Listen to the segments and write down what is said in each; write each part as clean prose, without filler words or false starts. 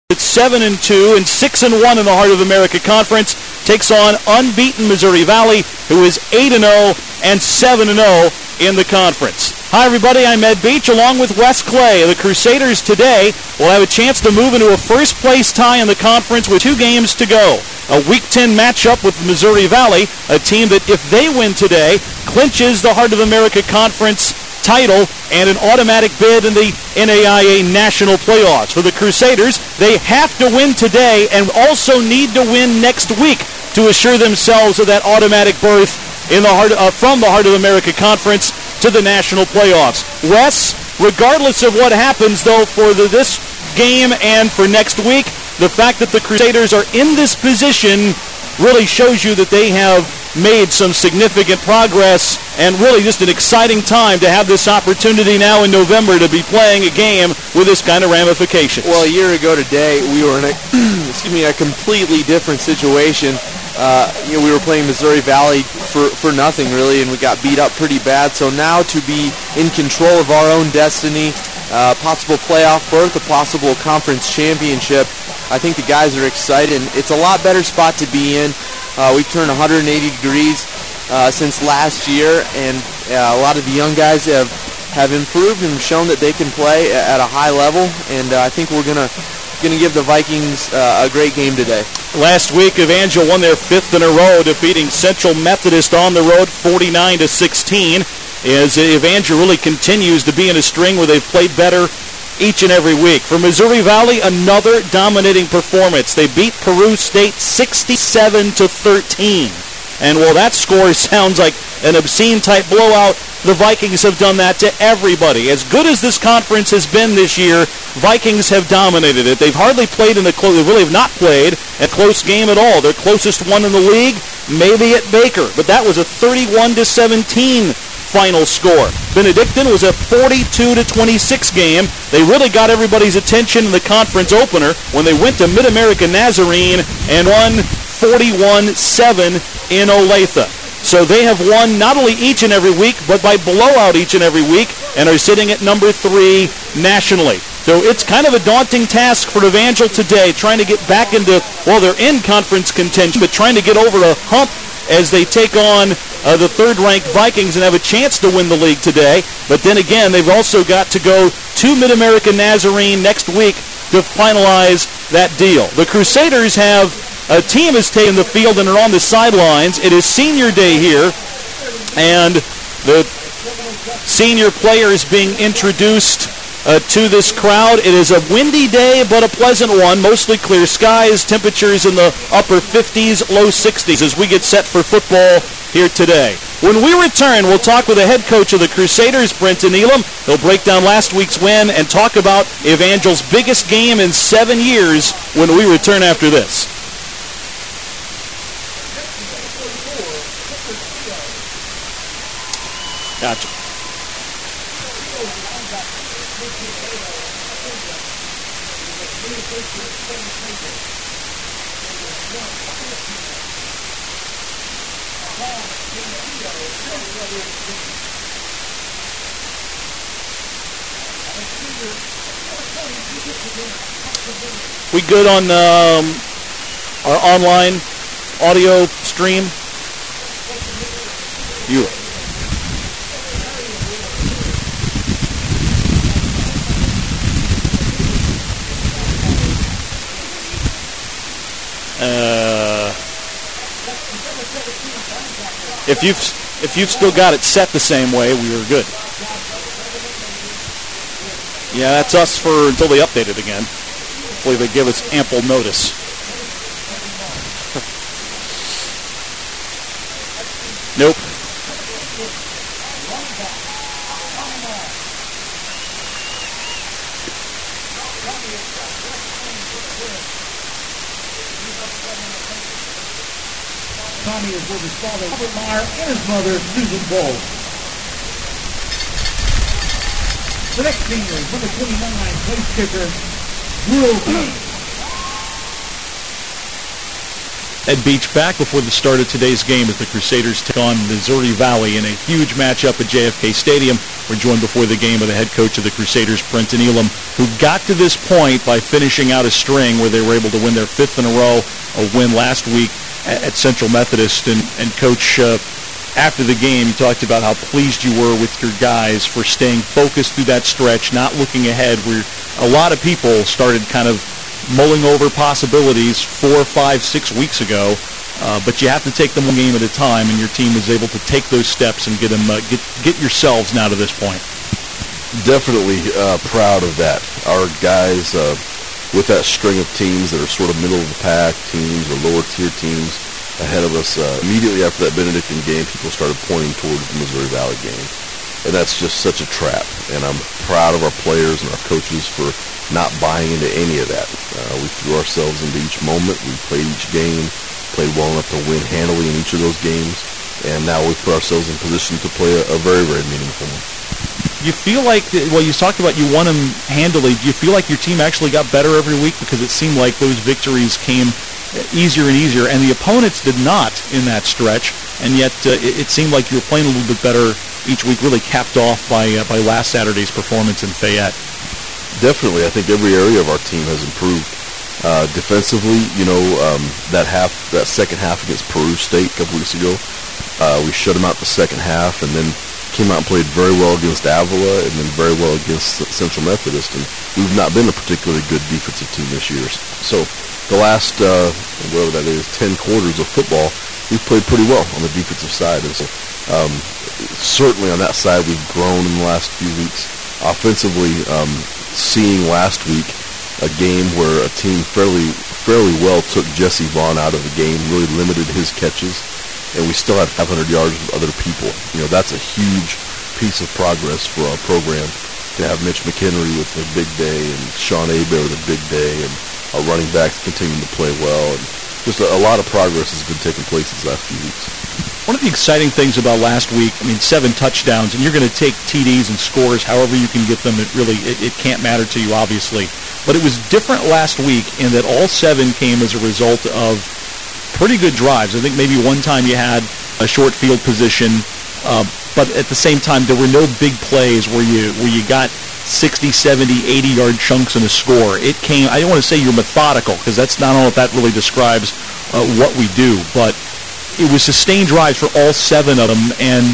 It's 7-2 and 6-1 in the Heart of America Conference. Takes on unbeaten Missouri Valley, who is 8-0 and 7-0 in the conference. Hi, everybody. I'm Ed Beach, along with Wes Clay. The Crusaders today will have a chance to move into a first-place tie in the conference with 2 games to go. A Week 10 matchup with Missouri Valley, a team that, if they win today, clinches the Heart of America Conference title and an automatic bid in the NAIA National Playoffs. For the Crusaders, they have to win today and also need to win next week to assure themselves of that automatic berth in the from the Heart of America Conference to the National Playoffs. Wes, regardless of what happens, though, for this game and for next week, the fact that the Crusaders are in this position really shows you that they have made some significant progress, and really just an exciting time to have this opportunity now in November to be playing a game with this kind of ramifications. Well, a year ago today, we were in a completely different situation. We were playing Missouri Valley for nothing, really, and we got beat up pretty bad. So now to be in control of our own destiny, possible playoff berth, a possible conference championship, I think the guys are excited. It's a lot better spot to be in. We've turned 180 degrees since last year, and a lot of the young guys have improved and shown that they can play at a high level, and I think we're gonna give the Vikings a great game today. Last week, Evangel won their 5th in a row, defeating Central Methodist on the road 49-16, as Evangel really continues to be in a string where they've played better each and every week. For Missouri Valley, another dominating performance. They beat Peru State 67-13. And while that score sounds like an obscene-type blowout, the Vikings have done that to everybody. As good as this conference has been this year, Vikings have dominated it. They've hardly played they really have not played a close game at all. Their closest one in the league, maybe at Baker, but that was a 31-17 final score. Benedictine was a 42-26 game. They really got everybody's attention in the conference opener when they went to Mid-America Nazarene and won 41-7 in Olathe. So they have won not only each and every week, but by blowout each and every week, and are sitting at number 3 nationally. So it's kind of a daunting task for Evangel today, trying to get back into, well, they're in conference contention, but trying to get over the hump as they take on the 3rd-ranked Vikings and have a chance to win the league today. But then again, they've also got to go to Mid-America Nazarene next week to finalize that deal. The Crusaders have a team has taken the field and are on the sidelines. It is senior day here, and the senior players being introduced to this crowd. It is a windy day, but a pleasant one. Mostly clear skies, temperatures in the upper 50s, low 60s as we get set for football here today. When we return, we'll talk with the head coach of the Crusaders, Brenton Elam. He'll break down last week's win and talk about Evangel's biggest game in 7 years when we return after this. Gotcha. We good on our online audio stream? You. If you've still got it set the same way, we are good. Yeah, that's us for until they update it again. Hopefully they give us ample notice. Nope. Tommy is with his father, Robert Meyer, and his mother, Susan Bowles. The next senior, number 29, place kicker, Will Beach. Ed Beach back before the start of today's game as the Crusaders take on Missouri Valley in a huge matchup at JFK Stadium. We're joined before the game by the head coach of the Crusaders, Brenton Elam, who got to this point by finishing out a string where they were able to win their 5th in a row, a win last week at Central Methodist. And Coach, after the game, you talked about how pleased you were with your guys for staying focused through that stretch, not looking ahead, where a lot of people started kind of mulling over possibilities 4, 5, 6 weeks ago. But you have to take them one game at a time, and your team was able to take those steps and get yourselves now to this point. Definitely proud of that. Our guys, with that string of teams that are sort of middle of the pack teams or lower tier teams ahead of us, immediately after that Benedictine game, people started pointing towards the Missouri Valley game. And that's just such a trap. And I'm proud of our players and our coaches for not buying into any of that. We threw ourselves into each moment. We played each game, played well enough to win handily in each of those games. And now we put ourselves in position to play a very, very meaningful one. You feel like, well, you talked about you won them handily. Do you feel like your team actually got better every week? Because it seemed like those victories came easier and easier, and the opponents did not in that stretch. And yet it seemed like you were playing a little bit better each week, really capped off by last Saturday's performance in Fayette. Definitely. I think every area of our team has improved. Defensively, that second half against Peru State a couple weeks ago, we shut them out the second half and then came out and played very well against Avila and then very well against Central Methodist. And we've not been a particularly good defensive team this year. So the last, 10 quarters of football, we've played pretty well on the defensive side. And so certainly on that side, we've grown in the last few weeks. Offensively, seeing last week a game where a team fairly well took Jesse Vaughn out of the game, really limited his catches, and we still had 500 yards with other people. That's a huge piece of progress for our program, to have Mitch McHenry with a big day and Sean Abear with a big day and our running backs continuing to play well. And just a lot of progress has been taking place these last few weeks. One of the exciting things about last week, 7 touchdowns, and you're going to take TDs and scores however you can get them. It can't matter to you, obviously. But it was different last week in that all 7 came as a result of pretty good drives. I think maybe one time you had a short field position, but at the same time there were no big plays where you got 60, 70, 80-yard chunks in a score. It came, I don't want to say you're methodical, because that's not all that really describes what we do, but it was sustained drives for all 7 of them, and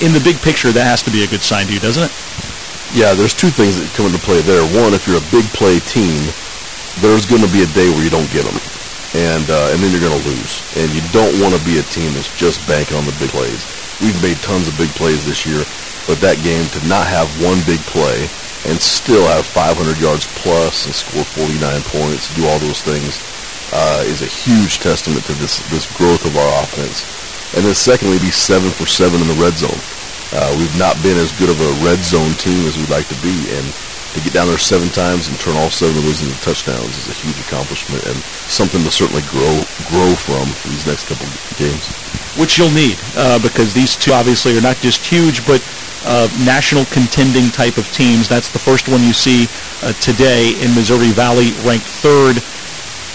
in the big picture, that has to be a good sign to you, doesn't it? Yeah, there's 2 things that come into play there. One, if you're a big play team, there's going to be a day where you don't get them, and then you're going to lose. And you don't want to be a team that's just banking on the big plays. We've made tons of big plays this year, but that game to not have one big play and still have 500 yards plus and score 49 points, do all those things, is a huge testament to this growth of our offense. And then secondly, be 7 for 7 in the red zone. We've not been as good of a red zone team as we'd like to be, and to get down there 7 times and turn all 7 of those into touchdowns is a huge accomplishment and something to certainly grow from for these next couple of games. Which you'll need, because these 2 obviously are not just huge, but national contending type of teams. That's the first one you see today in Missouri Valley, ranked 3rd.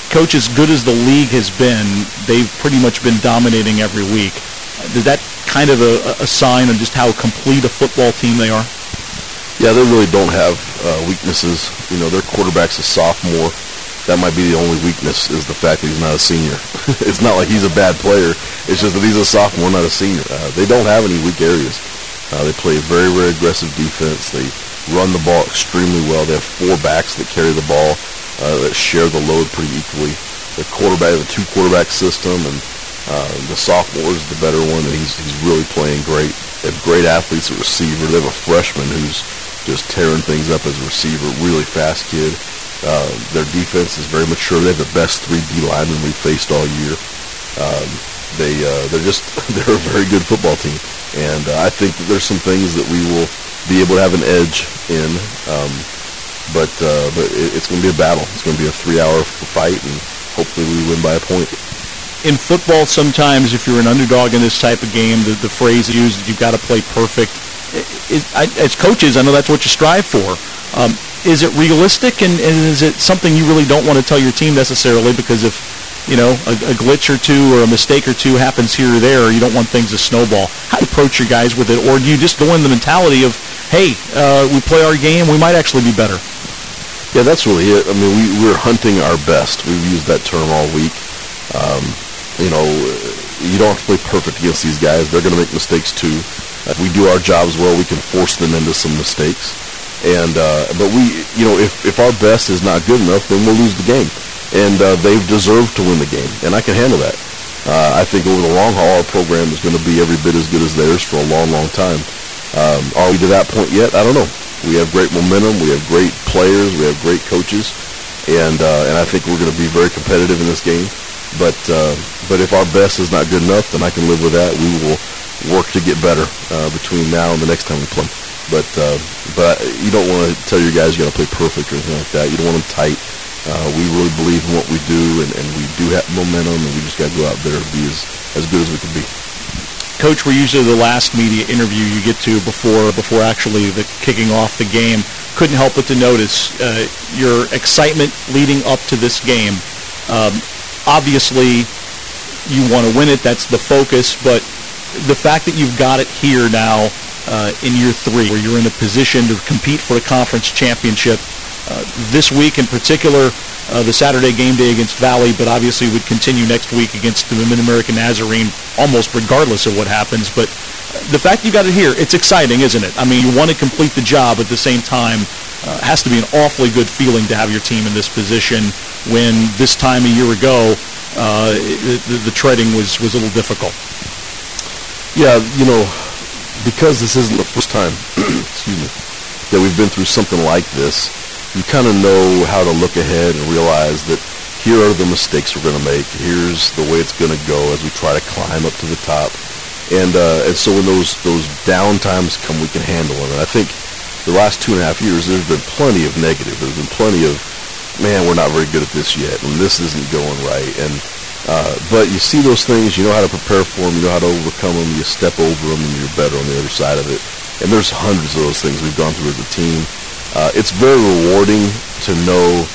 Coach, as good as the league has been, they've pretty much been dominating every week. Is that kind of a sign of just how complete a football team they are? Yeah, they really don't have weaknesses. Their quarterback's a sophomore. That might be the only weakness, is the fact that he's not a senior. It's not like he's a bad player. It's just that he's a sophomore, not a senior. They don't have any weak areas. They play very, very aggressive defense. They run the ball extremely well. They have 4 backs that carry the ball, that share the load pretty equally. The 2-quarterback system, and the sophomore is the better one, and he's really playing great. They have great athletes at receiver. They have a freshman who's just tearing things up as a receiver, really fast kid. Their defense is very mature. They have the best 3 D linemen we've faced all year. They're a very good football team, and I think that there's some things that we will be able to have an edge in, but it's going to be a battle. It's going to be a 3-hour fight, and hopefully we win by a point. In football, sometimes if you're an underdog in this type of game, the phrase used that you've got to play perfect. As coaches, I know that's what you strive for. Is it realistic, and is it something you really don't want to tell your team necessarily? Because if a glitch or two or a mistake or two happens here or there, you don't want things to snowball. How do you approach your guys with it? Or do you just go in the mentality of, hey, we play our game, we might actually be better? Yeah, that's really it. I mean, we're hunting our best. We've used that term all week. You don't have to play perfect against these guys. They're going to make mistakes too. If we do our jobs well, we can force them into some mistakes. But if our best is not good enough, then we'll lose the game. And they've deserved to win the game, and I can handle that. I think over the long haul, our program is going to be every bit as good as theirs for a long, long time. Are we to that point yet? I don't know. We have great momentum. We have great players. We have great coaches, and I think we're going to be very competitive in this game. But if our best is not good enough, then I can live with that. We will work to get better between now and the next time we play. But you don't want to tell your guys you got to play perfect or anything like that. You don't want them tight. We really believe in what we do, and we do have momentum, and we just got to go out there and be as good as we can be. Coach, we're usually the last media interview you get to before actually the kicking off the game. Couldn't help but to notice your excitement leading up to this game. Obviously, you want to win it. That's the focus. But the fact that you've got it here now in year 3, where you're in a position to compete for a conference championship, this week in particular, the Saturday game day against Valley, but obviously would continue next week against the Mid-American Nazarene, almost regardless of what happens. But the fact you got it here, it's exciting, isn't it? I mean, you want to complete the job at the same time. It has to be an awfully good feeling to have your team in this position when this time a year ago the treading was a little difficult. Yeah, because this isn't the first time that we've been through something like this, you kind of know how to look ahead and realize that here are the mistakes we're going to make. Here's the way it's going to go as we try to climb up to the top. And so when those down times come, we can handle them. And I think the last 2.5 years, there's been plenty of negative. There's been plenty of, man, we're not very good at this yet, and this isn't going right. And but you see those things, you know how to prepare for them, you know how to overcome them, you step over them, and you're better on the other side of it. And there's hundreds of those things we've gone through as a team. It's very rewarding to know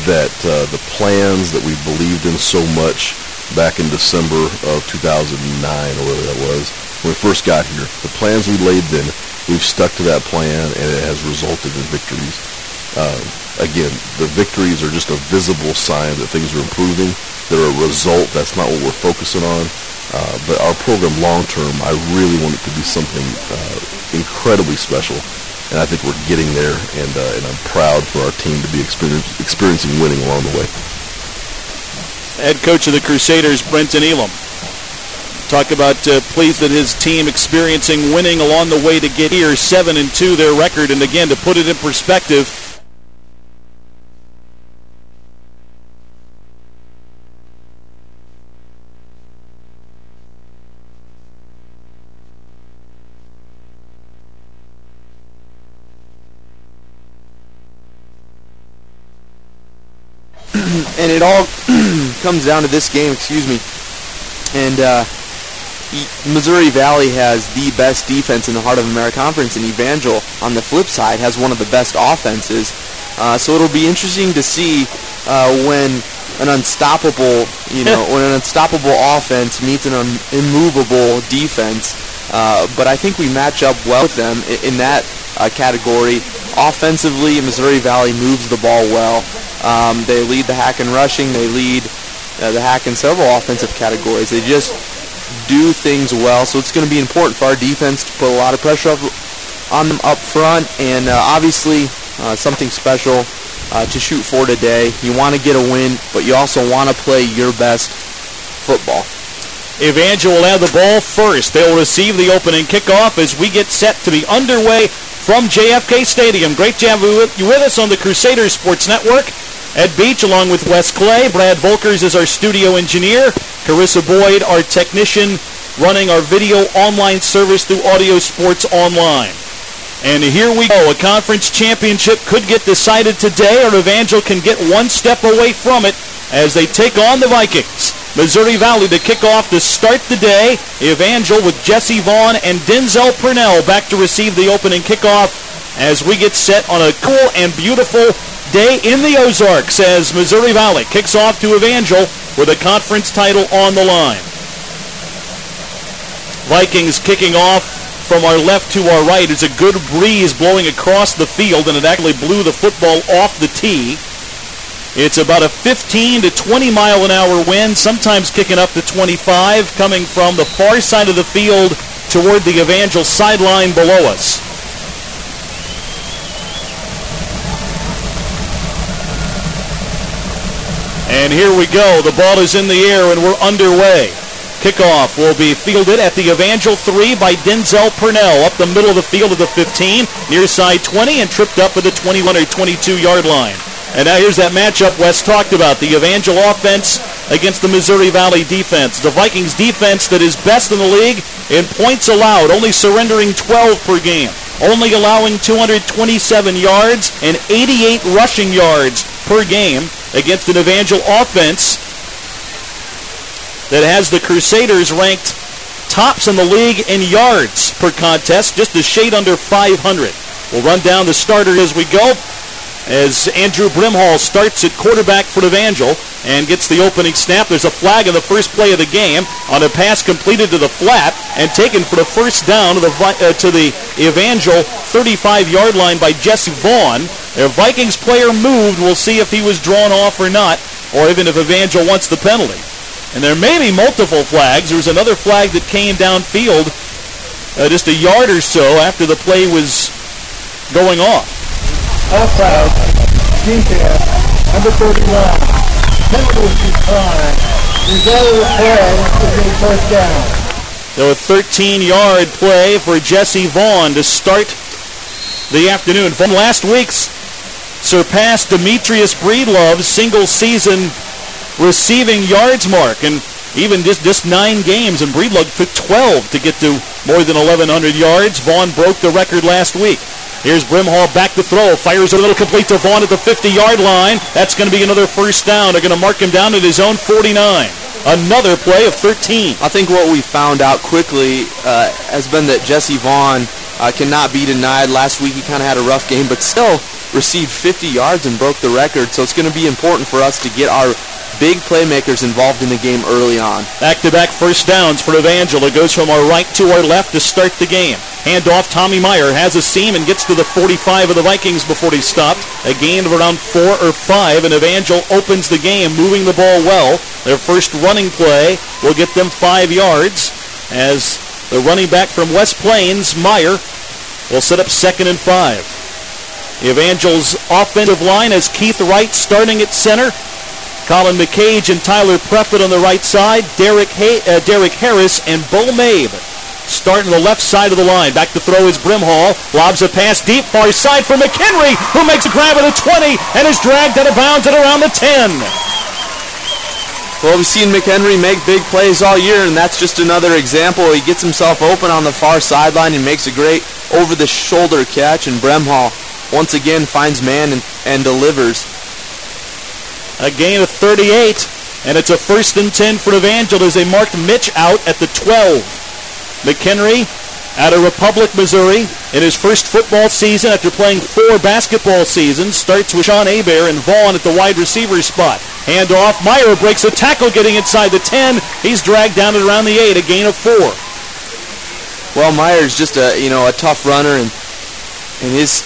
that the plans that we believed in so much back in December of 2009, or whatever that was, when we first got here, the plans we laid then, we've stuck to that plan, and it has resulted in victories. Again, the victories are just a visible sign that things are improving. They're a result. That's not what we're focusing on. But our program long-term, I really want it to be something incredibly special. And I think we're getting there, and I'm proud for our team to be experiencing winning along the way. Head coach of the Crusaders, Brenton Elam, talk about pleased that his team experiencing winning along the way to get here, 7-2 their record. And again, to put it in perspective, and it all comes down to this game, and Missouri Valley has the best defense in the Heart of America Conference, and Evangel, on the flip side, has one of the best offenses. So it'll be interesting to see when an unstoppable offense meets an immovable defense. But I think we match up well with them in that category. Offensively, Missouri Valley moves the ball well. They lead the hack in rushing. They lead the hack in several offensive categories. They just do things well. So it's going to be important for our defense to put a lot of pressure on them up front. And obviously something special to shoot for today. You want to get a win, but you also want to play your best football. Evangel will have the ball first. They will receive the opening kickoff as we get set to be underway from JFK Stadium. Great to have you with us on the Crusaders Sports Network. Ed Beach along with Wes Clay. Brad Volkers is our studio engineer. Carissa Boyd, our technician, running our video online service through Audio Sports Online. And here we go. A conference championship could get decided today, or Evangel can get one step away from it as they take on the Vikings. Missouri Valley to kick off to start the day. Evangel with Jesse Vaughn and Denzel Purnell back to receive the opening kickoff as we get set on a cool and beautiful day in the Ozarks as Missouri Valley kicks off to Evangel with a conference title on the line. Vikings kicking off from our left to our right. There's a good breeze blowing across the field, and it actually blew the football off the tee. It's about a 15 to 20 mile an hour wind, sometimes kicking up to 25, coming from the far side of the field toward the Evangel sideline below us. And here we go. The ball is in the air and we're underway. Kickoff will be fielded at the Evangel 3 by Denzel Purnell up the middle of the field of the 15, near side 20, and tripped up at the 21 or 22-yard line. And now here's that matchup Wes talked about, the Evangel offense against the Missouri Valley defense. The Vikings defense that is best in the league in points allowed, only surrendering 12 per game, only allowing 227 yards and 88 rushing yards per game against an Evangel offense that has the Crusaders ranked tops in the league in yards per contest, just a shade under 500. We'll run down the starter as we go, as Andrew Brimhall starts at quarterback for Evangel and gets the opening snap. There's a flag in the first play of the game on a pass completed to the flat and taken for the first down to the Evangel 35-yard line by Jesse Vaughn. Their Vikings player moved. We'll see if he was drawn off or not, or even if Evangel wants the penalty. And there may be multiple flags. There was another flag that came downfield just a yard or so after the play was going off. Offside, defense, number 31. Penalty decline. Result of the play is a first down. So a 13-yard play for Jesse Vaughn to start the afternoon. From last week's surpassed Demetrius Breedlove's single-season receiving yards mark, and even just 9 games, and Breedlove took 12 to get to more than 1,100 yards. Vaughn broke the record last week. Here's Brimhall back to throw. Fires a little complete to Vaughn at the 50-yard line. That's going to be another first down. They're going to mark him down at his own 49. Another play of 13. I think what we found out quickly has been that Jesse Vaughn cannot be denied. Last week he kind of had a rough game, but still received 50 yards and broke the record. So it's going to be important for us to get our big playmakers involved in the game early on. Back-to-back first downs for Evangel. It goes from our right to our left to start the game. Handoff, Tommy Meyer has a seam and gets to the 45 of the Vikings before he stopped. A gain of around 4 or 5, and Evangel opens the game, moving the ball well. Their first running play will get them 5 yards, as the running back from West Plains, Meyer, will set up 2nd and 5. Evangel's offensive line has Keith Wright starting at center, Colin McCage and Tyler Preffett on the right side, Derek Harris and Bo Mabe starting the left side of the line. Back to throw is Brimhall. Lobs a pass deep, far side for McHenry, who makes a grab at the 20 and is dragged out of bounds at around the 10. Well, we've seen McHenry make big plays all year, and that's just another example. He gets himself open on the far sideline and makes a great over-the-shoulder catch, and Brimhall once again finds man and delivers. A gain of 38, and it's a 1st and 10 for Evangel as they marked Mitch out at the 12. McHenry out of Republic, Missouri, in his first football season after playing 4 basketball seasons, starts with Sean Hebert and Vaughn at the wide receiver spot. Handoff, Meyer breaks a tackle getting inside the 10. He's dragged down at around the 8, a gain of 4. Well, Meyer's just a tough runner, and his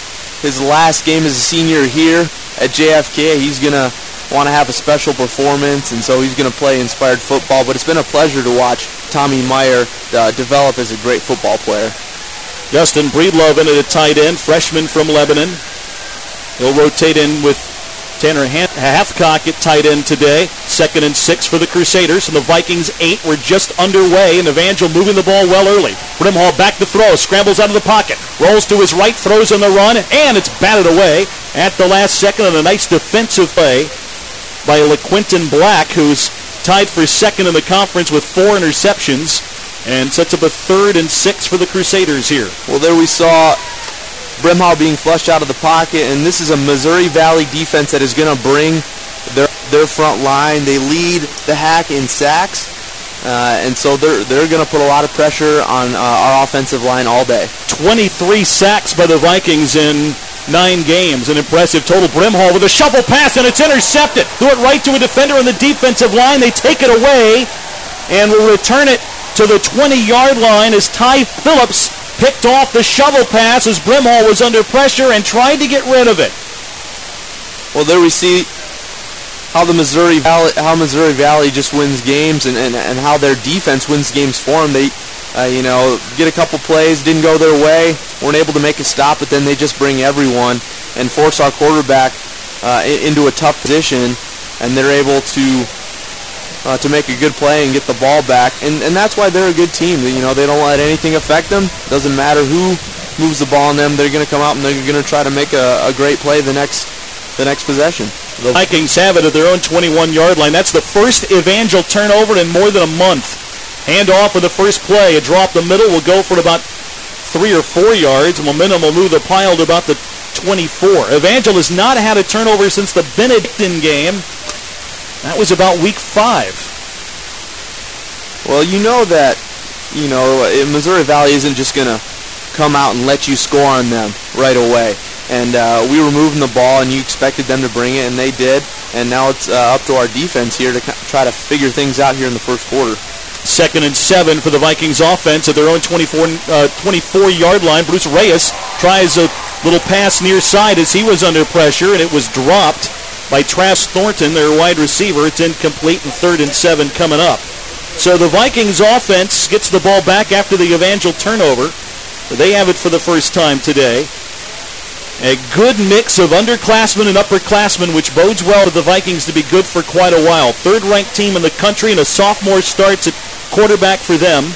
last game as a senior here at JFK, he's going to want to have a special performance, and so he's going to play inspired football. But it's been a pleasure to watch Tommy Meyer develop as a great football player. Justin Breedlove in at tight end, freshman from Lebanon. He'll rotate in with Tanner Hathcock at tight end today. 2nd and 6 for the Crusaders, and the Vikings 8 were just underway, and Evangel moving the ball well early. Brimhall back to throw, scrambles out of the pocket, rolls to his right, throws on the run, and it's batted away at the last second on a nice defensive play by LaQuinton Black, who's tied for 2nd in the conference with 4 interceptions, and sets up a 3rd and 6 for the Crusaders here. Well, there we saw Brimhall being flushed out of the pocket, and this is a Missouri Valley defense that is going to bring their front line. They lead the HAC in sacks, and so they're going to put a lot of pressure on our offensive line all day. 23 sacks by the Vikings in 9 games. An impressive total. Brimhall with a shovel pass, and it's intercepted. Threw it right to a defender on the defensive line. They take it away and will return it to the 20-yard line as Ty Phillips picked off the shovel pass as Brimhall was under pressure and tried to get rid of it. Well, there we see how Missouri Valley just wins games and how their defense wins games for them. They get a couple plays, didn't go their way, weren't able to make a stop, but then they just bring everyone and force our quarterback into a tough position, and they're able to make a good play and get the ball back. And that's why they're a good team. They don't let anything affect them. Doesn't matter who moves the ball on them. They're going to come out and they're going to try to make a great play the next possession. The Vikings have it at their own 21-yard line. That's the first Evangel turnover in more than a month. Handoff for the first play. A draw up the middle will go for about 3 or 4 yards. Momentum will move the pile to about the 24. Evangel has not had a turnover since the Benedictine game. That was about week 5. Well, Missouri Valley isn't just going to come out and let you score on them right away. And we were moving the ball, and you expected them to bring it, and they did. And now it's up to our defense here to try to figure things out here in the first quarter. 2nd and 7 for the Vikings offense at their own 24-yard line. Bruce Reyes tries a little pass near side as he was under pressure, and it was dropped by Trask Thornton, their wide receiver. It's incomplete, and 3rd and 7 coming up. So the Vikings offense gets the ball back after the Evangel turnover. They have it for the first time today. A good mix of underclassmen and upperclassmen, which bodes well for the Vikings to be good for quite a while. 3rd-ranked team in the country, and a sophomore starts at quarterback for them.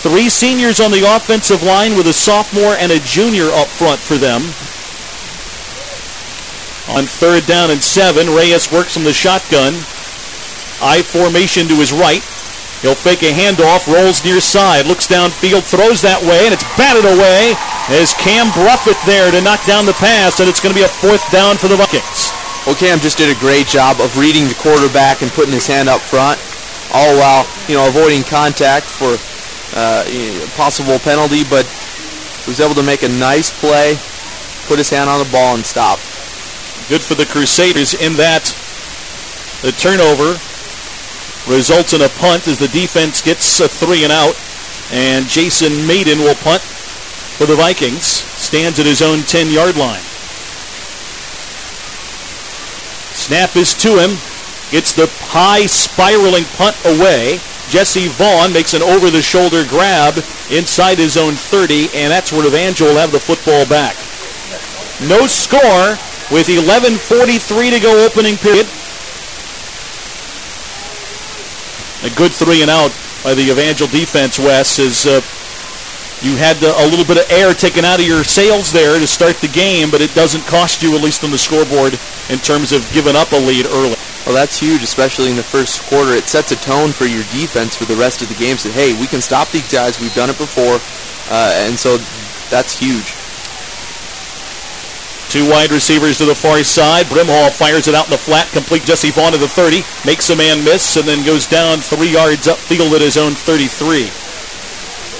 3 seniors on the offensive line with a sophomore and a junior up front for them. On 3rd down and 7, Reyes works from the shotgun. I formation to his right. He'll fake a handoff, rolls near side, looks downfield, throws that way, and it's batted away as Cam Bruffett there to knock down the pass, and it's going to be a 4th down for the Vikings. Well, Cam just did a great job of reading the quarterback and putting his hand up front, all while avoiding contact for possible penalty, but was able to make a nice play, put his hand on the ball, and stop. Good for the Crusaders in that the turnover results in a punt as the defense gets a 3 and out, and Jason Maiden will punt for the Vikings. Stands at his own 10-yard line. Snap is to him. Gets the high spiraling punt away. Jesse Vaughn makes an over-the-shoulder grab inside his own 30, and that's where Evangel will have the football back. No score with 11:43 to go opening period. A good 3 and out by the Evangel defense, Wes, as you had a little bit of air taken out of your sails there to start the game, but it doesn't cost you, at least on the scoreboard, in terms of giving up a lead early. Well, that's huge, especially in the first quarter. It sets a tone for your defense for the rest of the game. That, hey, we can stop these guys. We've done it before, and so that's huge. 2 wide receivers to the far side. Brimhall fires it out in the flat, complete Jesse Vaughn to the 30, makes a man miss, and then goes down 3 yards upfield at his own 33.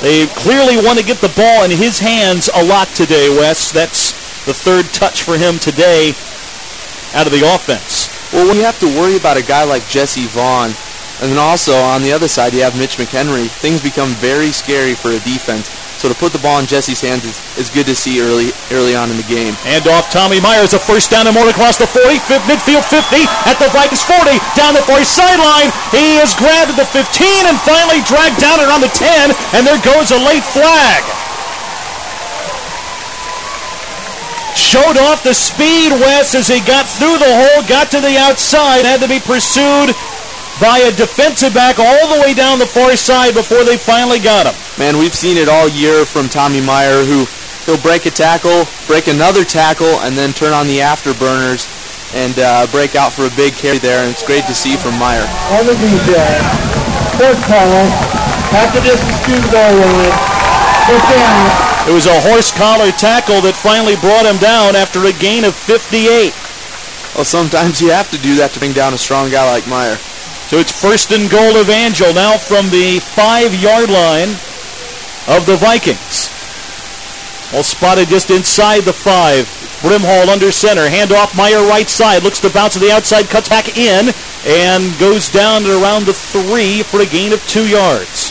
They clearly want to get the ball in his hands a lot today, Wes. That's the 3rd touch for him today out of the offense. Well, when you have to worry about a guy like Jesse Vaughn, and then also on the other side you have Mitch McHenry, things become very scary for a defense. So to put the ball in Jesse's hands is good to see early on in the game. And off Tommy Myers, a first down and more across the 40, midfield 50, at the Vikings 40, down the far sideline. He is grabbed at the 15 and finally dragged down around the 10, and there goes a late flag. Showed off the speed, Wes, as he got through the hole, got to the outside, had to be pursued by a defensive back all the way down the far side before they finally got him. Man, we've seen it all year from Tommy Meyer, who he'll break a tackle, break another tackle, and then turn on the afterburners and break out for a big carry there, and it's great to see from Meyer. On the defense, first collar, after this is goal line, it was a horse collar tackle that finally brought him down after a gain of 58. Well, sometimes you have to do that to bring down a strong guy like Meyer. So it's 1st and goal Evangel now from the 5-yard line of the Vikings. All spotted just inside the 5. Brimhall under center. Handoff, Meyer right side. Looks to bounce to the outside, cuts back in, and goes down to around the 3 for a gain of 2 yards.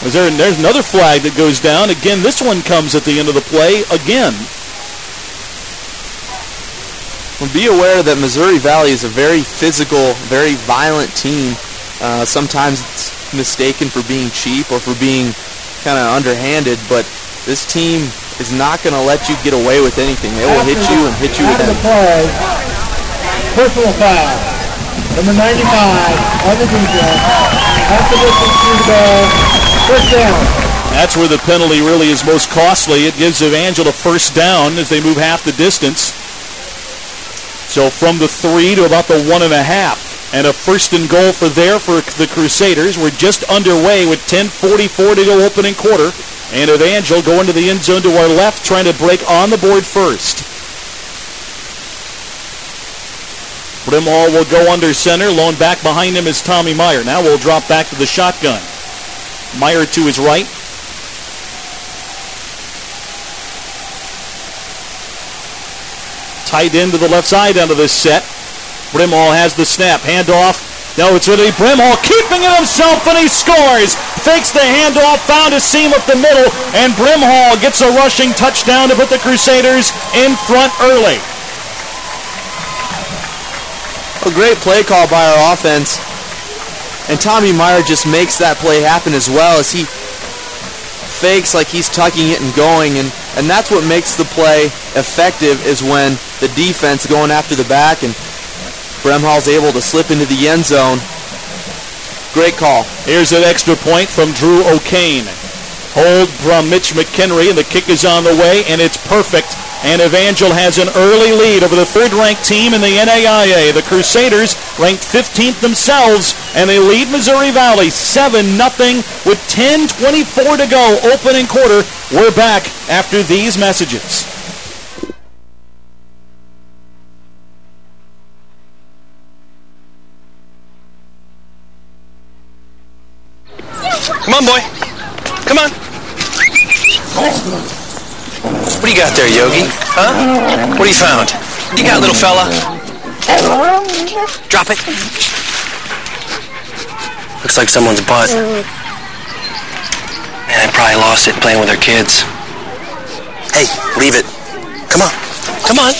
There's another flag that goes down. Again, this one comes at the end of the play again. Well, be aware that Missouri Valley is a very physical, very violent team. Sometimes it's mistaken for being cheap or for being kind of underhanded, but this team is not going to let you get away with anything. They will hit you and hit you with anything. Play, personal foul. Number 95 on the defense. After looking through the ball, first down. That's where the penalty really is most costly. It gives Evangel a first down as they move half the distance. So from the 3 to about the 1.5. And a first and goal for the Crusaders. We're just underway with 10:44 to go opening quarter. And Evangel going to the end zone to our left, trying to break on the board first. Brimhall will go under center. Lone back behind him is Tommy Meyer. Now we'll drop back to the shotgun. Meyer to his right. Tight end to the left side out of this set. Brimhall has the snap. Handoff. No, it's going to be Brimhall keeping it himself, and he scores. Fakes the handoff, found a seam up the middle, and Brimhall gets a rushing touchdown to put the Crusaders in front early. A great play call by our offense. And Tommy Meyer just makes that play happen as well as he fakes like he's tucking it and going. And that's what makes the play effective, is when the defense going after the back and Brimhall's able to slip into the end zone. Great call. Here's an extra point from Drew O'Kane. Hold from Mitch McHenry, and the kick is on the way, and it's perfect. And Evangel has an early lead over the third-ranked team in the NAIA. The Crusaders ranked 15th themselves, and they lead Missouri Valley 7-0 with 10:24 to go. Opening quarter. We're back after these messages. Come on, boy. Come on. What do you got there, Yogi? Huh? What have you found? What do you got, little fella? Drop it. Looks like someone's butt. Man, they probably lost it playing with their kids. Hey, leave it. Come on. Come on.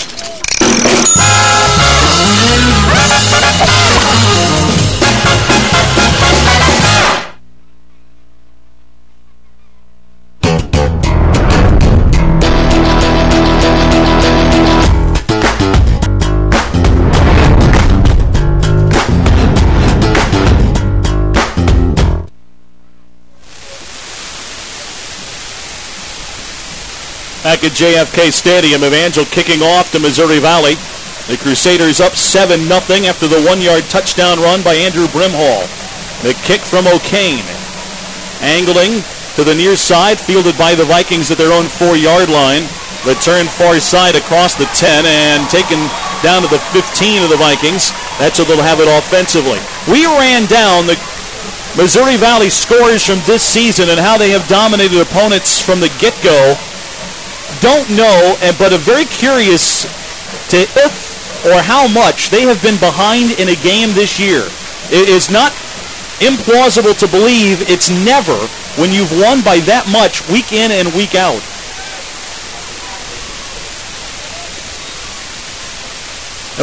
Back at JFK Stadium, Evangel kicking off to Missouri Valley. The Crusaders up 7-0 after the 1-yard touchdown run by Andrew Brimhall. The kick from O'Kane. Angling to the near side, fielded by the Vikings at their own 4-yard line. Return far side across the 10 and taken down to the 15 of the Vikings. That's where they'll have it offensively. We ran down the Missouri Valley scores from this season and how they have dominated opponents from the get-go. Don't know, but I'm very curious to if or how much they have been behind in a game this year. It is not implausible to believe it's never when you've won by that much week in and week out.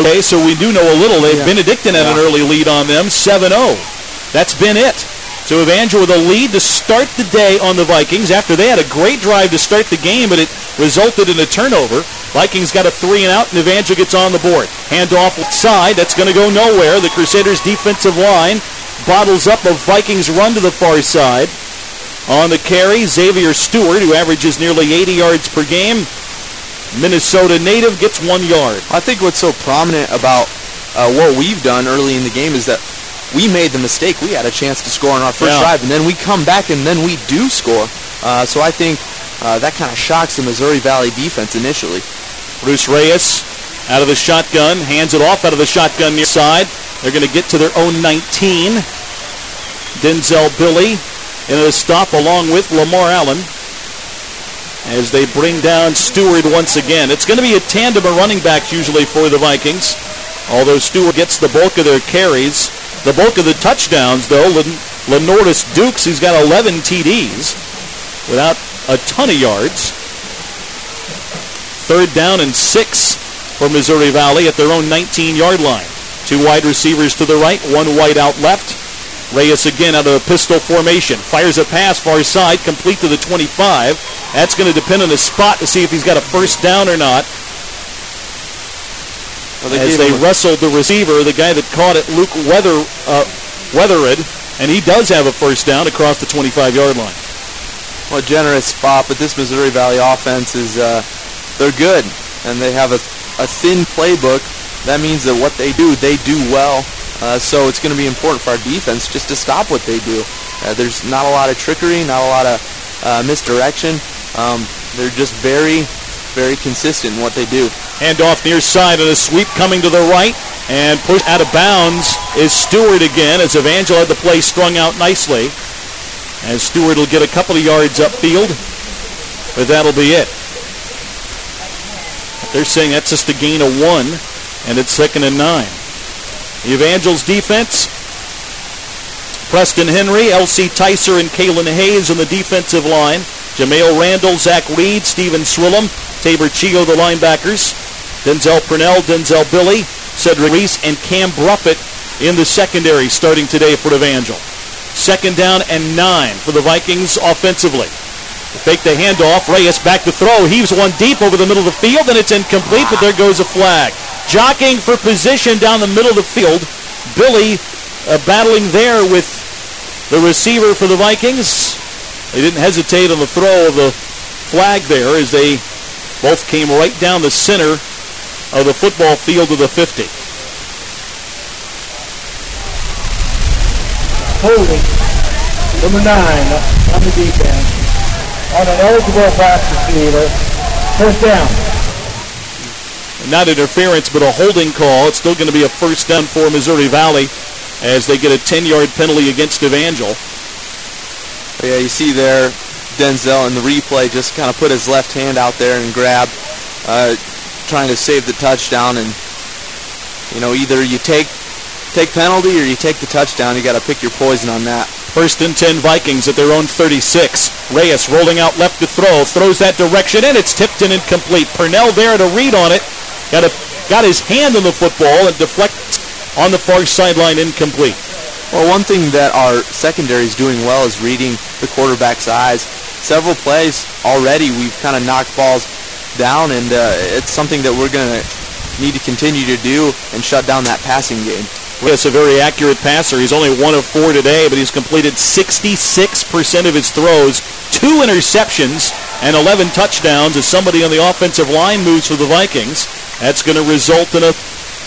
Okay, so we do know a little. Benedictine had an early lead on them, 7-0. That's been it. So Evangel with a lead to start the day on the Vikings after they had a great drive to start the game, but it resulted in a turnover. Vikings got a 3-and-out, and Evangel gets on the board. Handoff side, that's going to go nowhere. The Crusaders' defensive line bottles up a Vikings run to the far side. On the carry, Xavier Stewart, who averages nearly 80 yards per game. Minnesota native gets 1 yard. I think what's so prominent about what we've done early in the game is that we made the mistake. We had a chance to score on our first drive, and then we come back, and then we do score. So I think that kind of shocks the Missouri Valley defense initially. Bruce Reyes out of the shotgun, hands it off out of the shotgun near side. They're going to get to their own 19. Denzel Billy in a stop along with Lamar Allen as they bring down Stewart once again. It's going to be a tandem of running backs usually for the Vikings, although Stewart gets the bulk of their carries. The bulk of the touchdowns, though, Lenordis Dukes, he's got 11 TDs without a ton of yards. 3rd down and 6 for Missouri Valley at their own 19-yard line. 2 wide receivers to the right, 1 wide out left. Reyes again out of a pistol formation. Fires a pass far side, complete to the 25. That's going to depend on the spot to see if he's got a first down or not. Well, as they wrestled the receiver, the guy that caught it, Luke Weathered, and he does have a first down across the 25-yard line. Well, generous spot, but this Missouri Valley offense is, they're good, and they have a thin playbook. That means that what they do well. So it's going to be important for our defense just to stop what they do. There's not a lot of trickery, not a lot of misdirection. They're just very, very consistent in what they do. Handoff near side and a sweep coming to the right, and pushed out of bounds is Stewart again as Evangel had the play strung out nicely. As Stewart will get a couple of yards upfield, but that'll be it. They're saying that's just a gain of 1, and it's 2nd and 9. The Evangel's defense, Preston Henry, L.C. Tyser, and Kalen Hayes on the defensive line. Jamail Randall, Zach Reed, Steven Swillem, Tabor Chio, the linebackers. Denzel Purnell, Denzel Billy, Cedric Reese, and Cam Bruffett in the secondary starting today for Evangel. 2nd down and 9 for the Vikings offensively. They fake the handoff. Reyes back to throw. Heaves one deep over the middle of the field, and it's incomplete, but there goes a flag. Jockeying for position down the middle of the field. Billy battling there with the receiver for the Vikings. They didn't hesitate on the throw of the flag there as they both came right down the center of the football field to the 50. Holding number 9 on the defense on an eligible pass receiver. First down. Not interference, but a holding call. It's still going to be a first down for Missouri Valley as they get a 10-yard penalty against Evangel. Yeah, you see there, Denzel in the replay just kind of put his left hand out there and grab, trying to save the touchdown. And, you know, either you take penalty or you take the touchdown. You got to pick your poison on that. 1st and 10 Vikings at their own 36. Reyes rolling out left to throw. Throws that direction, and it's tipped and incomplete. Purnell there to read on it. Got his hand on the football and deflects on the far sideline, incomplete. Well, one thing that our secondary is doing well is reading the quarterback's eyes. Several plays already we've kind of knocked balls down, and it's something that we're going to need to continue to do and shut down that passing game. Reyes, a very accurate passer. He's only 1 of 4 today, but he's completed 66% of his throws, 2 interceptions, and 11 touchdowns as somebody on the offensive line moves for the Vikings. That's going to result in a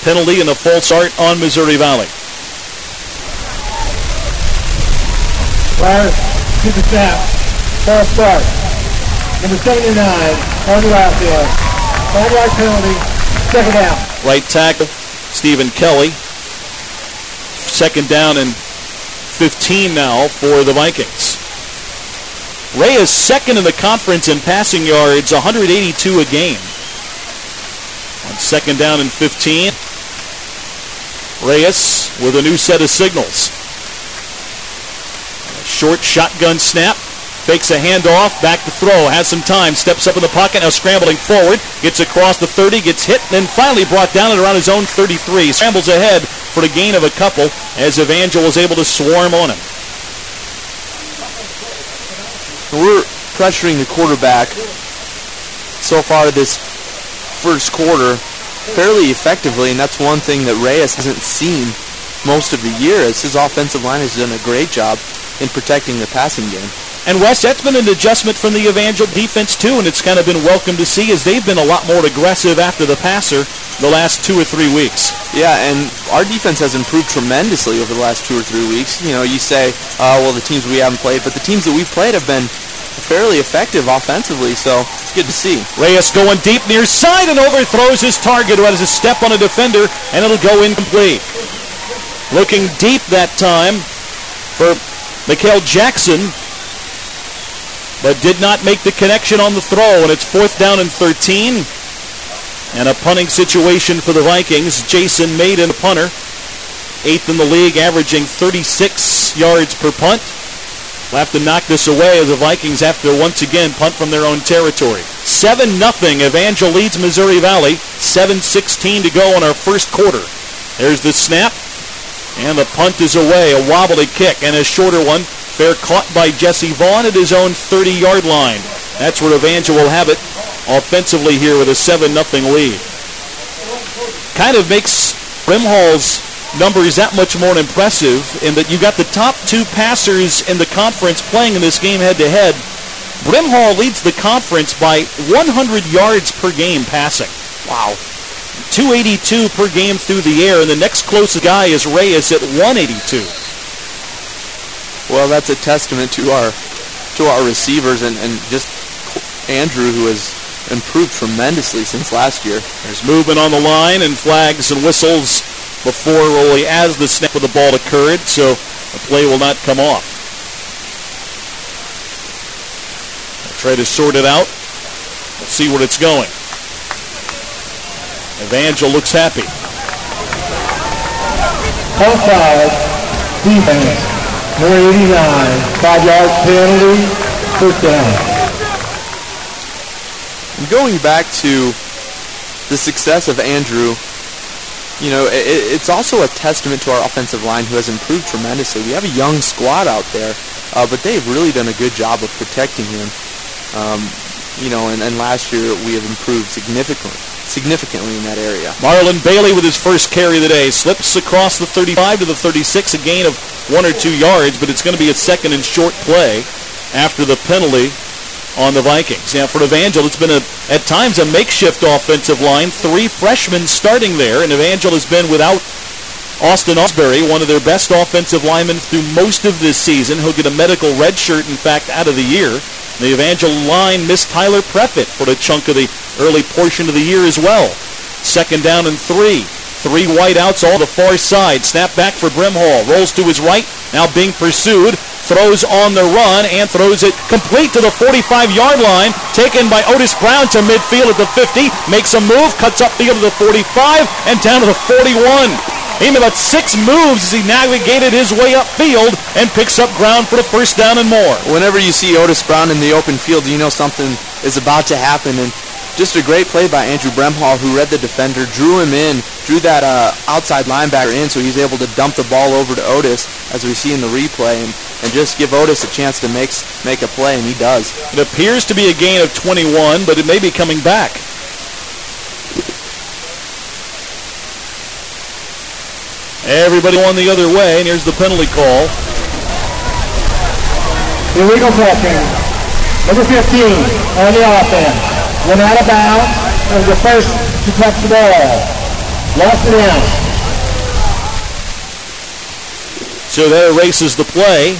penalty and a false start on Missouri Valley. Prior to the snap, false start. Number 79 on the outfield. 5-yard penalty, 2nd down. Right tackle, Stephen Kelly. 2nd down and 15 now for the Vikings. Reyes 2nd in the conference in passing yards, 182 a game. On 2nd down and 15, Reyes with a new set of signals. A short shotgun snap. Fakes a handoff, back to throw, has some time, steps up in the pocket, now scrambling forward, gets across the 30, gets hit, and then finally brought down at around his own 33. Scrambles ahead for a gain of a couple as Evangel was able to swarm on him. We're pressuring the quarterback so far this first quarter fairly effectively, and that's one thing that Reyes hasn't seen most of the year, as his offensive line has done a great job in protecting the passing game. And Wes, that's been an adjustment from the Evangel defense too, and it's kind of been welcome to see as they've been a lot more aggressive after the passer the last 2 or 3 weeks. Yeah, and our defense has improved tremendously over the last 2 or 3 weeks. You know, you say, well, the teams we haven't played, but the teams that we've played have been fairly effective offensively, so it's good to see. Reyes going deep near side and overthrows his target who has a step on a defender, and it'll go incomplete. Looking deep that time for Mikhail Jackson, but did not make the connection on the throw, and it's 4th down and 13. And a punting situation for the Vikings. Jason Maiden, the punter, 8th in the league, averaging 36 yards per punt. We'll have to knock this away as the Vikings have to once again punt from their own territory. 7-0. Evangel leads Missouri Valley. 7:16 to go in our first quarter. There's the snap, and the punt is away. A wobbly kick and a shorter one. Fair caught by Jesse Vaughn at his own 30-yard line. That's where Evangel will have it offensively here with a 7-0 lead. Kind of makes Brimhall's numbers that much more impressive in that you got the top 2 passers in the conference playing in this game head-to-head. Brimhall leads the conference by 100 yards per game passing. Wow. 282 per game through the air, and the next closest guy is Reyes at 182. Well, that's a testament to our receivers and just Andrew, who has improved tremendously since last year. There's movement on the line and flags and whistles before really as the snap of the ball occurred, so the play will not come off. I'll try to sort it out. Let's see where it's going. Evangel looks happy. Offside, defense, number 89, 5-yard penalty, 1st down. Going back to the success of Andrew, it's also a testament to our offensive line, who has improved tremendously. We have a young squad out there, but they've really done a good job of protecting him. And last year we have improved significantly in that area. Marlon Bailey with his first carry of the day. Slips across the 35 to the 36, a gain of 1 or 2 yards, but it's going to be a 2nd and short play after the penalty on the Vikings. Now, for Evangel, it's been at times a makeshift offensive line. 3 freshmen starting there, and Evangel has been without Austin Osbury, one of their best offensive linemen through most of this season. He'll get a medical red shirt, in fact, out of the year. The Evangel line missed Tyler Preffitt for a chunk of the early portion of the year as well. 2nd down and 3. 3 wideouts all the far side. Snap back for Brimhall. Rolls to his right, now being pursued. Throws on the run and throws it complete to the 45-yard line. Taken by Otis Brown to midfield at the 50. Makes a move, cuts upfield to the 45 and down to the 41. He made about 6 moves as he navigated his way upfield and picks up ground for the 1st down and more. Whenever you see Otis Brown in the open field, you know something is about to happen. And just a great play by Andrew Brimhall, who read the defender, drew him in, drew that outside linebacker in, so he's able to dump the ball over to Otis, as we see in the replay, and just give Otis a chance to make a play, and he does. It appears to be a gain of 21, but it may be coming back. Everybody on the other way, and here's the penalty call. Illegal tackling. Number 15 on the offense. Went out of bounds and was the first to touch the ball. Lost it in. So that erases the play,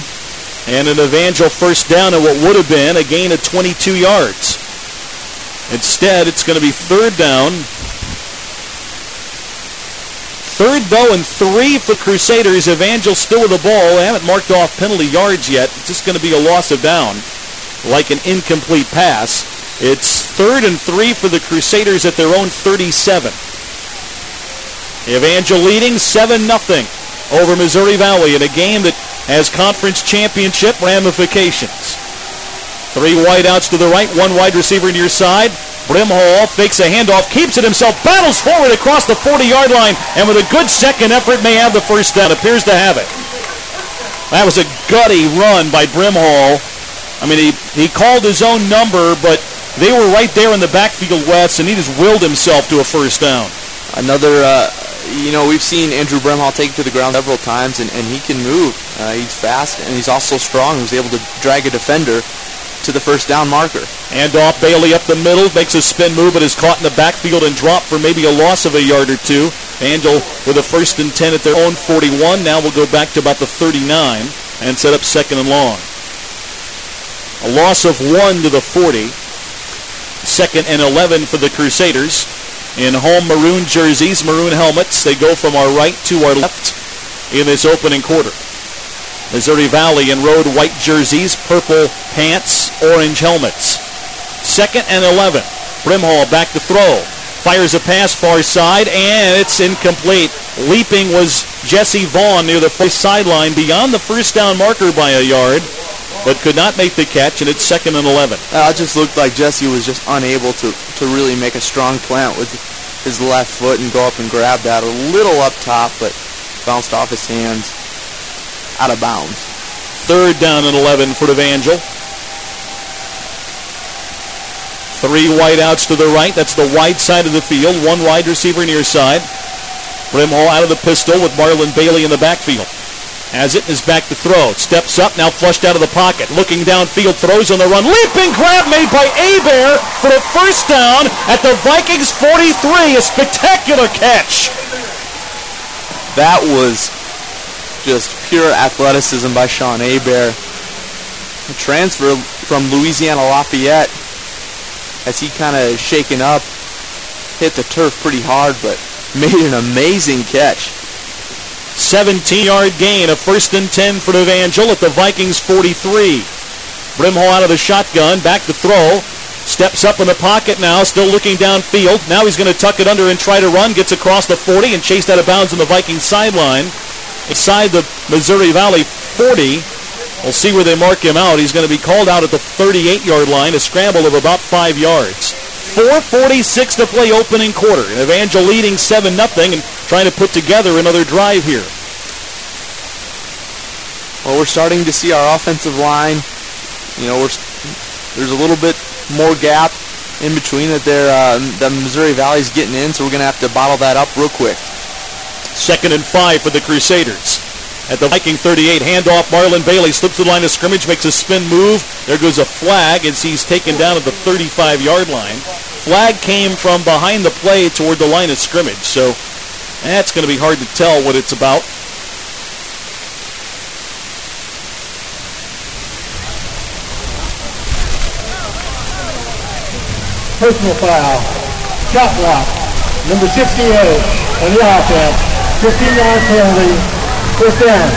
and an Evangel 1st down at what would have been a gain of 22 yards. Instead, it's going to be 3rd down. 3rd though and 3 for Crusaders. Evangel still with the ball. They haven't marked off penalty yards yet. It's just going to be a loss of down, like an incomplete pass. It's 3rd and 3 for the Crusaders at their own 37. Evangel leading 7-0 over Missouri Valley in a game that has conference championship ramifications. 3 wideouts to the right, 1 wide receiver near side. Brimhall fakes a handoff, keeps it himself, battles forward across the 40-yard line, and with a good second effort may have the 1st down. Appears to have it. That was a gutty run by Brimhall. I mean, he called his own number, but they were right there in the backfield, Wes, and he just willed himself to a 1st down. Another, we've seen Andrew Brimhall take it to the ground several times, and he can move. He's fast, and he's also strong. He was able to drag a defender to the 1st down marker. Handoff, Bailey up the middle, makes a spin move, but is caught in the backfield and dropped for maybe a loss of a yard or 2. Evangel with a 1st and 10 at their own 41. Now we'll go back to about the 39 and set up 2nd and long. A loss of 1 to the 40. 2nd and 11 for the Crusaders. In home maroon jerseys, maroon helmets. They go from our right to our left in this opening quarter. Missouri Valley in road white jerseys, purple pants, orange helmets. 2nd and 11. Brimhall back to throw. Fires a pass far side, and it's incomplete. Leaping was Jesse Vaughn near the first sideline beyond the first down marker by a yard, but could not make the catch, and it's 2nd and 11. It just looked like Jesse was just unable to really make a strong plant with his left foot and go up and grab that a little up top, but bounced off his hands out of bounds. 3rd down and 11 for Evangel. 3 wideouts to the right. That's the wide side of the field. 1 wide receiver near side. Brimhall out of the pistol with Marlon Bailey in the backfield. Has it, is back to throw. Steps up, now flushed out of the pocket. Looking downfield, throws on the run. Leaping grab made by Hebert for the first down at the Vikings 43. A spectacular catch. That was just pure athleticism by Sean Hebert. A transfer from Louisiana Lafayette. As he kind of shaken up, hit the turf pretty hard, but made an amazing catch. 17-yard gain, a 1st and 10 for Evangel at the Vikings 43. Brimhall out of the shotgun, back to throw. Steps up in the pocket now, still looking downfield. Now he's going to tuck it under and try to run. Gets across the 40 and chased out of bounds on the Vikings sideline. Inside the Missouri Valley 40. We'll see where they mark him out. He's going to be called out at the 38-yard line, a scramble of about 5 yards. 4:46 to play opening quarter. And Evangel leading 7-0 and trying to put together another drive here. Well, we're starting to see our offensive line. There's a little bit more gap in between that the Missouri Valley's getting in, so we're going to have to bottle that up real quick. 2nd and 5 for the Crusaders. At the Viking 38, handoff, Marlon Bailey slips the line of scrimmage, makes a spin move. There goes a flag as he's taken down at the 35-yard line. Flag came from behind the play toward the line of scrimmage, so that's going to be hard to tell what it's about. Personal foul. Shot block. Number 68 on the offense. 15-yard penalty. 1st down.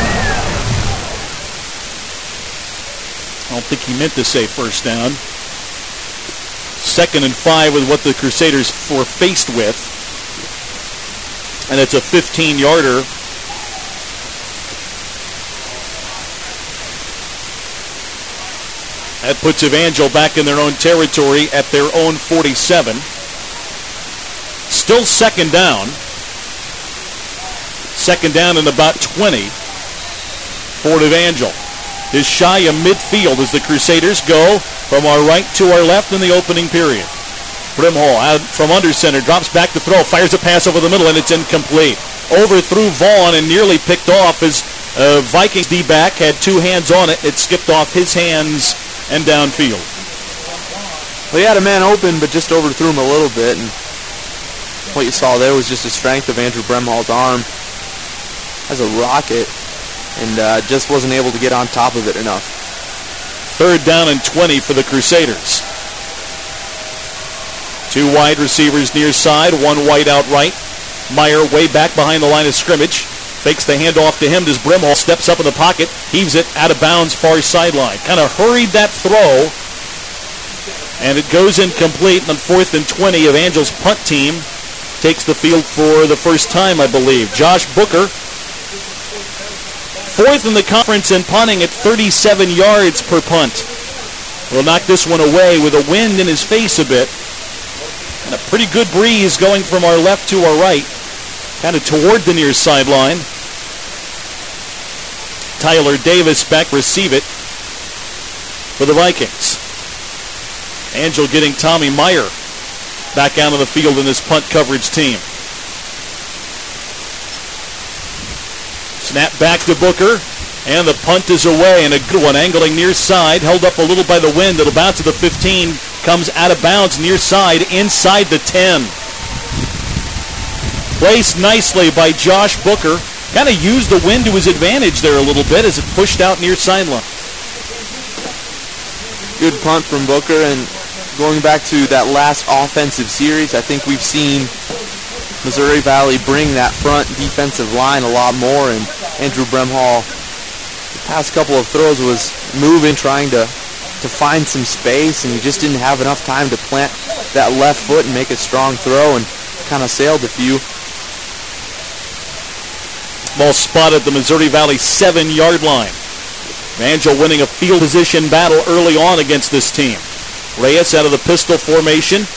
I don't think he meant to say 1st down. 2nd and 5 with what the Crusaders were faced with. And it's a 15-yarder. That puts Evangel back in their own territory at their own 47. Still 2nd down. 2nd down and about 20 for Evangel. Is shy of midfield as the Crusaders go from our right to our left in the opening period. Brimhall out from under center, drops back to throw, fires a pass over the middle, and it's incomplete. Overthrew Vaughn and nearly picked off as Vikings D-back had 2 hands on it. It skipped off his hands and downfield. Well, he had a man open, but just overthrew him a little bit. And what you saw there was just the strength of Andrew Brimhall's arm as a rocket, and just wasn't able to get on top of it enough. 3rd down and 20 for the Crusaders. 2 wide receivers near side, 1 wide out right. Meyer way back behind the line of scrimmage. Fakes the handoff to him as Brimhall steps up in the pocket, heaves it out of bounds far sideline. Kind of hurried that throw, and it goes incomplete. And on 4th and 20, Evangel's punt team takes the field for the first time, I believe. Josh Booker, 4th in the conference in punting at 37 yards per punt. Will knock this one away with a wind in his face a bit. And a pretty good breeze going from our left to our right, kind of toward the near sideline. Tyler Davis back to receive it for the Vikings. Angel getting Tommy Meyer back out of the field in this punt coverage team. Snap back to Booker, and the punt is away, and a good one, angling near side, held up a little by the wind. It'll bounce to the 15, comes out of bounds near side, inside the 10. Placed nicely by Josh Booker. Kind of used the wind to his advantage there a little bit as it pushed out near sideline. Good punt from Booker, and going back to that last offensive series, I think we've seen Missouri Valley bring that front defensive line a lot more, and Andrew Brimhall past couple of throws was moving, trying to find some space, and he just didn't have enough time to plant that left foot and make a strong throw, and kind of sailed a few. Ball spotted at the Missouri Valley 7-yard line. Evangel winning a field position battle early on against this team. Reyes out of the pistol formation.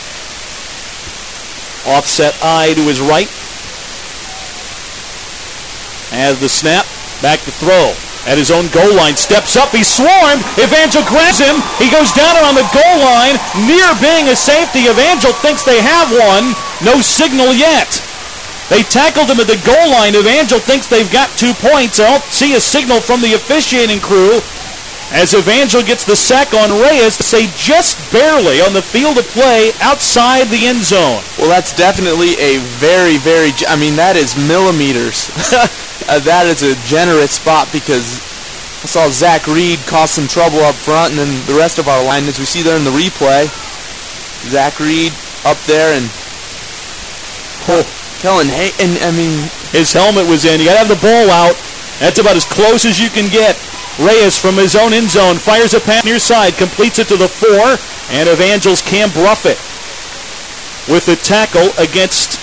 Offset eye to his right. As the snap, back to throw. At his own goal line, steps up, he's swarmed. Evangel grabs him. He goes down around the goal line, near being a safety. Evangel thinks they have one. No signal yet. They tackled him at the goal line. Evangel thinks they've got 2 points. I don't see a signal from the officiating crew as Evangel gets the sack on Reyes, say just barely on the field of play outside the end zone. Well, that's definitely a very, that is millimeters. That is a generous spot, because I saw Zach Reed cause some trouble up front, and then the rest of our line, as we see there in the replay, Zach Reed up there, and Kellen, his helmet was in. You got to have the ball out. That's about as close as you can get. Reyes from his own end zone fires a pass near side, completes it to the 4, and Evangel's Cam Bruffett with the tackle against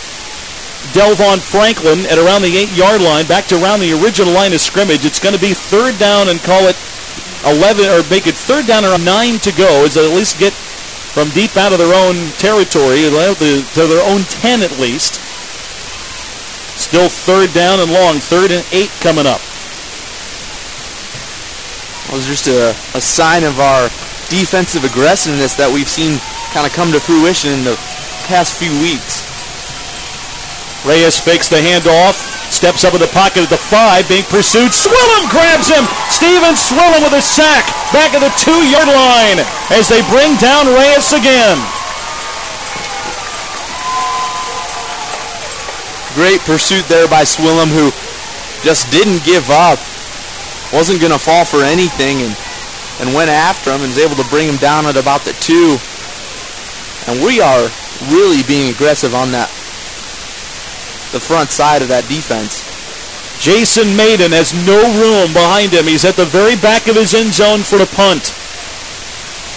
Delvon Franklin at around the 8-yard line, back to around the original line of scrimmage. It's going to be third down and call it 11, or make it third down around 9 to go, as they at least get from deep out of their own territory, to their own 10 at least. Still third down and long, 3rd and 8 coming up. It was just a sign of our defensive aggressiveness that we've seen kind of come to fruition in the past few weeks. Reyes fakes the handoff, steps up in the pocket at the 5, being pursued. Swillem grabs him. Steven Swillem with a sack back at the 2-yard line as they bring down Reyes again. Great pursuit there by Swillem, who just didn't give up. Wasn't going to fall for anything, and went after him and was able to bring him down at about the 2. And we are really being aggressive on the front side of that defense. Jason Maiden has no room behind him. He's at the very back of his end zone for the punt.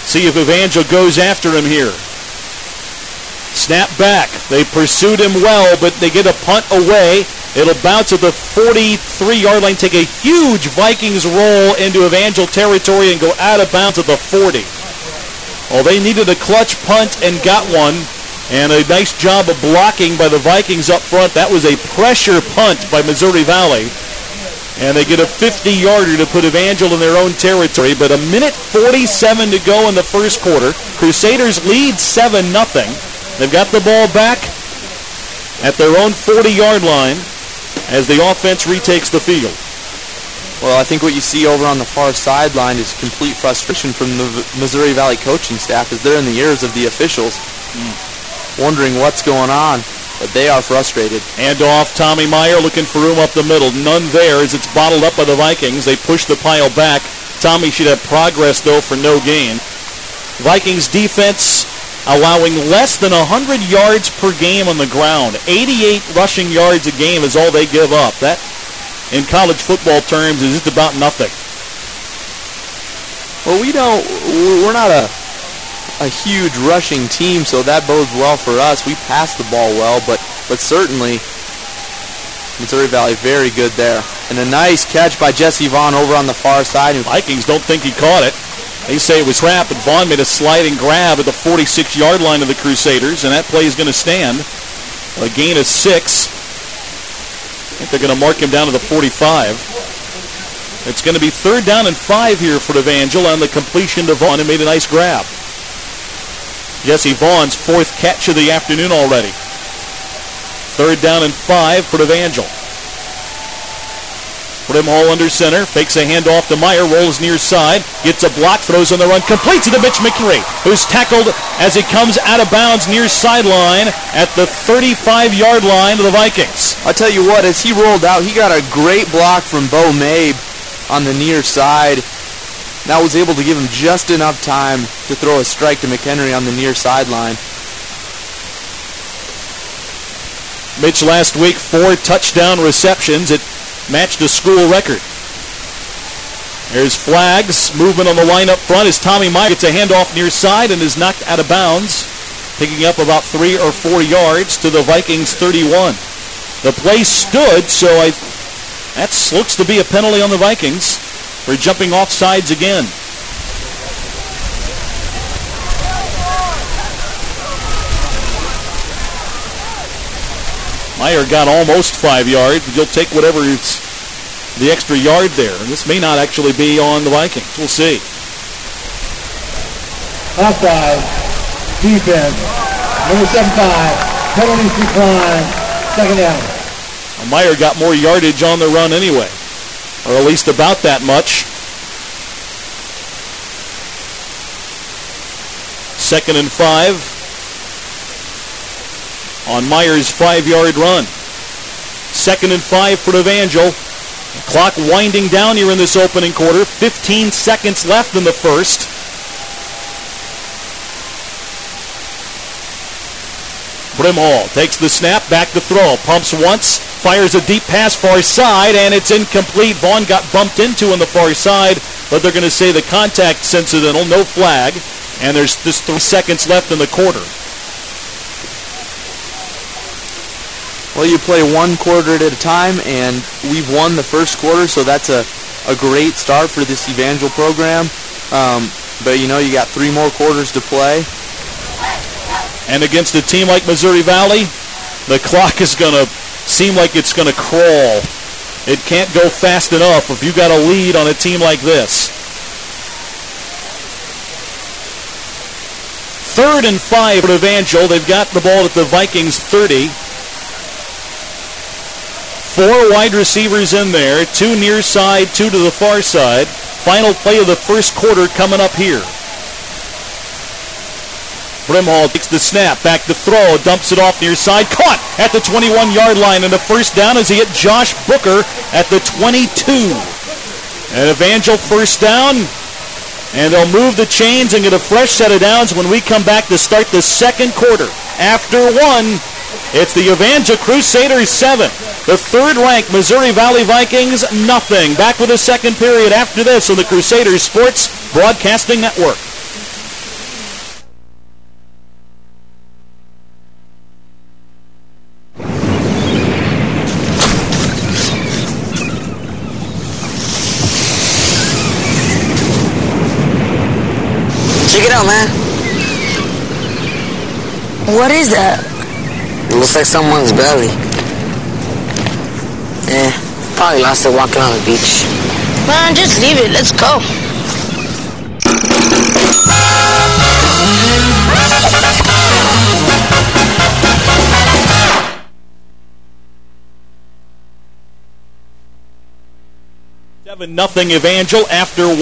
See if Evangel goes after him here. Snap back. They pursued him well, but they get a punt away. It'll bounce at the 43-yard line, take a huge Vikings roll into Evangel territory and go out of bounds at the 40. Well, they needed a clutch punt and got one, and a nice job of blocking by the Vikings up front. That was a pressure punt by Missouri Valley, and they get a 50-yarder to put Evangel in their own territory, but 1:47 to go in the first quarter. Crusaders lead 7-0. They've got the ball back at their own 40-yard line as the offense retakes the field. Well, I think what you see over on the far sideline is complete frustration from the Missouri Valley coaching staff as they're in the ears of the officials, wondering what's going on, but they are frustrated. Hand off, Tommy Meyer looking for room up the middle. None there as it's bottled up by the Vikings. They push the pile back. Tommy should have progress, though, for no gain. Vikings defense allowing less than 100 yards per game on the ground. 88 rushing yards a game is all they give up. That, in college football terms, is just about nothing. Well, we're not a huge rushing team, so that bodes well for us. We pass the ball well, but certainly Missouri Valley very good there. And a nice catch by Jesse Vaughn over on the far side. Vikings don't think he caught it. They say it was trapped, but Vaughn made a sliding grab at the 46-yard line of the Crusaders, and that play is going to stand. A gain of 6. I think they're going to mark him down to the 45. It's going to be third down and 5 here for Evangel on the completion to Vaughn, and made a nice grab. Jesse Vaughn's 4th catch of the afternoon already. Third down and 5 for Evangel. Put him all under center, fakes a handoff to Meyer, rolls near side, gets a block, throws on the run, completes it to Mitch McHenry, who's tackled as he comes out of bounds near sideline at the 35-yard line of the Vikings. I'll tell you what, as he rolled out, he got a great block from Bo Mabe on the near side. That was able to give him just enough time to throw a strike to McHenry on the near sideline. Mitch last week, 4 touchdown receptions. It matched the school record. There's flags. Movement on the line up front as Tommy Meyer gets a handoff near side and is knocked out of bounds, picking up about 3 or 4 yards to the Vikings 31. The play stood, so that looks to be a penalty on the Vikings for jumping off sides again. Meyer got almost 5 yards. You'll take whatever is the extra yard there. And this may not actually be on the Vikings. We'll see. Offside. Defense. Number 75. Penalties decline. Second down. Well, Meyer got more yardage on the run anyway, or at least about that much. 2nd and 5 on Meyer's 5-yard run. 2nd and 5 for Evangel. Clock winding down here in this opening quarter. 15 seconds left in the first. Brimhall takes the snap, back to throw. Pumps once, fires a deep pass far side, and it's incomplete. Vaughn got bumped into on the far side, but they're going to say the contact's incidental, no flag, and there's just 3 seconds left in the quarter. Well, you play one quarter at a time, and we've won the first quarter, so that's a great start for this Evangel program. But, you got 3 more quarters to play. And against a team like Missouri Valley, the clock is going to seem like it's going to crawl. It can't go fast enough if you got a lead on a team like this. 3rd and 5 for Evangel. They've got the ball at the Vikings 30. 4 wide receivers in there, 2 near side, 2 to the far side. Final play of the first quarter coming up here. Brimhall takes the snap, back to throw, dumps it off near side, caught at the 21-yard line, and the first down as he hit Josh Booker at the 22. And Evangel first down, and they'll move the chains and get a fresh set of downs when we come back to start the second quarter. After 1, it's the Evangel Crusaders 7. The 3rd-ranked Missouri Valley Vikings, nothing. Back with the second period after this on the Crusaders Sports Broadcasting Network. Check it out, man. What is that? It looks like someone's belly. Probably lost it walking on the beach. Man, just leave it. Let's go. Nothing Evangel after 1.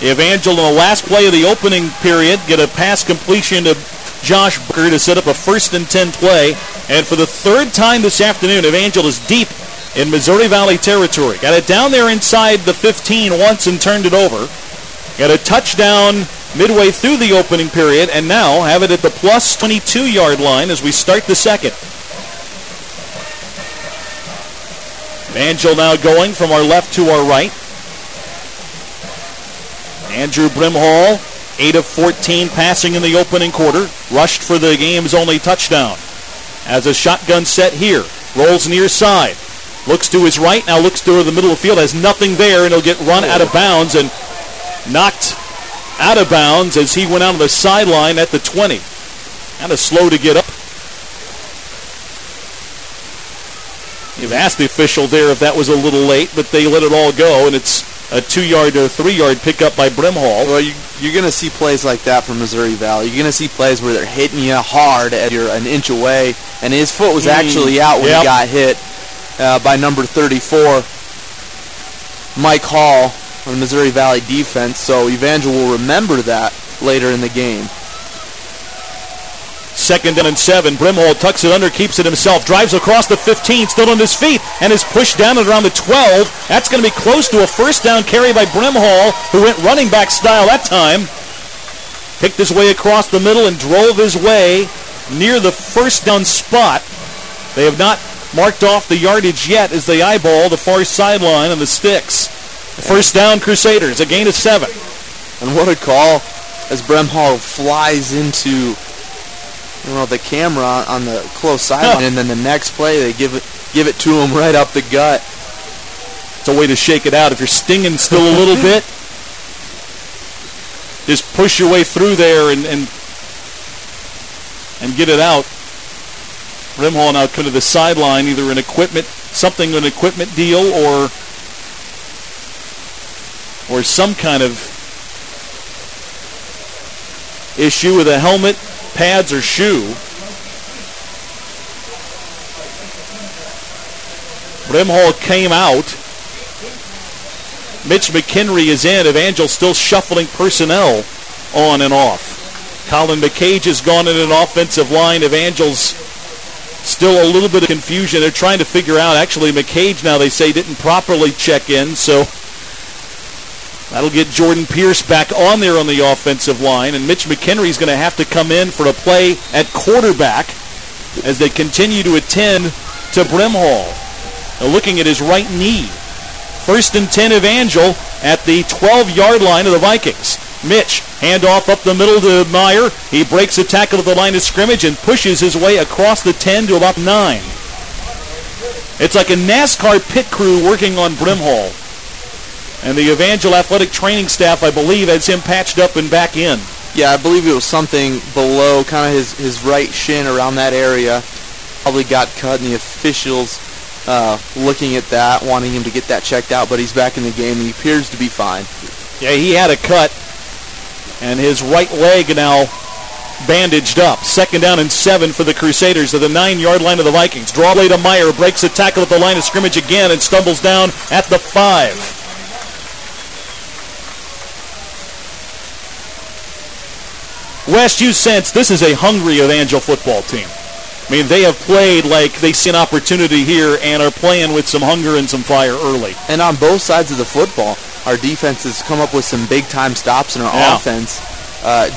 Evangel in the last play of the opening period get a pass completion to Josh Booker to set up a 1st and 10 play. And for the 3rd time this afternoon, Evangel is deep in Missouri Valley territory. Got it down there inside the 15 once and turned it over. Got a touchdown midway through the opening period, and now have it at the plus 22-yard line as we start the second. Evangel now going from our left to our right. Andrew Brimhall, 8 of 14 passing in the opening quarter. Rushed for the game's only touchdown. Has a shotgun set here. Rolls near side. Looks to his right, now looks to the middle of the field. Has nothing there, and he'll get run out of bounds and knocked out of bounds as he went out on the sideline at the 20. Kind of slow to get up. You've asked the official there if that was a little late, but they let it all go, and it's a 2-yard or 3-yard pickup by Brimhall. Well, you're going to see plays like that from Missouri Valley. You're going to see plays where they're hitting you hard as you're an inch away, and his foot was actually out when he got hit by number 34, Mike Hall, on the Missouri Valley defense, so Evangel will remember that later in the game. 2nd down and 7. Brimhall tucks it under, keeps it himself, drives across the 15, still on his feet, and is pushed down at around the 12. That's going to be close to a first down carry by Brimhall, who went running back style that time. Picked his way across the middle and drove his way near the first down spot. They have not marked off the yardage yet as they eyeball the far sideline and the sticks. First down, Crusaders, a gain of 7. And what a call as Bremhall flies into the camera on the close sideline, and then the next play they give it to him right up the gut. It's a way to shake it out. If you're stinging still a little bit, just push your way through there and get it out. Bremhall now come to the sideline, either an equipment deal or some kind of issue with a helmet, pads, or shoe. Bremhall came out. Mitch McHenry is in. Evangel still shuffling personnel on and off. Colin McCage has gone in an offensive line. Evangel's still a little bit of confusion. They're trying to figure out. Actually, McCage now they say didn't properly check in, so that'll get Jordan Pierce back on there on the offensive line, and Mitch McHenry's going to have to come in for a play at quarterback as they continue to attend to Bremhall. Now looking at his right knee. 1st and 10 Evangel at the 12-yard line of the Vikings. Mitch, handoff up the middle to Meyer. He breaks a tackle at the line of scrimmage and pushes his way across the 10 to about 9. It's like a NASCAR pit crew working on Bremhall. And the Evangel athletic training staff, I believe, has him patched up and back in. Yeah, I believe it was something below kind of his right shin, around that area. Probably got cut, and the officials looking at that, wanting him to get that checked out, but he's back in the game, and he appears to be fine. Yeah, he had a cut, and his right leg now bandaged up. 2nd down and 7 for the Crusaders at the 9-yard line of the Vikings. Draw play to Meyer, breaks a tackle at the line of scrimmage again, and stumbles down at the 5. West, you sense this is a hungry Evangel football team. I mean, they have played like they see an opportunity here and are playing with some hunger and some fire early. And on both sides of the football, our defense has come up with some big-time stops, in our offense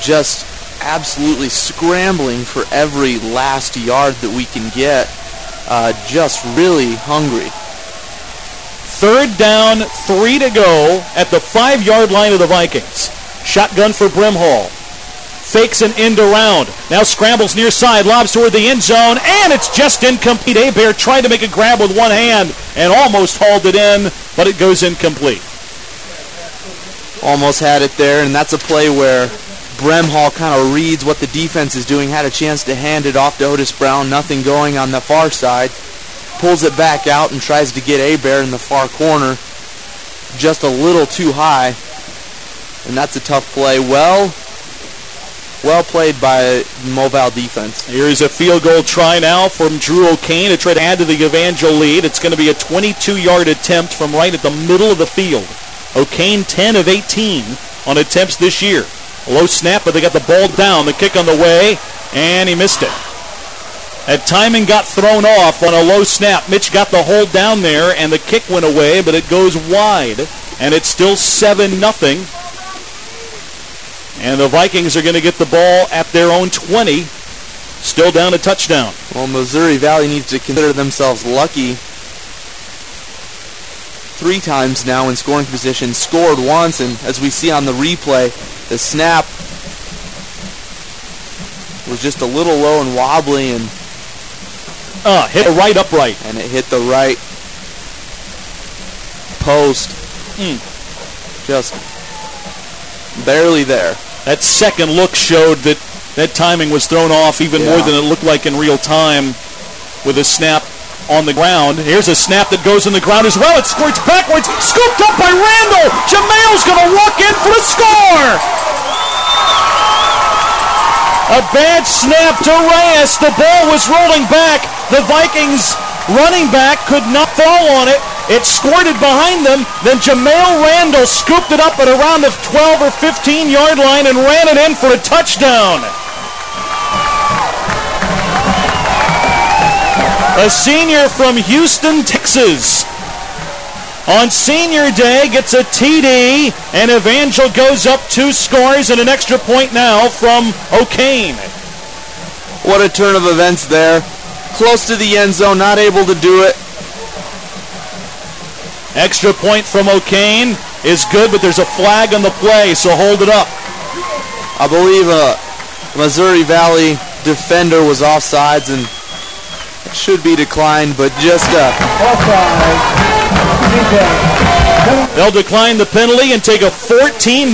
just absolutely scrambling for every last yard that we can get. Just really hungry. 3rd down, 3 to go at the 5-yard line of the Vikings. Shotgun for Bremhall. Fakes an end around. Now scrambles near side, lobs toward the end zone, and it's just incomplete. Hebert tried to make a grab with one hand and almost hauled it in, but it goes incomplete. Almost had it there, and that's a play where Bremhall kind of reads what the defense is doing, had a chance to hand it off to Otis Brown, nothing going on the far side, pulls it back out and tries to get Hebert in the far corner, just a little too high, and that's a tough play. Well played by Mobile defense. Here's a field goal try now from Drew O'Kane to try to add to the Evangel lead. It's going to be a 22-yard attempt from right at the middle of the field. O'Kane 10 of 18 on attempts this year. A low snap, but they got the ball down. The kick on the way, and he missed it. That timing got thrown off on a low snap. Mitch got the hold down there, and the kick went away, but it goes wide. And it's still 7-0. And the Vikings are going to get the ball at their own 20. Still down a touchdown. Well, Missouri Valley needs to consider themselves lucky. 3 times now in scoring position. Scored once, and as we see on the replay, the snap was just a little low and wobbly, and hit the right upright. And it hit the right post. Just barely there. That second look showed that timing was thrown off even more than it looked like in real time with a snap on the ground. Here's a snap that goes in the ground as well. It squirts backwards. Scooped up by Randall. Jamail's going to walk in for the score. A bad snap to Reyes. The ball was rolling back. The Vikings running back could not fall on it. It squirted behind them. Then Jamail Randall scooped it up at around the 12 or 15-yard line and ran it in for a touchdown. A senior from Houston, Texas, on senior day gets a TD, and Evangel goes up 2 scores and an extra point now from O'Kane. What a turn of events there. Close to the end zone, not able to do it. Extra point from O'Kane. is good, but there's a flag on the play, so hold it up. I believe a Missouri Valley defender was offsides and should be declined, but just they'll decline the penalty and take a 14-0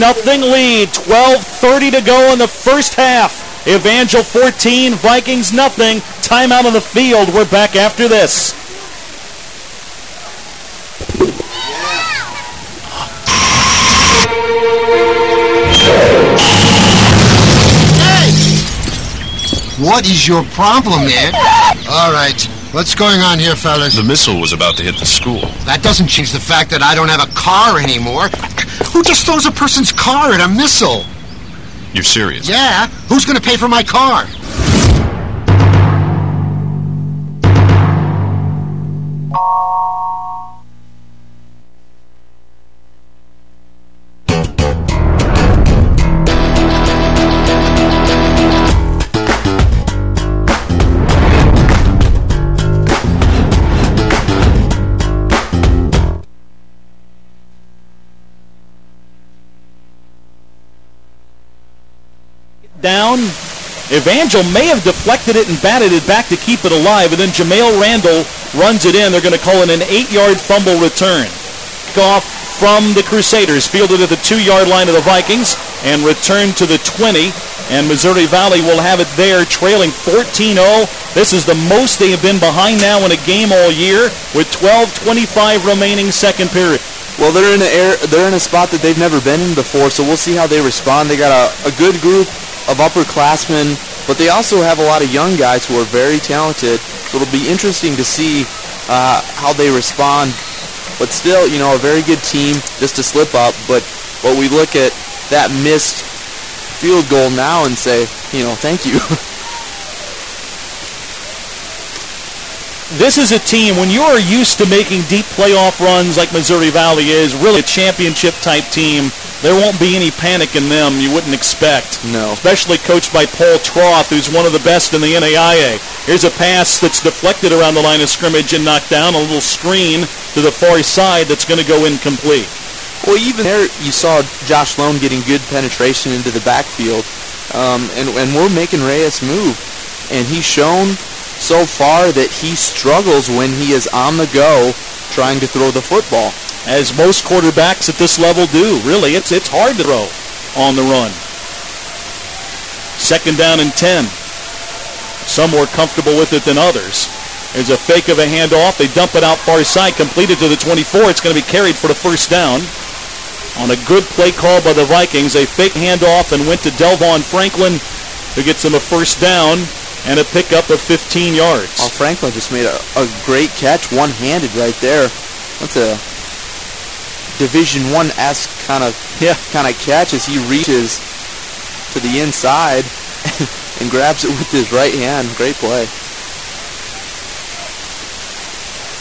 lead. 12:30 to go in the first half. Evangel 14, Vikings nothing. Timeout on the field. We're back after this. What is your problem, man? All right. What's going on here, fellas? The missile was about to hit the school. That doesn't change the fact that I don't have a car anymore. Who just throws a person's car at a missile? You're serious? Yeah. Who's going to pay for my car? Down. Evangel may have deflected it and batted it back to keep it alive, and then Jamail Randall runs it in. They're going to call it an 8-yard fumble return. Off from the Crusaders, fielded at the 2-yard line of the Vikings, and returned to the 20, and Missouri Valley will have it there, trailing 14-0. This is the most they have been behind now in a game all year, with 12:25 remaining second period. Well, they're in a spot that they've never been in before, so we'll see how they respond. They got a good group of upperclassmen, but they also have a lot of young guys who are very talented. So it'll be interesting to see how they respond. But still, a very good team, just to slip up. But we look at that missed field goal now and say, thank you. This is a team, when you are used to making deep playoff runs like Missouri Valley is, really a championship-type team, there won't be any panic in them you wouldn't expect. No. Especially coached by Paul Troth, who's one of the best in the NAIA. Here's a pass that's deflected around the line of scrimmage and knocked down, a little screen to the far side that's going to go incomplete. Well, even there you saw Josh Sloan getting good penetration into the backfield, and we're making Reyes move. And he's shown so far that he struggles when he is on the go trying to throw the football. As most quarterbacks at this level do, really. It's hard to throw on the run. 2nd down and 10. Some more comfortable with it than others. There's a fake of a handoff. They dump it out far side, completed to the 24. It's going to be carried for the first down. On a good play call by the Vikings, a fake handoff and went to Delvon Franklin, who gets him a first down and a pickup of 15 yards. Oh, Franklin just made a great catch, one-handed right there. That's a Division I-esque kind of catch as he reaches to the inside and grabs it with his right hand. Great play.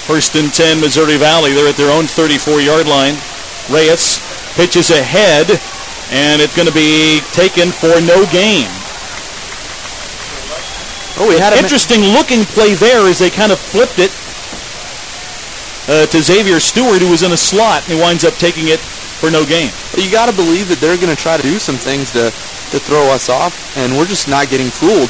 1st and 10, Missouri Valley. They're at their own 34-yard line. Reyes pitches ahead, and it's going to be taken for no gain. Oh, we had an interesting looking play there as they kind of flipped it to Xavier Stewart, who was in a slot, and he winds up taking it for no gain. You got to believe that they're going to try to do some things to throw us off, and we're just not getting fooled.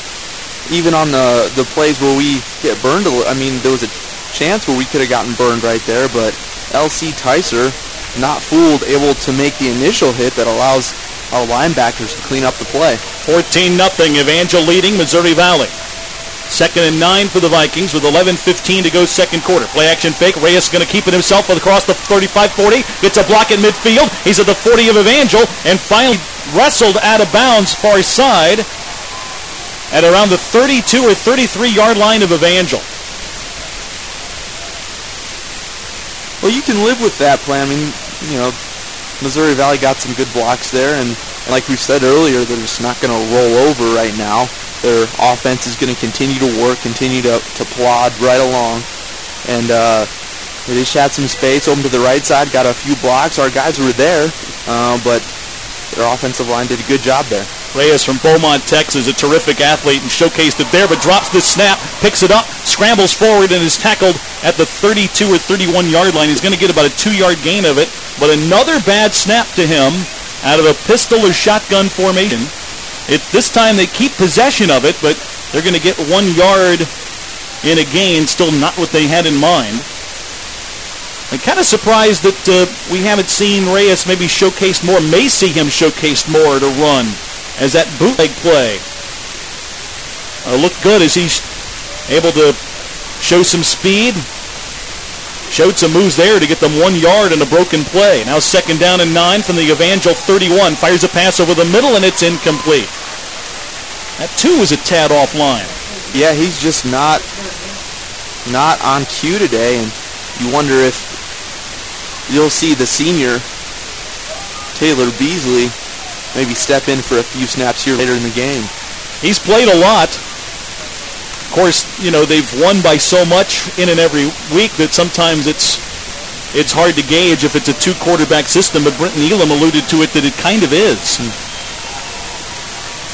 Even on the plays where we get burned, there was a chance where we could have gotten burned right there, but L.C. Tyser, not fooled, able to make the initial hit that allows our linebackers to clean up the play. 14-0, Evangel leading Missouri Valley. 2nd and 9 for the Vikings with 11:15 to go second quarter. Play action fake. Reyes going to keep it himself across the 35-40. Gets a block at midfield. He's at the 40 of Evangel and finally wrestled out of bounds far side at around the 32 or 33-yard line of Evangel. Well, you can live with that play. Missouri Valley got some good blocks there, and like we said earlier, they're just not going to roll over right now. Their offense is going to continue to work, continue to plod right along. And they just had some space open to the right side, got a few blocks. Our guys were there, but their offensive line did a good job there. Reyes from Beaumont, Texas, a terrific athlete, and showcased it there, but drops the snap, picks it up, scrambles forward, and is tackled at the 32 or 31-yard line. He's going to get about a 2-yard gain of it, but another bad snap to him out of a pistol or shotgun formation. This time they keep possession of it, but they're going to get 1 yard in a gain, still not what they had in mind. I'm kind of surprised that we haven't seen Reyes maybe showcased more, may see him showcased more to run, as that bootleg play looked good as he's able to show some speed. Showed some moves there to get them 1 yard in a broken play. Now 2nd down and 9 from the Evangel 31. Fires a pass over the middle, and it's incomplete. That, too, was a tad offline. Yeah, he's just not on cue today, and you wonder if you'll see the senior, Taylor Beasley, maybe step in for a few snaps here later in the game. He's played a lot. Of course, you know, they've won by so much in and every week that sometimes it's hard to gauge if it's a 2-quarterback system, but Brenton Elam alluded to it that it kind of is.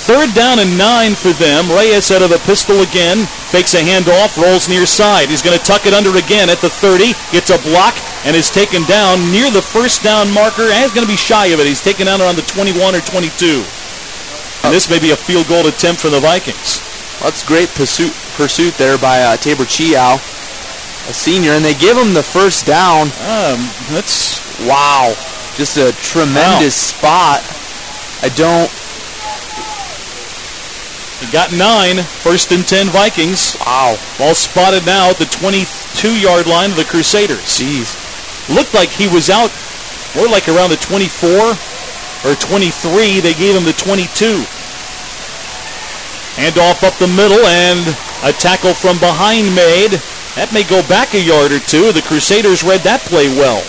3rd down and 9 for them. Reyes out of a pistol again, fakes a handoff, rolls near side. He's going to tuck it under again at the 30, gets a block, and is taken down near the 1st down marker, and he's going to be shy of it. He's taken down around the 21 or 22. And this may be a field goal attempt for the Vikings. Well, that's great pursuit there by Tabor Chiao, a senior, and they give him the 1st down. That's wow, just a tremendous spot. He got 9, 1st and 10 Vikings. Wow. Ball spotted now at the 22-yard line of the Crusaders. Jeez. Looked like he was out more like around the 24 or 23. They gave him the 22. Handoff up the middle, and a tackle from behind made. That may go back a yard or two. The Crusaders read that play well.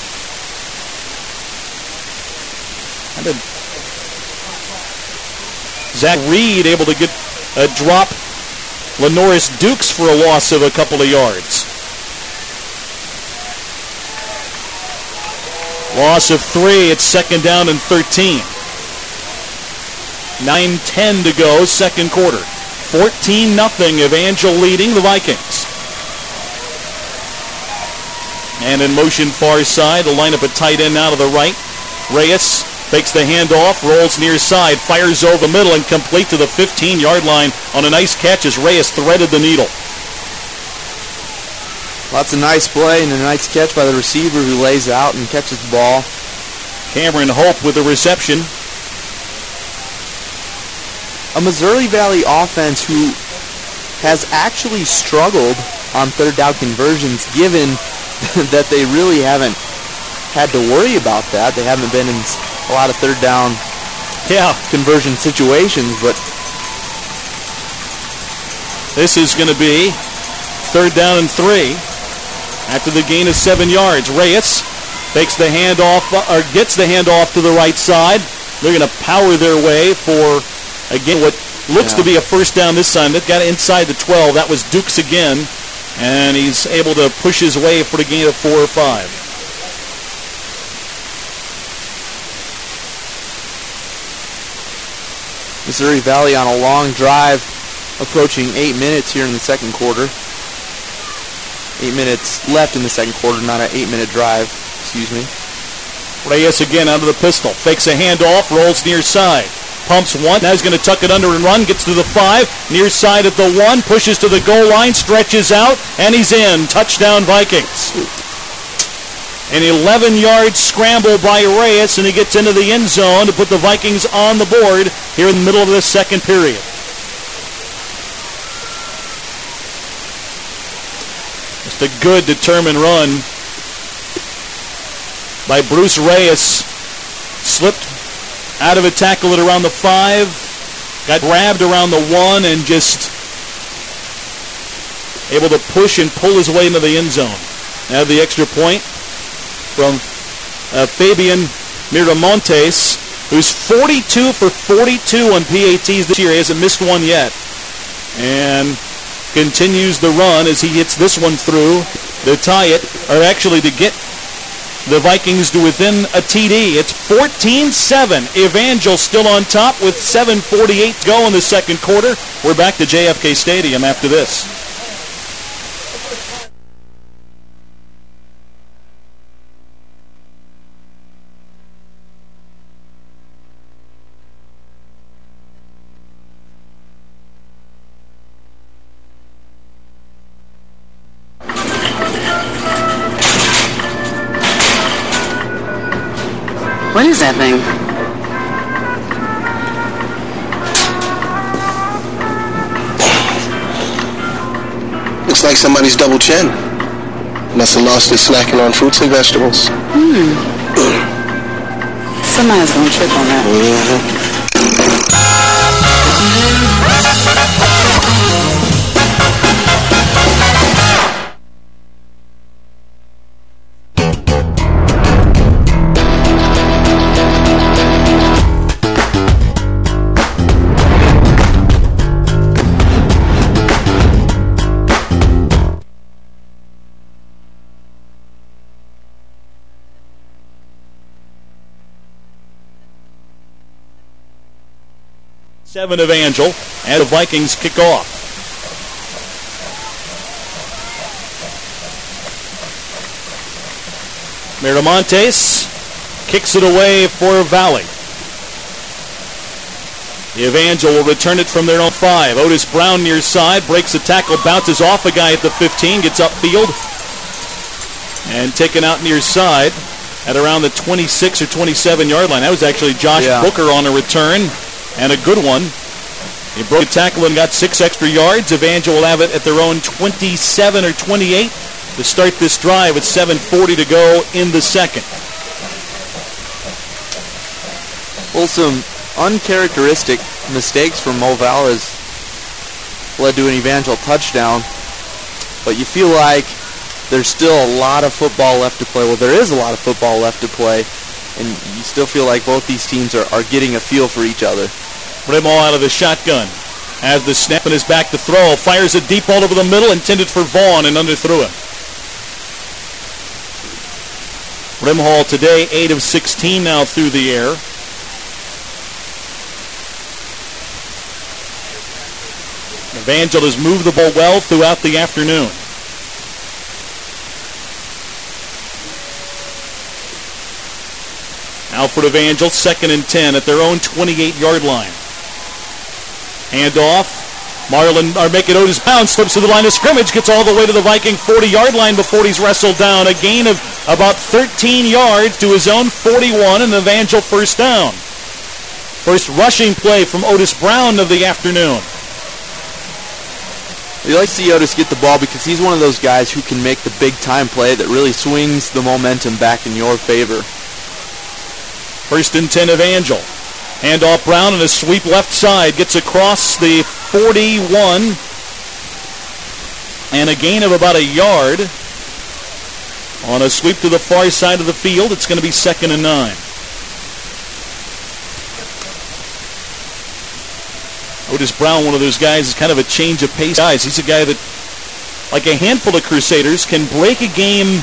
Zach Reed able to get a drop. Lenoris Dukes for a loss of a couple of yards. Loss of 3. It's 2nd down and 13. 9:10 to go, 2nd quarter. 14-0, Evangel leading the Vikings. And in motion far side, the lineup at tight end out of the right. Reyes fakes the handoff, rolls near side, fires over the middle, and complete to the 15-yard line on a nice catch as Reyes threaded the needle. Lots of nice play and a nice catch by the receiver who lays out and catches the ball. Cameron Hope with the reception. A Missouri Valley offense who has actually struggled on 3rd down conversions, given that they really haven't had to worry about that. They haven't been in a lot of 3rd down conversion situations, but this is going to be 3rd down and 3 after the gain of 7 yards. Reyes takes the handoff, or gets the handoff to the right side. They're going to power their way for, again, what looks to be a 1st down this time. They've got it inside the 12. That was Dukes again, and he's able to push his way for the gain of 4 or 5. Missouri Valley on a long drive, approaching 8 minutes here in the 2nd quarter. 8 minutes left in the 2nd quarter, not an 8-minute drive, excuse me. Reyes again out of the pistol, fakes a handoff, rolls near side. Pumps 1, now he's going to tuck it under and run, gets to the 5, near side at the 1, pushes to the goal line, stretches out, and he's in. Touchdown Vikings. An 11-yard scramble by Reyes, and he gets into the end zone to put the Vikings on the board here in the middle of the 2nd period. Just a good, determined run by Bruce Reyes. Slipped out of a tackle at around the 5, got grabbed around the 1, and just able to push and pull his way into the end zone. Now the extra point from Fabian Miramontes, who's 42 for 42 on PATs this year. He hasn't missed one yet. And continues the run as he hits this one through to tie it, or actually to get the Vikings to within a TD. It's 14-7. Evangel still on top with 7:48 to go in the second quarter. We're back to JFK Stadium after this. What is that thing? Looks like somebody's double chin. Must have lost his snacking on fruits and vegetables. Somebody's gonna trip on that. Seven Evangel as the Vikings kick off. Miramontes kicks it away for Valley. The Evangel will return it from their own 5. Otis Brown near side, breaks the tackle, bounces off a guy at the 15, gets upfield, and taken out near side at around the 26 or 27 yard line. That was actually Josh Booker on a return. And a good one. He broke a tackle and got 6 extra yards. Evangel will have it at their own 27 or 28 to start this drive with 7:40 to go in the second. Well, some uncharacteristic mistakes from Mo Valles led to an Evangel touchdown. But you feel like there's still a lot of football left to play. Well, there is a lot of football left to play. And you still feel like both these teams are getting a feel for each other. Brimhall out of the shotgun. Has the snap in his back to throw. Fires it deep all over the middle, intended for Vaughn, and underthrew it. Brimhall today, 8 of 16 now through the air. Evangel has moved the ball well throughout the afternoon. Alfred Evangel, 2nd and 10 at their own 28-yard line. Hand off. Making Otis Brown slips to the line of scrimmage, gets all the way to the Viking 40-yard line before he's wrestled down. A gain of about 13 yards to his own 41, and Evangel first down. First rushing play from Otis Brown of the afternoon. You like to see Otis get the ball because he's one of those guys who can make the big-time play that really swings the momentum back in your favor. 1st and 10 Evangel. Hand off Brown and a sweep left side. Gets across the 41. And a gain of about a yard. On a sweep to the far side of the field, it's going to be 2nd and 9. Otis Brown, one of those guys, is kind of a change of pace guys. He's a guy that, like a handful of Crusaders, can break a game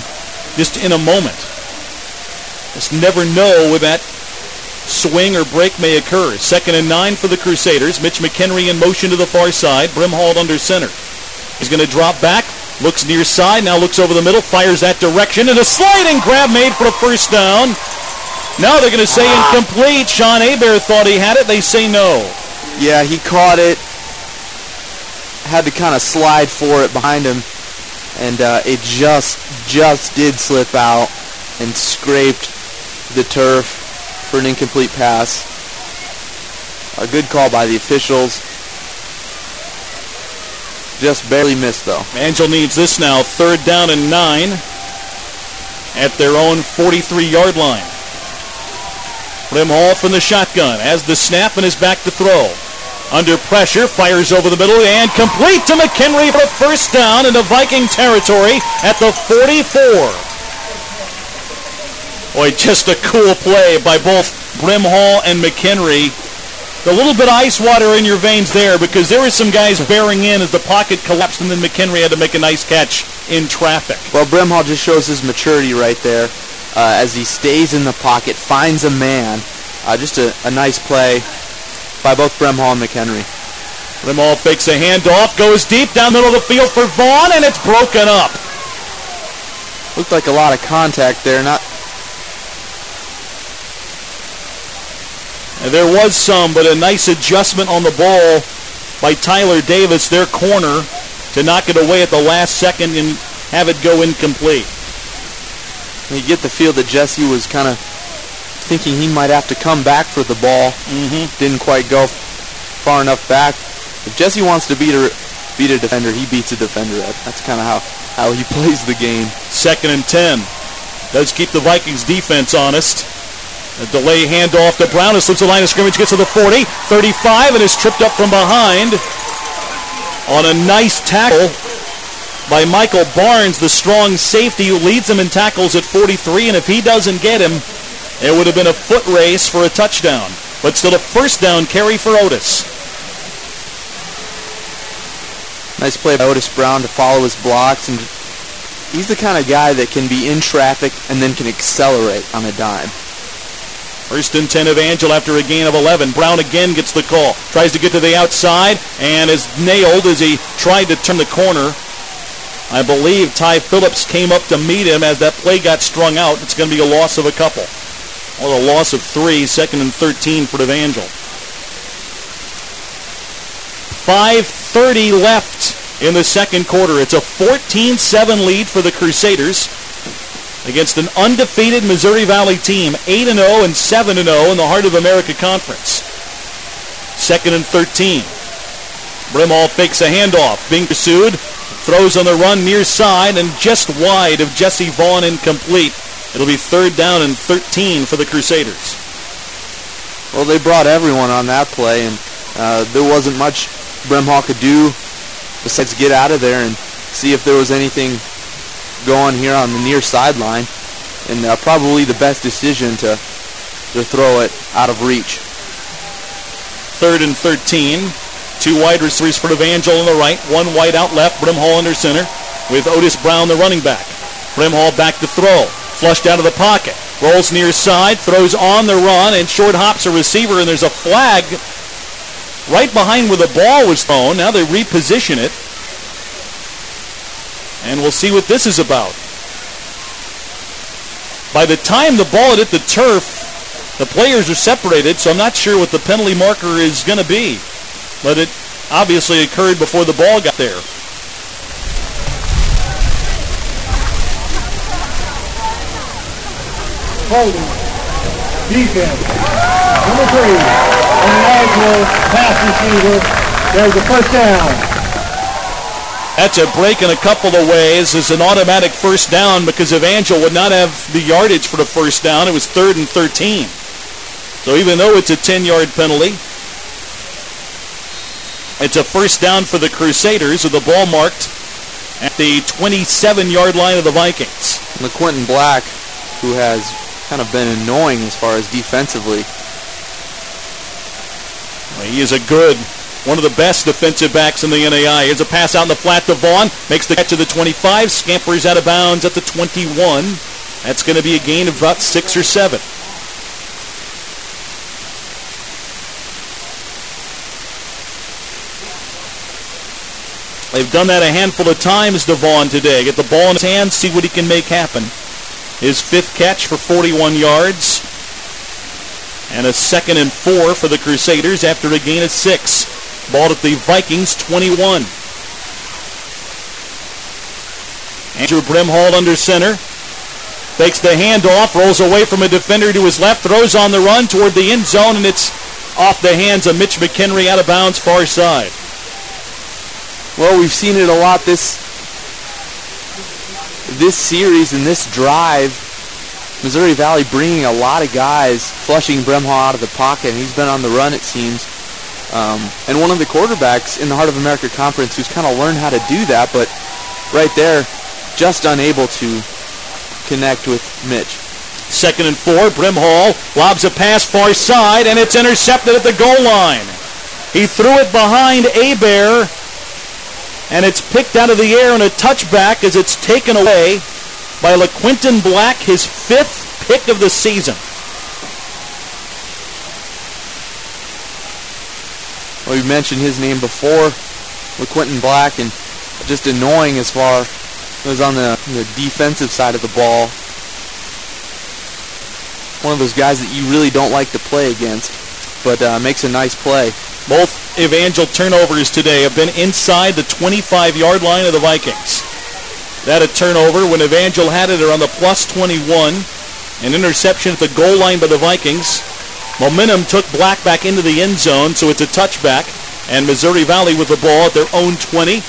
just in a moment. Just never know where that swing or break may occur. 2nd and 9 for the Crusaders. Mitch McHenry in motion to the far side. Brimhall under center. He's going to drop back. Looks near side. Now looks over the middle. Fires that direction. And a sliding grab made for a first down. Now they're going to say incomplete. Sean Hebert thought he had it. They say no. Yeah, he caught it. Had to kind of slide for it behind him. And it just did slip out and scraped the turf for an incomplete pass. A good call by the officials. Just barely missed, though. Evangel needs this now. 3rd down and 9 at their own 43-yard line. Brimhall from the shotgun has the snap and is back to throw. Under pressure, fires over the middle and complete to McHenry for a first down into Viking territory at the 44. Boy, just a cool play by both Brimhall and McHenry. A little bit of ice water in your veins there because there were some guys bearing in as the pocket collapsed and then McHenry had to make a nice catch in traffic. Well, Brimhall just shows his maturity right there. as he stays in the pocket, finds a man. Just a nice play by both Bremhall and McHenry. Bremhall fakes a handoff, goes deep down the middle of the field for Vaughn, and it's broken up. Looked like a lot of contact there. And there was some, but a nice adjustment on the ball by Tyler Davis, their corner, to knock it away at the last second and have it go incomplete. You get the feel that Jesse was kind of thinking he might have to come back for the ball. Didn't quite go far enough back. If Jesse wants to beat a defender, he beats a defender. That's kind of how he plays the game. 2nd and 10. Does keep the Vikings defense honest. A delay handoff to Brown. It slips the line of scrimmage, gets to the 40, 35, and is tripped up from behind on a nice tackle by Michael Barnes, the strong safety who leads him in tackles at 43, and if he doesn't get him, it would have been a foot race for a touchdown. But still a first down carry for Otis. Nice play by Otis Brown to follow his blocks, and he's the kind of guy that can be in traffic and then can accelerate on a dime. 1st and 10 Evangel after a gain of 11. Brown again gets the call. Tries to get to the outside and is nailed as he tried to turn the corner. I believe Ty Phillips came up to meet him as that play got strung out. It's going to be a loss of a couple. Or a loss of 3, 2nd and 13 for Evangel. 5:30 left in the second quarter. It's a 14-7 lead for the Crusaders against an undefeated Missouri Valley team, 8-0 and 7-0 in the Heart of America Conference. 2nd and 13. Bremhall fakes a handoff. Being pursued. Throws on the run near side and just wide of Jesse Vaughn, incomplete. It'll be 3rd down and 13 for the Crusaders. Well, they brought everyone on that play, and there wasn't much Bremhall could do besides get out of there and see if there was anything going here on the near sideline, and probably the best decision to throw it out of reach. 3rd and 13. 2 wide receivers for Evangel on the right, 1 wide out left, Bremhall under center, with Otis Brown, the running back. Bremhall back to throw, flushed out of the pocket, rolls near side, throws on the run, and short hops a receiver, and there's a flag right behind where the ball was thrown. Now they reposition it, and we'll see what this is about. By the time the ball had hit the turf, the players are separated, so I'm not sure what the penalty marker is going to be. But it obviously occurred before the ball got there. Holding. Defense. Number 3. And Nashville pass receiver. There's a first down. That's a break in a couple of ways. It's an automatic first down because Evangel would not have the yardage for the first down. It was 3rd and 13. So even though it's a 10-yard penalty, it's a first down for the Crusaders with the ball marked at the 27-yard line of the Vikings. LaQuinton Black, who has kind of been annoying as far as defensively. Well, he is one of the best defensive backs in the NAI. Here's a pass out in the flat to Vaughn. Makes the catch to the 25. Scampers out of bounds at the 21. That's going to be a gain of about 6 or 7. They've done that a handful of times to Vaughn today. Get the ball in his hands, see what he can make happen. His 5th catch for 41 yards. And a 2nd and 4 for the Crusaders after a gain of 6. Ball at the Vikings 21. Andrew Bremhall under center. Fakes the handoff, rolls away from a defender to his left, throws on the run toward the end zone, and it's off the hands of Mitch McHenry out of bounds far side. Well, we've seen it a lot this series and this drive. Missouri Valley bringing a lot of guys, flushing Bremhall out of the pocket. He's been on the run, it seems. And one of the quarterbacks in the Heart of America Conference who's kind of learned how to do that, but right there, just unable to connect with Mitch. 2nd and 4, Bremhall lobs a pass far side, and it's intercepted at the goal line. He threw it behind Hebert, and it's picked out of the air on a touchback as it's taken away by LaQuinton Black, his 5th pick of the season. Well, we mentioned his name before, LaQuinton Black, and just annoying as far as on the defensive side of the ball. One of those guys that you really don't like to play against, but makes a nice play. Both Evangel turnovers today have been inside the 25-yard line of the Vikings. That a turnover when Evangel had it around the plus 21. An interception at the goal line by the Vikings. Momentum took Black back into the end zone, so it's a touchback. And Missouri Valley with the ball at their own 20.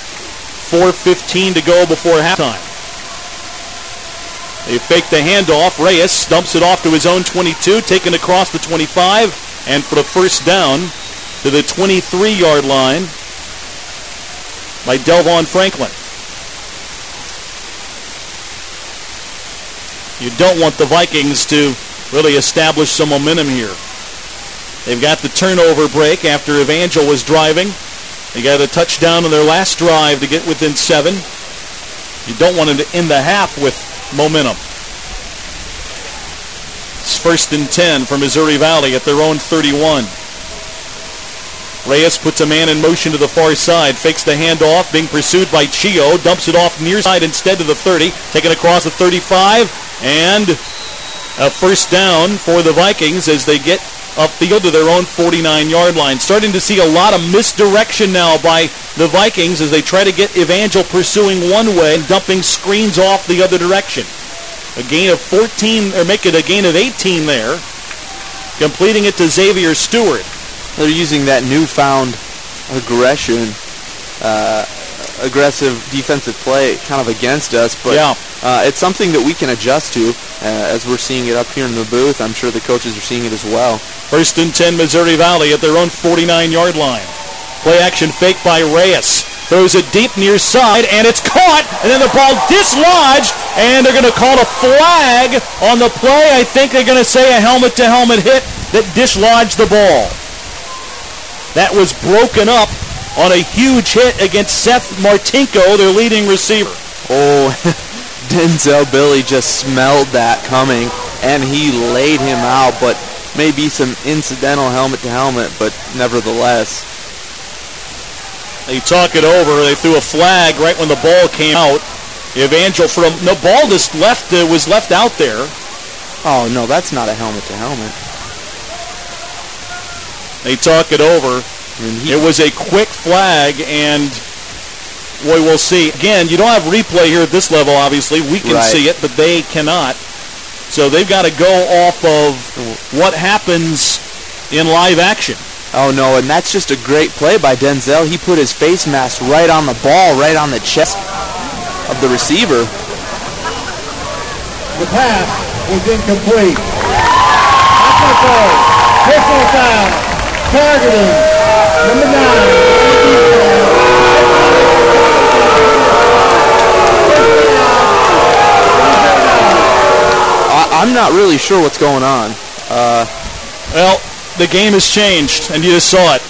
4:15 to go before halftime. They fake the handoff. Reyes dumps it off to his own 22, taken across the 25, and for the first down to the 23-yard line by Delvon Franklin. You don't want the Vikings to really establish some momentum here. They've got the turnover break after Evangel was driving. They got a touchdown on their last drive to get within 7. You don't want them to end the half with momentum. It's 1st and 10 for Missouri Valley at their own 31. Reyes puts a man in motion to the far side, fakes the handoff, being pursued by Chio, dumps it off near side instead to the 30, taken across the 35, and a first down for the Vikings as they get upfield to their own 49-yard line. Starting to see a lot of misdirection now by the Vikings as they try to get Evangel pursuing one way and dumping screens off the other direction. A gain of 14, or make it a gain of 18 there. Completing it to Xavier Stewart. They're using that newfound aggression, aggressive defensive play kind of against us, but yeah. It's something that we can adjust to as we're seeing it up here in the booth. I'm sure the coaches are seeing it as well. 1st and 10 Missouri Valley at their own 49-yard line. Play action fake by Reyes. Throws it deep near side, and it's caught, and then the ball dislodged, and they're going to call a flag on the play. I think they're going to say a helmet-to-helmet hit that dislodged the ball. That was broken up on a huge hit against Seth Martinko, their leading receiver. Oh, Denzel Billy just smelled that coming, and he laid him out, but maybe some incidental helmet-to-helmet, but nevertheless. They talk it over. They threw a flag right when the ball came out. Evangel the ball just was left out there. Oh, no, that's not a helmet-to-helmet. They talk it over. It was a quick flag, and boy, we'll see. Again, you don't have replay here at this level, obviously. We can see it, but they cannot. So they've got to go off of what happens in live action. Oh, no, and that's just a great play by Denzel. He put his face mask right on the ball, right on the chest of the receiver. The pass was incomplete. Personal foul. Targeting. Number 9. I'm not really sure what's going on. Well, the game has changed, and you just saw it.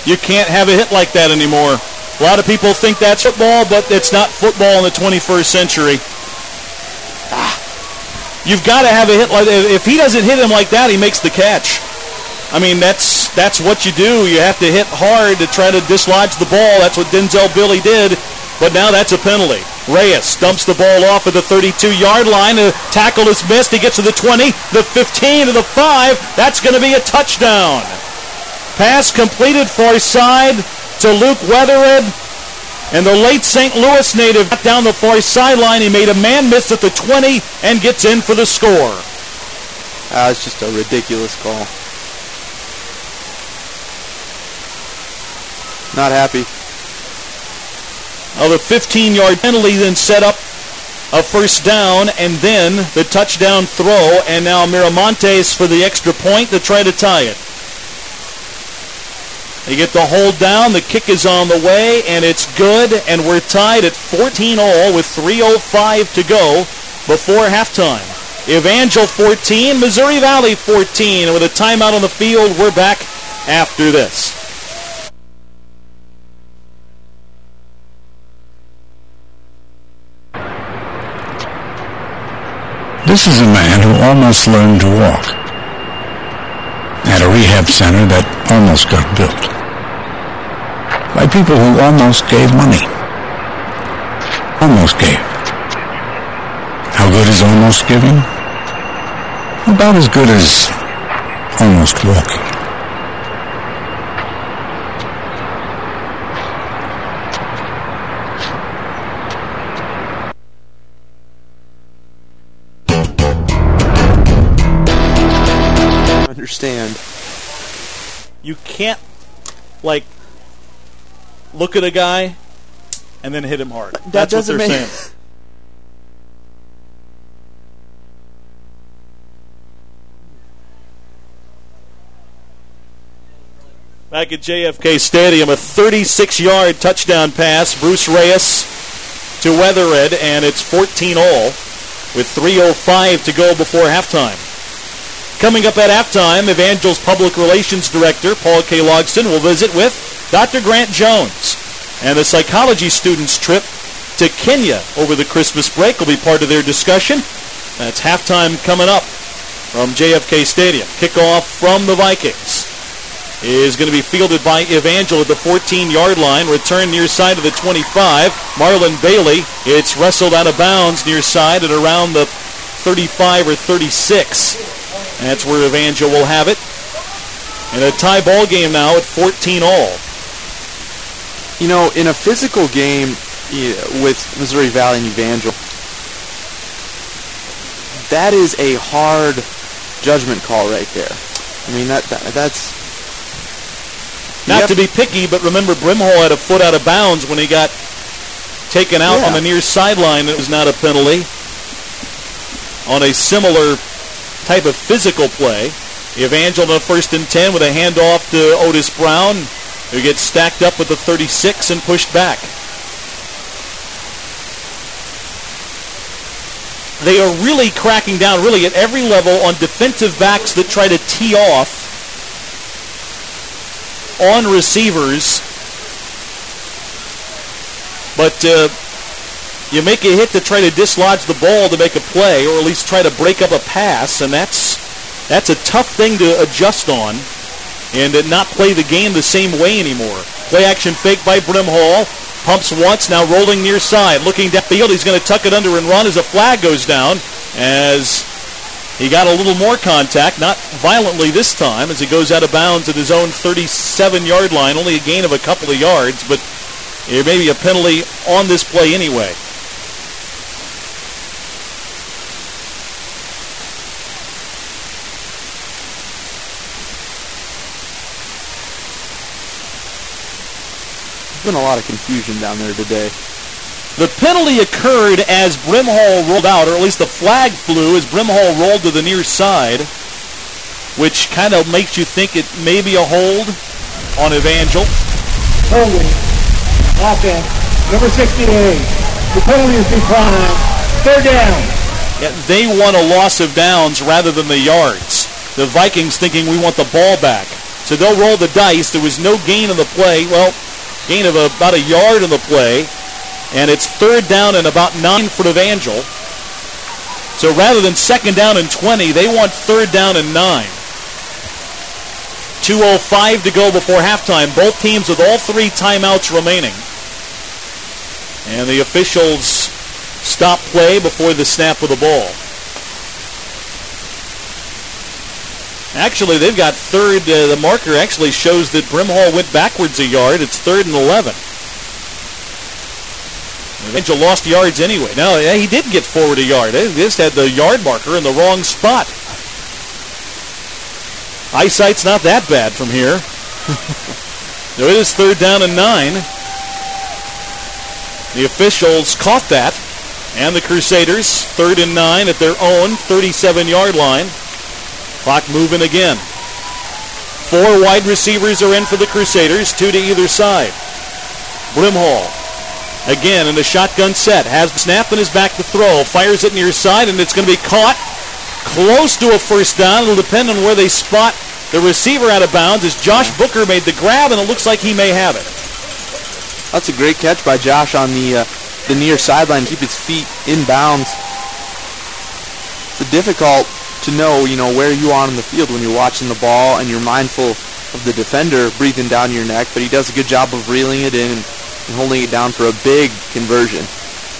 You can't have a hit like that anymore. A lot of people think that's football, but it's not football in the 21st century. You've got to have a hit like that. If he doesn't hit him like that, he makes the catch. I mean, that's what you do. You have to hit hard to try to dislodge the ball. That's what Denzel Billy did, but now that's a penalty. Reyes dumps the ball off at the 32-yard line. The tackle is missed. He gets to the 20, the 15, to the 5. That's going to be a touchdown. Pass completed far side to Luke Weathered. And the late St. Louis native got down the far sideline. He made a man miss at the 20 and gets in for the score. It's just a ridiculous call. Not happy. The 15-yard penalty then set up a first down, and then the touchdown throw, and now Miramontes for the extra point to try to tie it. They get the hold down, the kick is on the way, and it's good, and we're tied at 14-all with 3:05 to go before halftime. Evangel 14, Missouri Valley 14, and with a timeout on the field, we're back after this. This is a man who almost learned to walk at a rehab center that almost got built by people who almost gave money. Almost gave. How good is almost giving? About as good as almost walking. Understand. You can't, like, look at a guy and then hit him hard. That's what they're saying. Back at JFK Stadium, a 36-yard touchdown pass. Bruce Reyes to Weathered, and it's 14-all with 3:05 to go before halftime. Coming up at halftime, Evangel's Public Relations Director, Paul K. Logston, will visit with Dr. Grant Jones. And the psychology students' trip to Kenya over the Christmas break will be part of their discussion. That's halftime coming up from JFK Stadium. Kickoff from the Vikings is going to be fielded by Evangel at the 14-yard line. Return near side of the 25. Marlon Bailey, it's wrestled out of bounds near side at around the 35 or 36. That's where Evangel will have it. And a tie ball game now at 14-all. You know, in a physical game with Missouri Valley and Evangel, that is a hard judgment call right there. I mean, that's... Not to be picky, but remember Brimhall had a foot out of bounds when he got taken out on the near sideline. It was not a penalty. On a similar type of physical play, Evangel on a 1st and 10 with a handoff to Otis Brown, who gets stacked up with the 36 and pushed back. They are really cracking down, really at every level, on defensive backs that try to tee off on receivers. But you make a hit to try to dislodge the ball to make a play, or at least try to break up a pass, and that's a tough thing to adjust on and not play the game the same way anymore. Play action fake by Brimhall. Pumps once, now rolling near side. Looking downfield, he's going to tuck it under and run as a flag goes down, as he got a little more contact, not violently this time, as he goes out of bounds at his own 37-yard line. Only a gain of a couple of yards, but it may be a penalty on this play anyway. There's been a lot of confusion down there today. The penalty occurred as Brimhall rolled out, or at least the flag flew as Brimhall rolled to the near side, which kind of makes you think it may be a hold on Evangel. Holding. Offense. Number 68. The penalty is declined. 3rd down. Yeah, they want a loss of downs rather than the yards. The Vikings thinking we want the ball back. So they'll roll the dice. There was no gain in the play. Well, gain of about a yard in the play. And it's 3rd down and about 9 for Evangel. So rather than 2nd down and 20, they want 3rd down and 9. 2:05 to go before halftime. Both teams with all 3 timeouts remaining. And the officials stop play before the snap of the ball. Actually, they've got 3rd. The marker actually shows that Brimhall went backwards a yard. It's 3rd and 11. Evangel lost yards anyway. No, he did get forward a yard. They just had the yard marker in the wrong spot. Eyesight's not that bad from here. So it is 3rd down and 9. The officials caught that. And the Crusaders, 3rd and 9 at their own 37-yard line. Clock moving again. 4 wide receivers are in for the Crusaders, 2 to either side. Brimhall, again in the shotgun set, has the snap and is back to throw. Fires it near side, and it's going to be caught close to a 1st down. It'll depend on where they spot the receiver out of bounds, as Josh Booker made the grab, and it looks like he may have it. That's a great catch by Josh on the near sideline. Keep his feet in bounds. It's a difficult to know, where you are on the field when you're watching the ball and you're mindful of the defender breathing down your neck, but he does a good job of reeling it in and holding it down for a big conversion.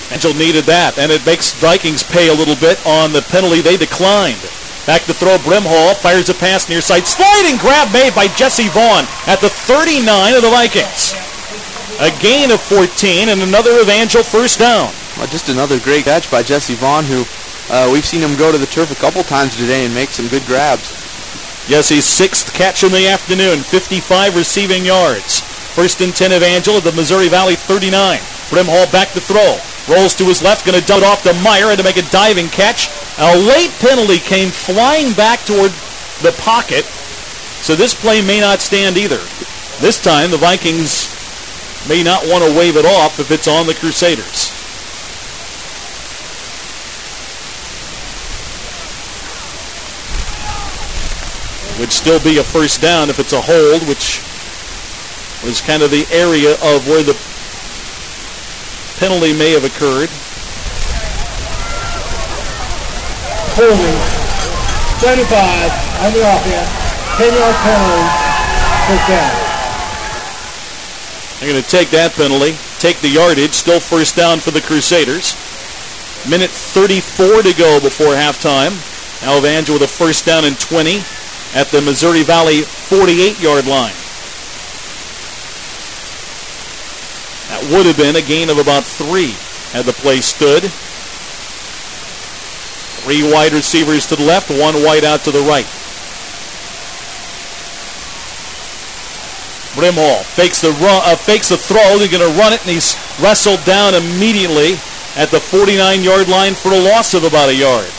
Evangel needed that, and it makes Vikings pay a little bit on the penalty they declined. Back to throw, Brimhall fires a pass near side. Sliding grab made by Jesse Vaughn at the 39 of the Vikings. A gain of 14 and another Evangel first down. Well, just another great catch by Jesse Vaughn, who we've seen him go to the turf a couple times today and make some good grabs. Jesse's sixth catch in the afternoon, 55 receiving yards. First and 10 Evangel at the Missouri Valley 39. Brimhall back to throw. Rolls to his left, going to dump it off to Meyer, and to make a diving catch. A late penalty came flying back toward the pocket, so this play may not stand either. This time, the Vikings may not want to wave it off if it's on the Crusaders. It would still be a first down if it's a hold, which was kind of the area of where the penalty may have occurred. Holding 75 on the offense, 10-yard penalty, first down. They're going to take that penalty, take the yardage, still first down for the Crusaders. Minute 34 to go before halftime. Now Evangel with a first down and 20 at the Missouri Valley 48-yard line. That would have been a gain of about 3 had the play stood. 3 wide receivers to the left, 1 wide out to the right. Brimhall fakes the throw. They're going to run it, and he's wrestled down immediately at the 49-yard line for a loss of about a yard.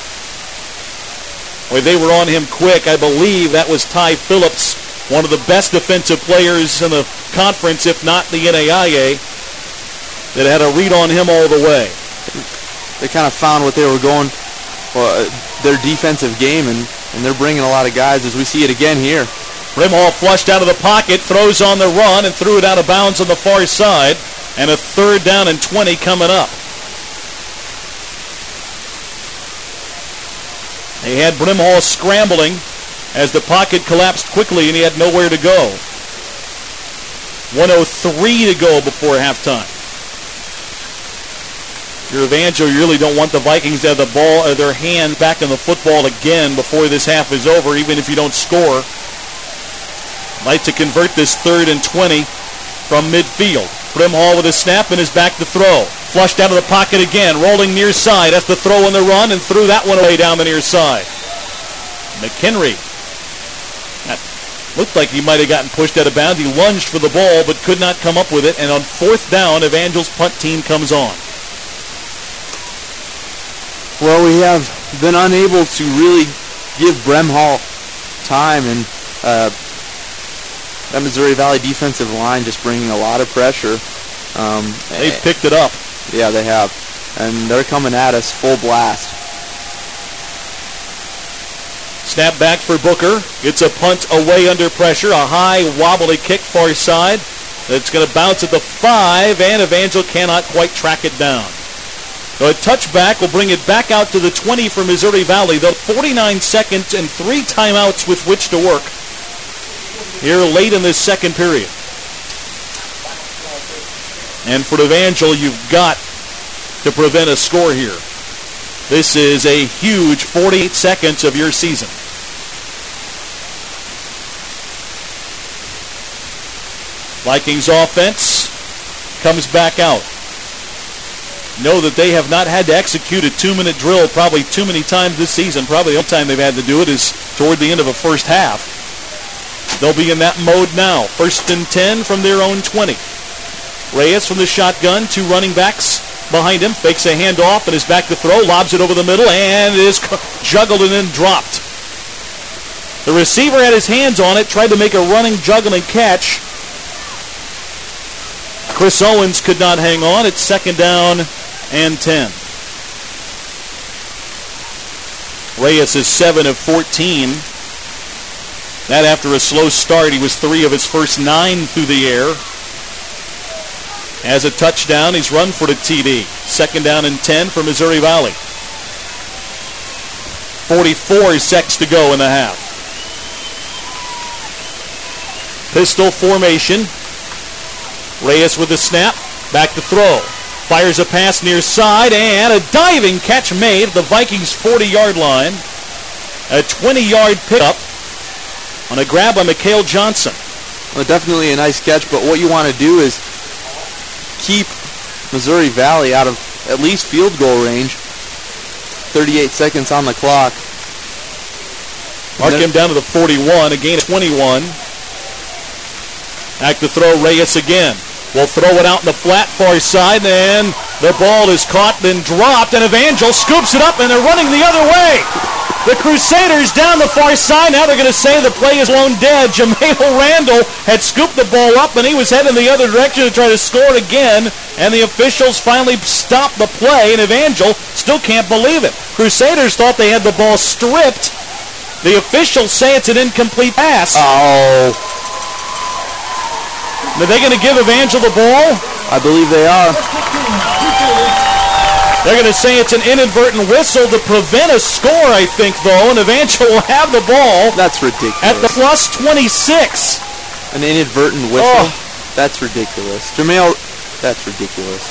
Boy, they were on him quick. I believe that was Ty Phillips, one of the best defensive players in the conference, if not the NAIA, that had a read on him all the way. They kind of found what they were going, their defensive game, and they're bringing a lot of guys as we see it again here. Brimhall flushed out of the pocket, throws on the run, and threw it out of bounds on the far side, and a third down and 20 coming up. They had Brimhall scrambling as the pocket collapsed quickly and he had nowhere to go. 1:03 to go before halftime. If you're Evangel, you really don't want the Vikings to have the ball or their hand back in the football again before this half is over, even if you don't score. Like to convert this 3rd and 20 from midfield. Brimhall with a snap and is back to throw. Flushed out of the pocket again, rolling near side. That's the throw on the run and threw that one away down the near side. McHenry. That looked like he might have gotten pushed out of bounds. He lunged for the ball but could not come up with it. And on 4th down, Evangel's punt team comes on. Well, we have been unable to really give Brimhall time, and that Missouri Valley defensive line just bringing a lot of pressure. They've picked it up. Yeah, they have. And they're coming at us full blast. Snap back for Booker. Gets a punt away under pressure. A high, wobbly kick far side. That's going to bounce at the 5, and Evangel cannot quite track it down. So a touchback will bring it back out to the 20 for Missouri Valley. Though 49 seconds and 3 timeouts with which to work here late in this second period. And for Evangel, you've got to prevent a score here. This is a huge 48 seconds of your season. Vikings offense comes back out. Know that they have not had to execute a 2-minute drill probably too many times this season. Probably the only time they've had to do it is toward the end of a first half. They'll be in that mode now. 1st and 10 from their own 20. Reyes from the shotgun, 2 running backs behind him, fakes a handoff and is back to throw, lobs it over the middle, and is juggled and then dropped. The receiver had his hands on it, tried to make a running, juggling catch. Chris Owens could not hang on. It's 2nd down and 10. Reyes is 7 of 14. That after a slow start. He was 3 of his first 9 through the air. Has a touchdown. He's run for the TD. 2nd down and 10 for Missouri Valley. 44 seconds to go in the half. Pistol formation. Reyes with the snap. Back to throw. Fires a pass near side, and a diving catch made at the Vikings' 40-yard line. A 20-yard pickup on a grab by Mikhail Johnson. Well, definitely a nice catch, but what you want to do is keep Missouri Valley out of at least field goal range. 38 seconds on the clock. Mark him down to the 41, a gain of 21. Back to throw, Reyes again. Will throw it out in the flat far side, and the ball is caught, then dropped, and Evangel scoops it up, and they're running the other way. The Crusaders down the far side. Now they're going to say the play is blown dead. Jameel Randall had scooped the ball up, and he was heading the other direction to try to score again, and the officials finally stopped the play, and Evangel still can't believe it. Crusaders thought they had the ball stripped. The officials say it's an incomplete pass. Oh. Are they going to give Evangel the ball? I believe they are. They're going to say it's an inadvertent whistle to prevent a score, I think, though, and Evangel will have the ball. That's ridiculous. At the plus 26. An inadvertent whistle? Oh. That's ridiculous. Jameel, that's ridiculous.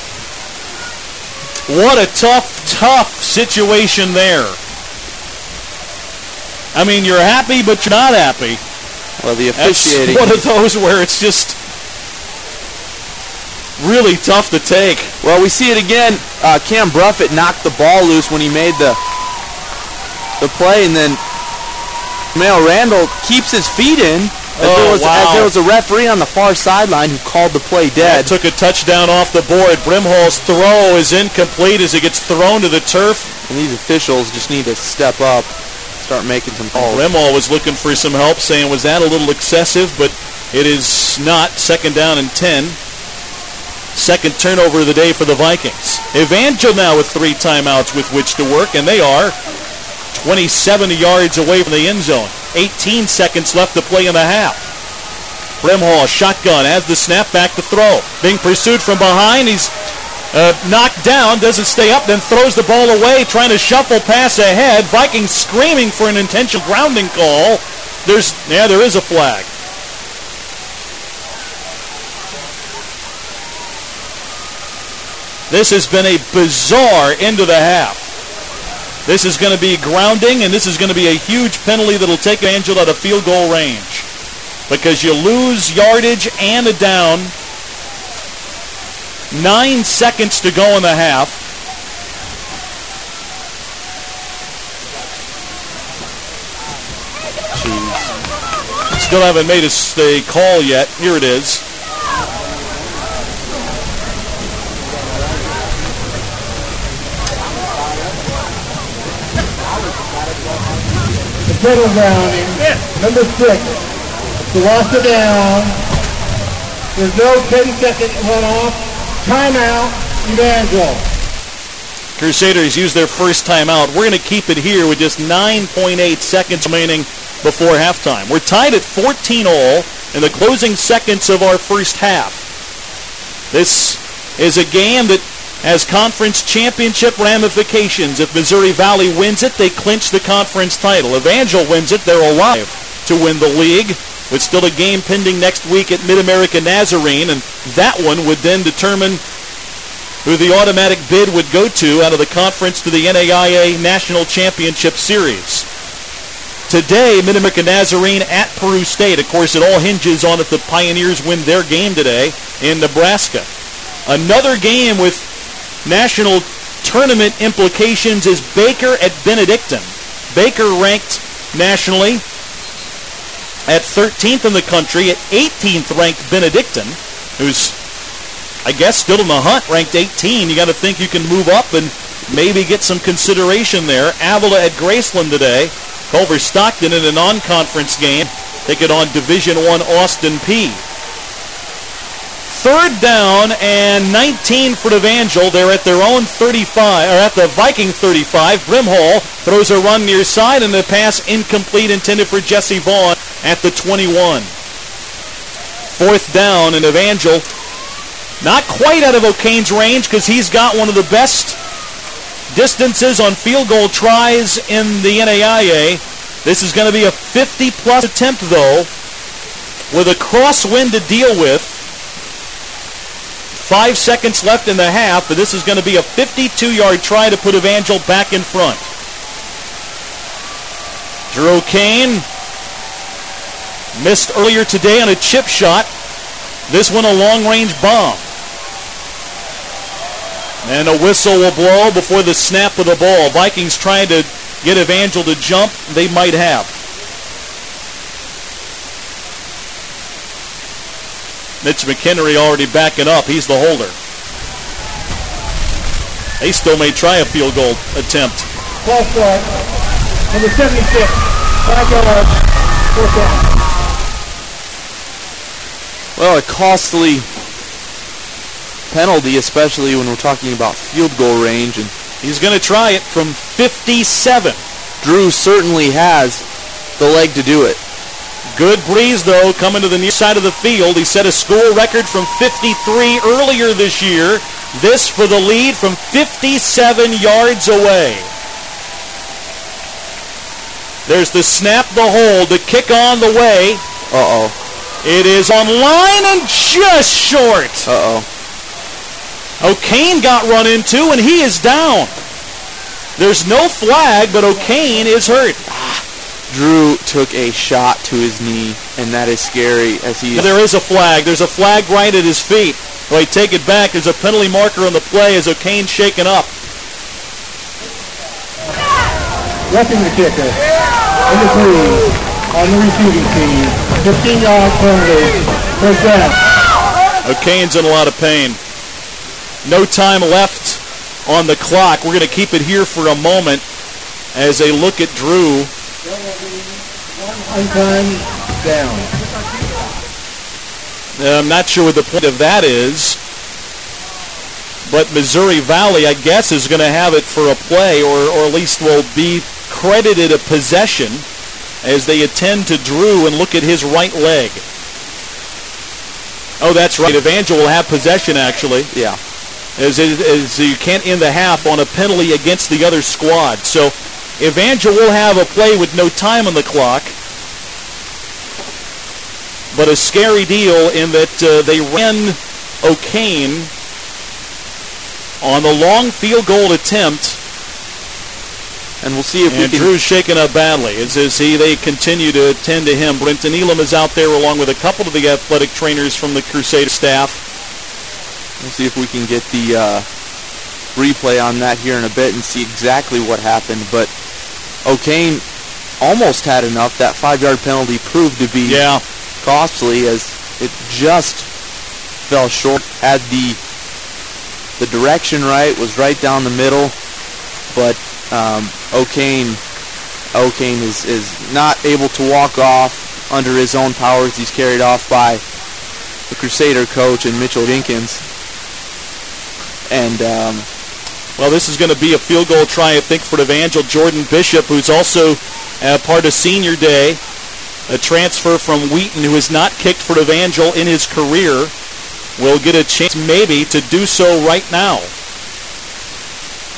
What a tough situation there. I mean, you're happy, but you're not happy. Well, the officiating... That's one of those where it's just really tough to take. Well, we see it again. Cam Bruffett knocked the ball loose when he made the play, and then Jameel Randall keeps his feet in as there was a referee on the far sideline who called the play dead. Took a touchdown off the board. Brimhall's throw is incomplete as it gets thrown to the turf. And these officials just need to step up, start making some calls. Brimhall was looking for some help, saying, was that a little excessive? But it is not. 2nd down and 10. Second turnover of the day for the Vikings. Evangel now with 3 timeouts with which to work, and they are 27 yards away from the end zone. 18 seconds left to play in the half. Brimhall, shotgun, has the snap, back to throw. Being pursued from behind, he's knocked down, doesn't stay up, then throws the ball away, trying to shuffle pass ahead. Vikings screaming for an intentional grounding call. There is a flag. This has been a bizarre end of the half. This is going to be grounding, and this is going to be a huge penalty that will take Evangel out of field goal range. Because you lose yardage and a down. 9 seconds to go in the half. Jeez. Still haven't made a call yet. Here it is. Middle grounding, number 6. To wash it down. There's no 10-second runoff. Timeout, Evangel. Crusaders use their first timeout. We're going to keep it here with just 9.8 seconds remaining before halftime. We're tied at 14-all in the closing seconds of our first half. This is a game that has conference championship ramifications. If Missouri Valley wins it, they clinch the conference title. Evangel wins it, they're alive to win the league, with still a game pending next week at Mid-America Nazarene, and that one would then determine who the automatic bid would go to out of the conference to the NAIA National Championship Series. Today, Mid-America Nazarene at Peru State. Of course, it all hinges on if the Pioneers win their game today in Nebraska. Another game with national tournament implications is Baker at Benedictine. Baker ranked nationally at 13th in the country, at 18th ranked Benedictine, who's, I guess, still in the hunt, ranked 18. You got to think you can move up and maybe get some consideration there. Avila at Graceland today. Culver Stockton in a non-conference game. Take it on Division I Austin Peay. 3rd down and 19 for Evangel. They're at their own 35, or at the Viking 35. Brimhall throws a run near side, and the pass incomplete, intended for Jesse Vaughn at the 21. 4th down, and Evangel not quite out of O'Kane's range because he's got one of the best distances on field goal tries in the NAIA. This is going to be a 50-plus attempt, though, with a crosswind to deal with. 5 seconds left in the half, but this is going to be a 52-yard try to put Evangel back in front. Drew O'Kane missed earlier today on a chip shot. This one a long-range bomb. And a whistle will blow before the snap of the ball. Vikings trying to get Evangel to jump. They might have. Mitch McHenry already backing up. He's the holder. They still may try a field goal attempt. False start. Number 76. 5 yards. 4th down. Well, a costly penalty, especially when we're talking about field goal range. And he's going to try it from 57. Drew certainly has the leg to do it. Good breeze, though, coming to the near side of the field. He set a school record from 53 earlier this year. This for the lead from 57 yards away. There's the snap, the hold, the kick on the way. Uh-oh. It is on line and just short. Uh-oh. O'Kane got run into, and he is down. There's no flag, but O'Kane is hurt. Drew took a shot to his knee, and that is scary. There is a flag. There's a flag right at his feet. Well, take it back. There's a penalty marker on the play as O'Kane's shaken up. Roughing the kicker. Number 3 on the receiving team. 15-yard penalty. 1st down. O'Kane's in a lot of pain. No time left on the clock. We're going to keep it here for a moment as they look at Drew. One time down. I'm not sure what the point of that is, but Missouri Valley, I guess, is going to have it for a play, or at least will be credited a possession as they attend to Drew and look at his right leg. Oh, that's right. Evangel will have possession, actually. Yeah. As you can't end the half on a penalty against the other squad. So Evangel will have a play with no time on the clock. But a scary deal in that they ran O'Kane on the long field goal attempt. And we'll see if we can... Drew's shaken up badly as they continue to attend to him. Brenton Elam is out there along with a couple of the athletic trainers from the Crusader staff. We'll see if we can get the replay on that here in a bit and see exactly what happened. But O'Kane almost had enough. That 5-yard penalty proved to be costly as it just fell short. Had the direction right, was right down the middle, but O'Kane is not able to walk off under his own powers. He's carried off by the Crusader coach and Mitchell Hinkins. And well, this is going to be a field goal try, I think, for Evangel. Jordan Bishop, who's also part of senior day, a transfer from Wheaton who has not kicked for Evangel in his career, will get a chance maybe to do so right now.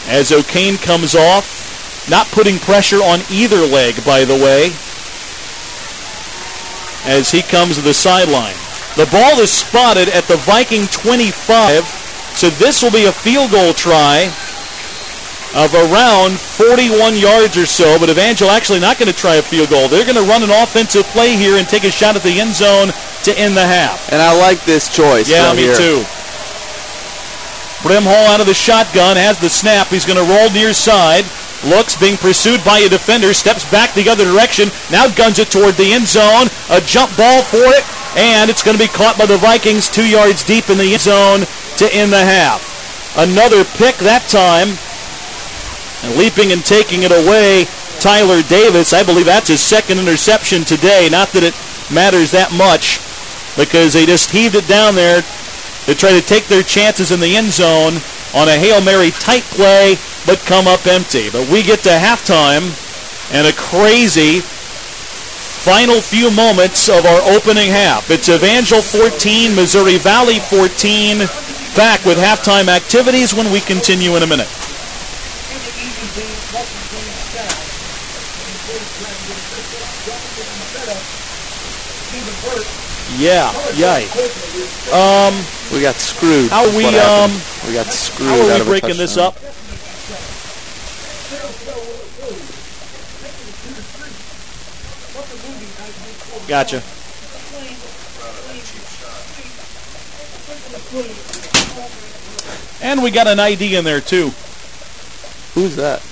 As O'Kane comes off, not putting pressure on either leg, by the way, as he comes to the sideline. The ball is spotted at the Viking 25, so this will be a field goal try of around 41 yards or so, but Evangel actually not going to try a field goal. They're going to run an offensive play here and take a shot at the end zone to end the half. And I like this choice. Yeah, me too. Brimhall out of the shotgun, has the snap. He's going to roll near side. Looks, being pursued by a defender, steps back the other direction, now guns it toward the end zone. A jump ball for it, and it's going to be caught by the Vikings 2 yards deep in the end zone to end the half. Another pick that time. And leaping and taking it away, Tyler Davis. I believe that's his second interception today. Not that it matters that much, because they just heaved it down there to try to take their chances in the end zone on a Hail Mary tight play, but come up empty. But we get to halftime, and a crazy final few moments of our opening half. It's Evangel 14, Missouri Valley 14. Back with halftime activities when we continue in a minute. Yeah, yay. We got screwed. How are we? We got screwed. How are out we of a breaking this touchdown. up? Gotcha. And we got an ID in there too. Who's that?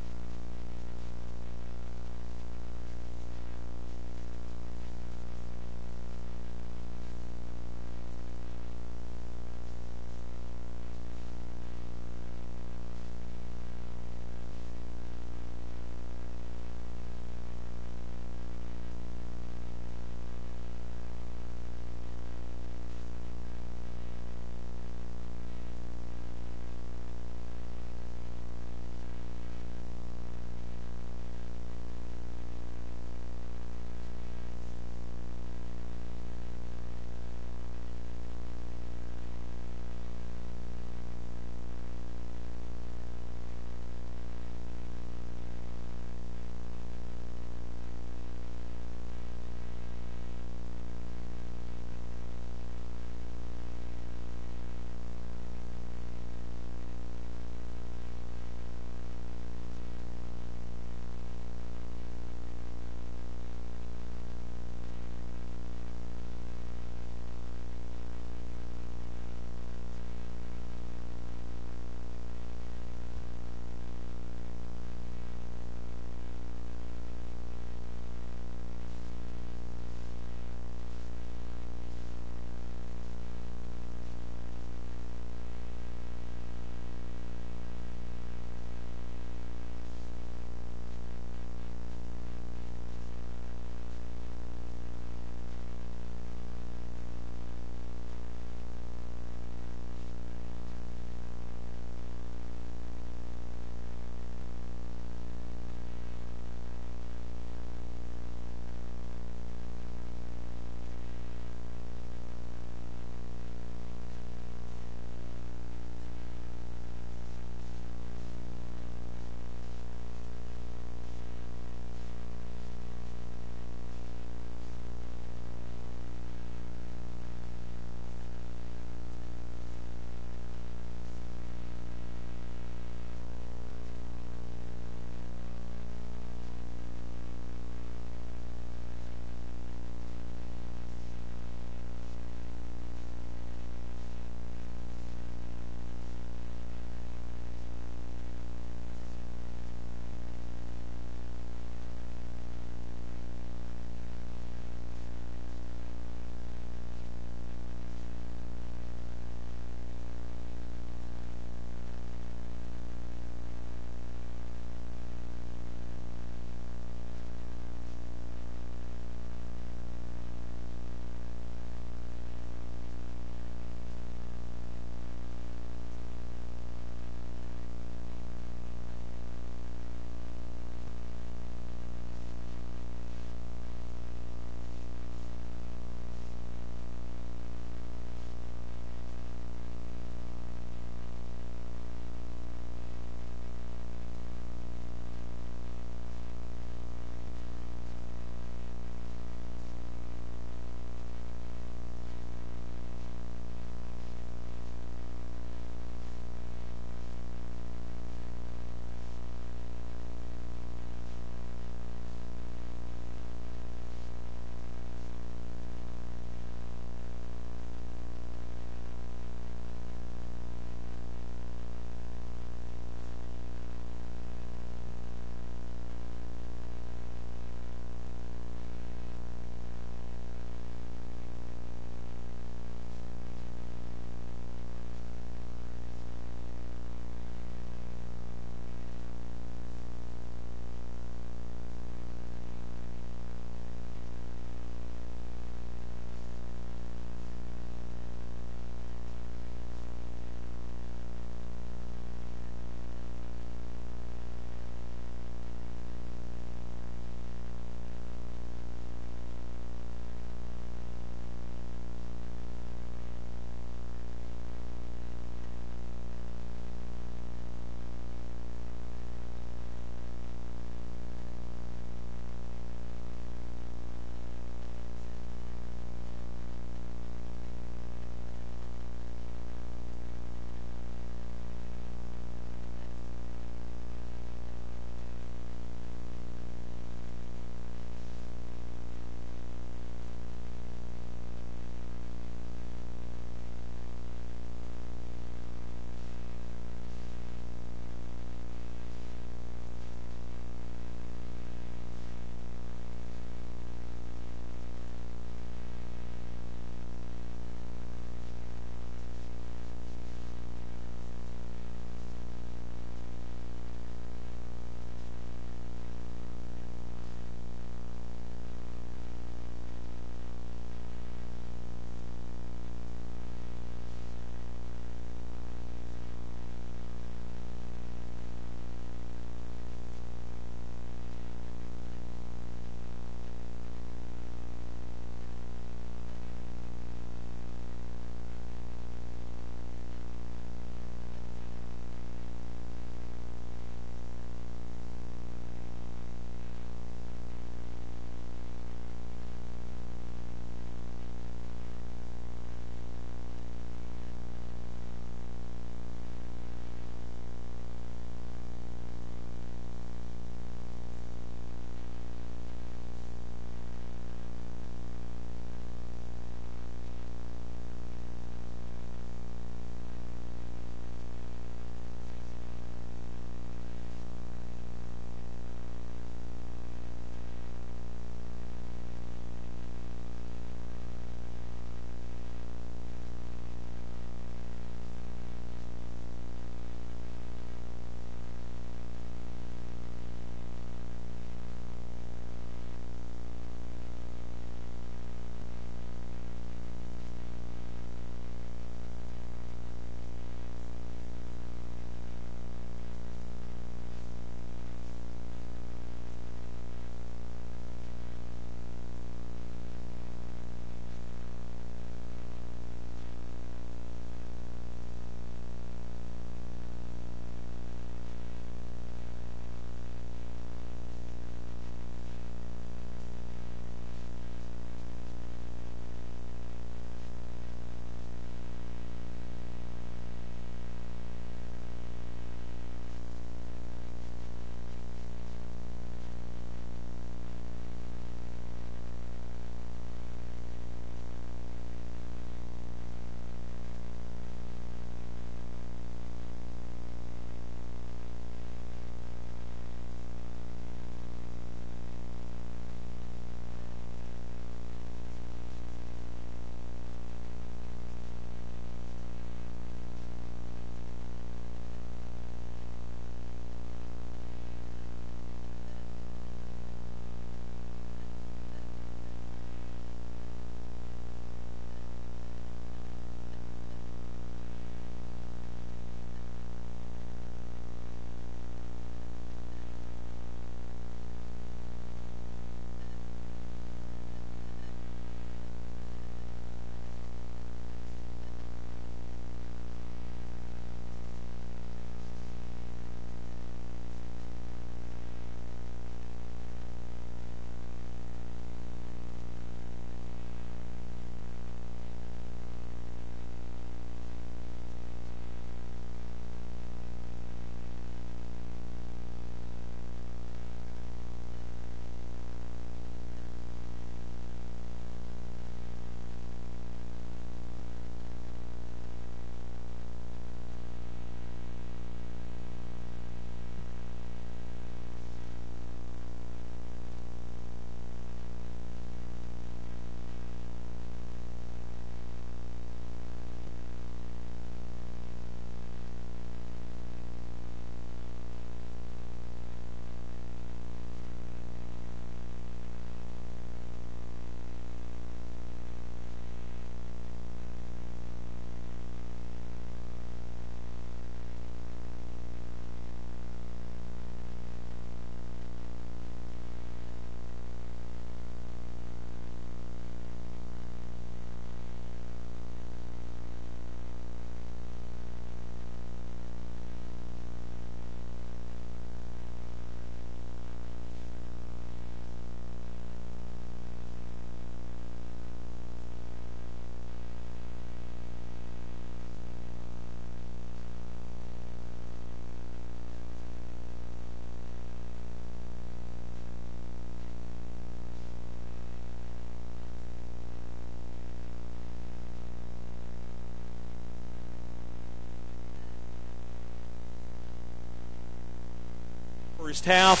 First half,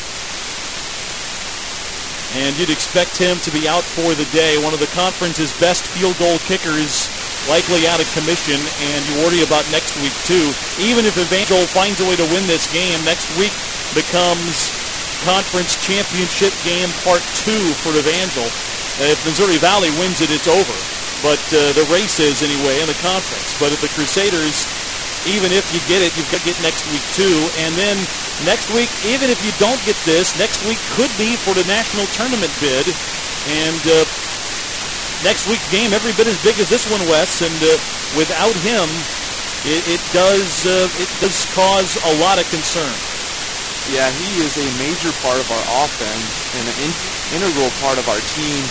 and you'd expect him to be out for the day. One of the conference's best field goal kickers, likely out of commission, and you worry about next week too. Even if Evangel finds a way to win this game, next week becomes conference championship game part 2 for Evangel. If Missouri Valley wins it, it's over. But the race is anyway in the conference. But if the Crusaders, even if you get it, you've got to get next week too. And then next week, even if you don't get this, next week could be for the national tournament bid. And next week's game every bit as big as this one, Wes. And without him, it does cause a lot of concern. Yeah, he is a major part of our offense and an integral part of our team.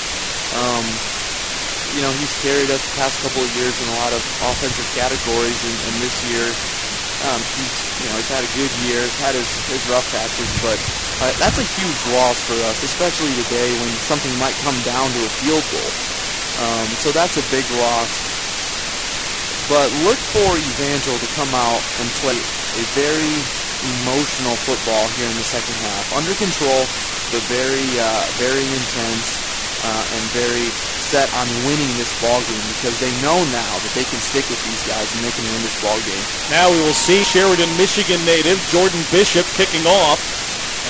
He's carried us the past couple of years in a lot of offensive categories, and this year he's had a good year. He's had his rough patches, but that's a huge loss for us, especially today when something might come down to a field goal. So that's a big loss. But look for Evangel to come out and play a very emotional football here in the second half. Under control, but very intense and very set on winning this ball game because they know now that they can stick with these guys and they can win this ball game. Now we will see Sheridan, Michigan native Jordan Bishop kicking off,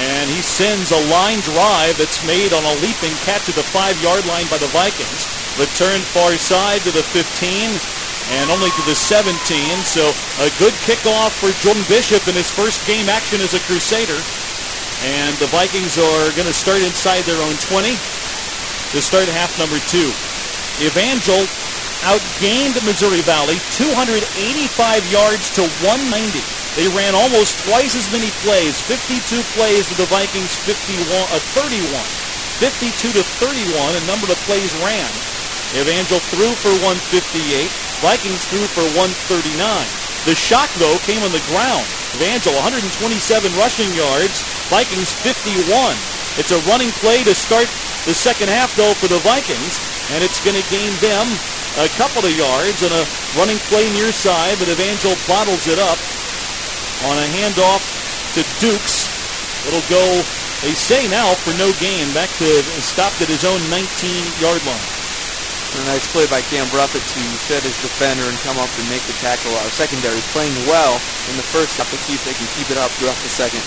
and he sends a line drive that's made on a leaping catch at the 5-yard line by the Vikings. Returned far side to the 15 and only to the 17. So a good kickoff for Jordan Bishop in his first game action as a Crusader. And the Vikings are going to start inside their own 20 to start half number 2. Evangel outgained Missouri Valley 285 yards to 190. They ran almost twice as many plays, 52 plays to the Vikings 31. 52 to 31, a number of plays ran. Evangel threw for 158. Vikings threw for 139. The shock, though, came on the ground. Evangel 127 rushing yards, Vikings 51. It's a running play to start the second half, though, for the Vikings, and it's going to gain them a couple of yards on a running play near side, but Evangel bottles it up on a handoff to Dukes. It'll go, they say now, for no gain. Back to stopped at his own 19-yard line. A nice play by Cam Bruffett to set his defender and come up and make the tackle. Our secondary is playing well in the first half. Let's see if they can keep it up throughout the second.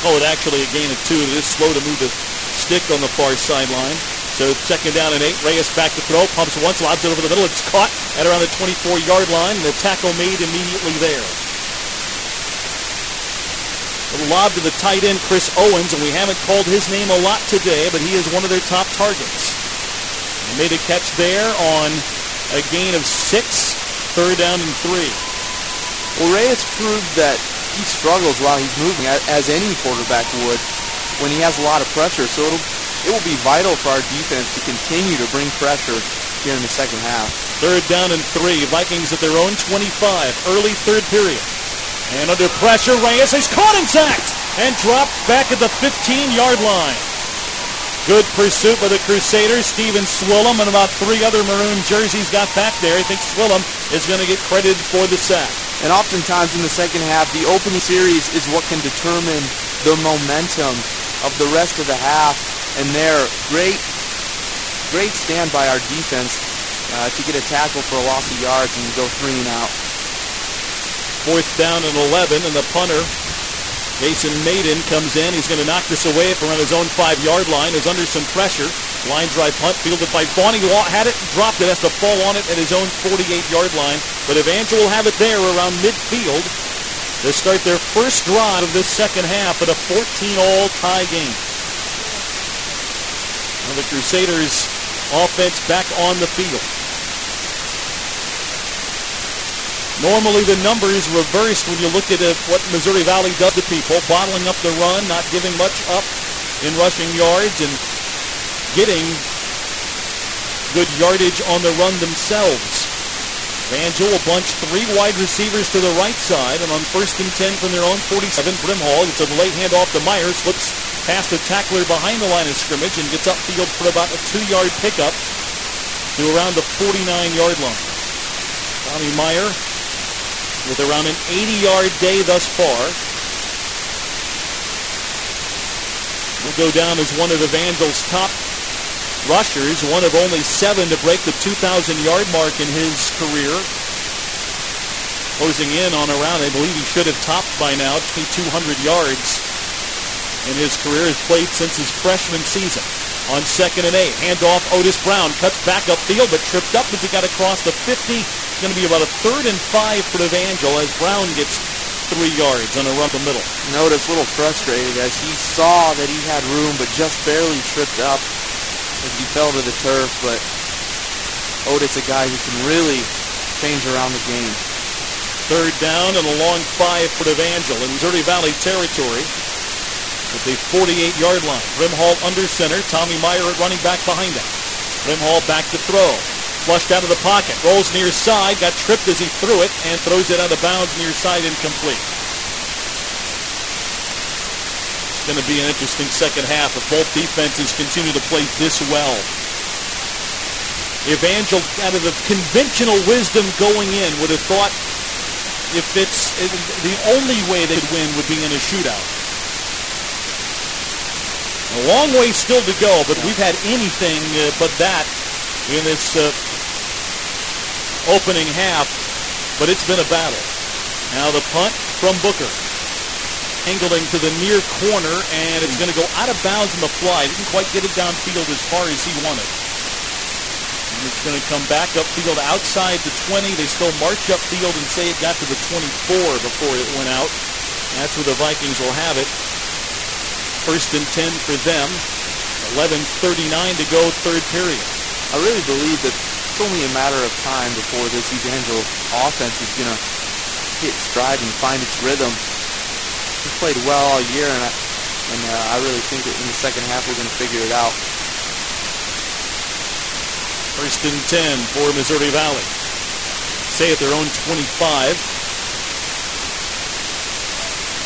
Oh, it actually a gain of 2. It is slow to move the stick on the far sideline. So second down and 8. Reyes back to throw. Pumps once, lobs it over the middle. It's caught at around the 24-yard line. And the tackle made immediately there. A lob to the tight end, Chris Owens, and we haven't called his name a lot today, but he is one of their top targets. They made a catch there on a gain of 6, third down and 3. Well, Reyes proved that he struggles while he's moving, as any quarterback would, when he has a lot of pressure. So it will be vital for our defense to continue to bring pressure here in the second half. Third down and 3. Vikings at their own 25, early third period. And under pressure, Reyes is caught and sacked and dropped back at the 15-yard line. Good pursuit by the Crusaders. Steven Swillem and about 3 other maroon jerseys got back there. I think Swillem is going to get credited for the sack. And oftentimes in the second half, the opening series is what can determine the momentum of the rest of the half. And there, great stand by our defense to get a tackle for a loss of yards and go 3 and out. Fourth down and 11, and the punter, Jason Maiden, comes in. He's going to knock this away from around his own 5-yard line. Is under some pressure. Line drive punt fielded by Vaughn. He had it, dropped it, has to fall on it at his own 48-yard line. But Evangel will have it there around midfield to start their first drive of this second half at a 14-all tie game. Now the Crusaders' offense back on the field. Normally the numbers reversed when you look at what Missouri Valley does to people, bottling up the run, not giving much up in rushing yards, and getting good yardage on the run themselves. Evangel will bunch 3 wide receivers to the right side, and on 1st and 10 from their own 47, Brimhall gets a late handoff to Meyer, slips past a tackler behind the line of scrimmage, and gets upfield for about a 2-yard pickup to around the 49-yard line. Tommy Meyer with around an 80-yard day thus far. will go down as one of Evangel's top rushers, one of only 7 to break the 2,000-yard mark in his career. Closing in on around, I believe he should have topped by now 200 yards in his career. Has played since his freshman season. On 2nd and 8, handoff, Otis Brown cuts back upfield, but tripped up as he got across the 50. It's going to be about a 3rd and 5 for Evangel as Brown gets 3 yards on a run the middle. Otis a little frustrated as he saw that he had room, but just barely tripped up as he fell to the turf. But Otis, a guy who can really change around the game. 3rd down and a long 5 for Evangel in Missouri Valley territory at the 48-yard line. Brimhall under center. Tommy Meyer at running back behind him. Brimhall back to throw. Flushed out of the pocket. Rolls near side. Got tripped as he threw it and throws it out of bounds near side, incomplete. It's going to be an interesting second half if both defenses continue to play this well. Evangel, out of the conventional wisdom going in, would have thought if it's the only way they could win would be in a shootout. A long way still to go, but we've had anything but that in this opening half, but it's been a battle. Now the punt from Booker. Angling to the near corner, and it's going to go out of bounds in the fly. Didn't quite get it downfield as far as he wanted. And it's going to come back upfield outside the 20. They still march upfield and say it got to the 24 before it went out. That's where the Vikings will have it. 1st and 10 for them. 11:39 to go, 3rd period. I really believe that it's only a matter of time before this Evangel offense is going to hit stride and find its rhythm. He's played well all year, and I really think that in the second half we're going to figure it out. 1st and 10 for Missouri Valley. Say at their own 25.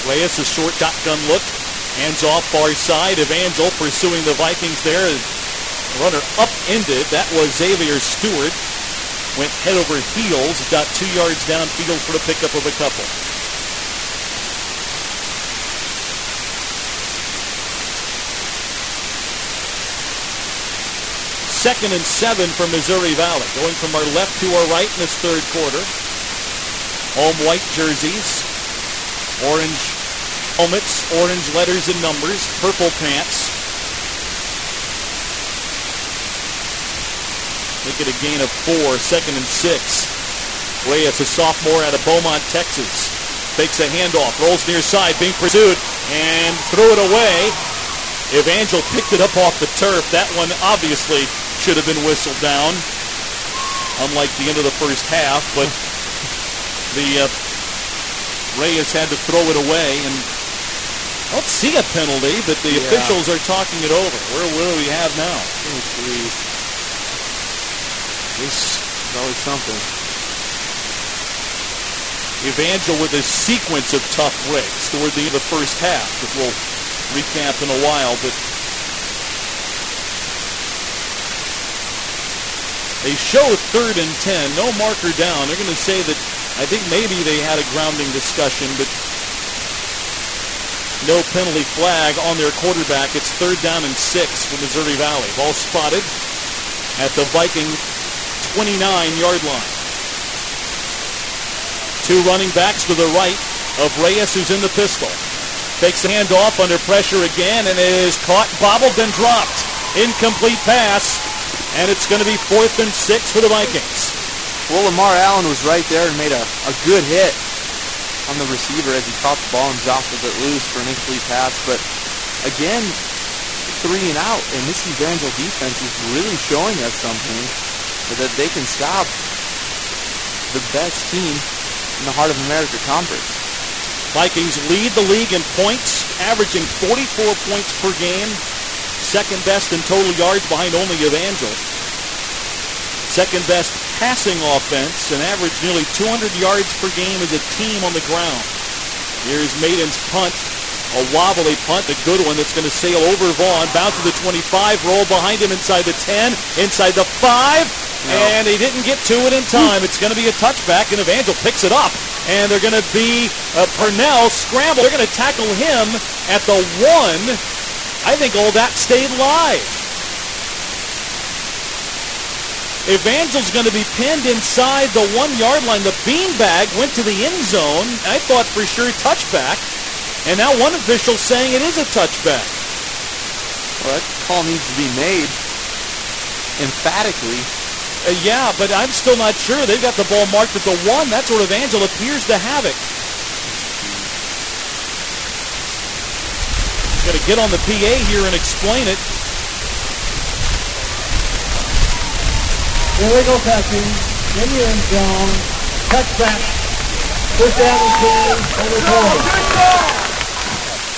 Reyes, a short shotgun look. Hands off far side. Evangel pursuing the Vikings there. The runner upended. That was Xavier Stewart. Went head over heels. Got 2 yards downfield for the pickup of a couple. Second and 7 for Missouri Valley. Going from our left to our right in this 3rd quarter. Home white jerseys. Orange helmets, orange letters and numbers, purple pants. Make it a gain of 4, 2nd and 6. Reyes, a sophomore out of Beaumont, Texas. Fakes a handoff, rolls near side, being pursued, and threw it away. Evangel picked it up off the turf. That one obviously should have been whistled down, unlike the end of the first half, but the Reyes had to throw it away, and I don't see a penalty, but the officials are talking it over. Where do we have now? This is always something. Evangel with a sequence of tough breaks toward the end of the first half that we'll recap in a while, but they show 3rd and 10, no marker down. They're going to say that I think maybe they had a grounding discussion, but no penalty flag on their quarterback. It's 3rd down and 6 for Missouri Valley. Ball spotted at the Viking 29-yard line. 2 running backs to the right of Reyes, who's in the pistol. Takes the handoff under pressure again and is caught, bobbled, and dropped. Incomplete pass, and it's going to be 4th and 6 for the Vikings. Well, Lamar Allen was right there and made a good hit on the receiver as he caught the ball and jostled it loose for an incomplete pass. But again, 3 and out, and this Evangel defense is really showing us something, that they can stop the best team in the Heart of America Conference. Vikings lead the league in points, averaging 44 points per game. 2nd best in total yards behind only Evangel. 2nd best passing offense and average nearly 200 yards per game as a team on the ground. Here's Maiden's punt, a wobbly punt, a good one that's going to sail over Vaughn, bounce to the 25, roll behind him inside the 10, inside the 5, and he didn't get to it in time. It's going to be a touchback, and Evangel picks it up, and they're going to be Purnell scramble. They're going to tackle him at the 1, I think all that stayed live. Evangel's going to be pinned inside the 1-yard line. The beanbag went to the end zone. I thought for sure touchback. And now one official saying it is a touchback. Well, that call needs to be made emphatically. Yeah, but I'm still not sure. They've got the ball marked at the 1. That's where Evangel appears to have it. Got to get on the PA here and explain it. Illegal touching in the end zone. Touchback. First down and 10 over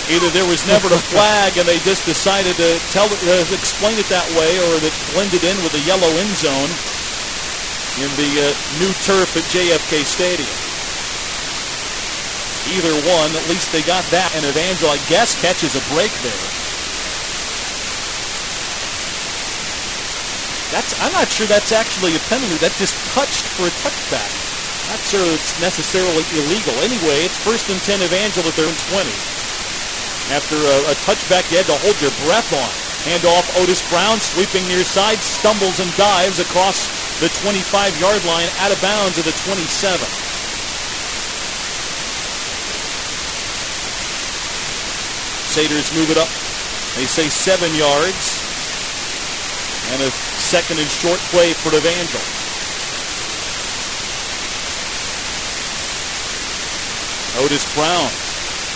20. Either there was never a flag and they just decided to explain it that way, or that blended in with the yellow end zone in the new turf at JFK Stadium. Either one, at least they got that, and Evangel, I guess, catches a break there. I'm not sure that's actually a penalty. That just touched for a touchback. Not sure it's necessarily illegal. Anyway, it's 1st and 10 Evangel at their own 20. After a touchback you had to hold your breath on. Handoff, Otis Brown sweeping near side, stumbles and dives across the 25-yard line, out of bounds at the 27. Crusaders move it up. They say 7 yards. And a second and short play for Evangel. Otis Brown.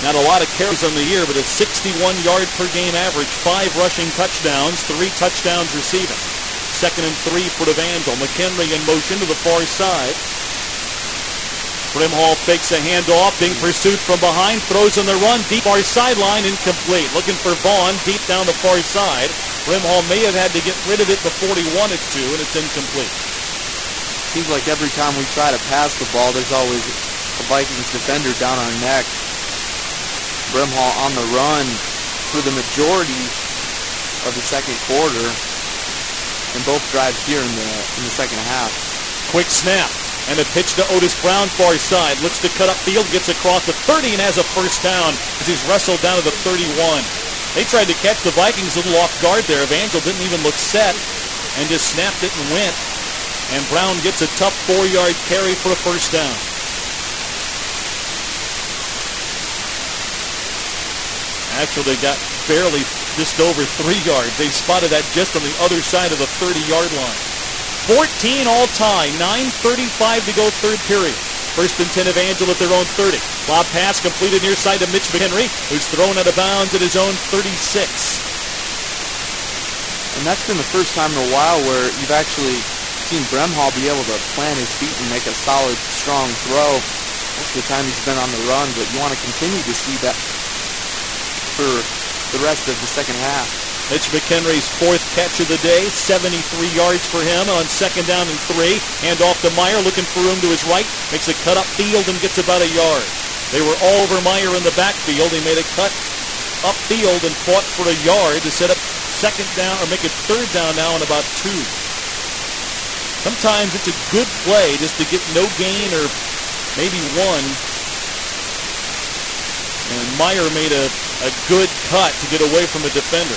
Not a lot of carries on the year, but a 61-yard per game average, 5 rushing touchdowns, 3 touchdowns receiving. 2nd and 3 for Evangel. McHenry in motion to the far side. Brimhall fakes a handoff, being pursued from behind, throws on the run, deep far sideline, incomplete. Looking for Vaughn deep down the far side. Brimhall may have had to get rid of it before he wanted to, and it's incomplete. Seems like every time we try to pass the ball, there's always a Vikings defender down our neck. Brimhall on the run for the majority of the second quarter, and both drives here in the second half. Quick snap, and a pitch to Otis Brown, far side. Looks to cut up field, gets across the 30, and has a first down as he's wrestled down to the 31. They tried to catch the Vikings a little off guard there. Evangel didn't even look set and just snapped it and went. And Brown gets a tough 4-yard carry for a first down. Actually, they got barely just over 3 yards. They spotted that just on the other side of the 30-yard line. 14 all tie, 9:35 to go third period. 1st and 10 Evangel at their own 30. Lob pass completed near side to Mitch McHenry, who's thrown out of bounds at his own 36. And that's been the first time in a while where you've actually seen Brimhall be able to plant his feet and make a solid, strong throw. Most of the time he's been on the run, but you want to continue to see that for the rest of the second half. Mitch McHenry's 4th catch of the day, 73 yards for him on 2nd down and 3. Hand off to Meyer, looking for room to his right, makes a cut upfield and gets about a yard. They were all over Meyer in the backfield. He made a cut upfield and fought for a yard to set up 2nd down, or make it 3rd down now and about 2. Sometimes it's a good play just to get no gain or maybe 1. And Meyer made a good cut to get away from a defender.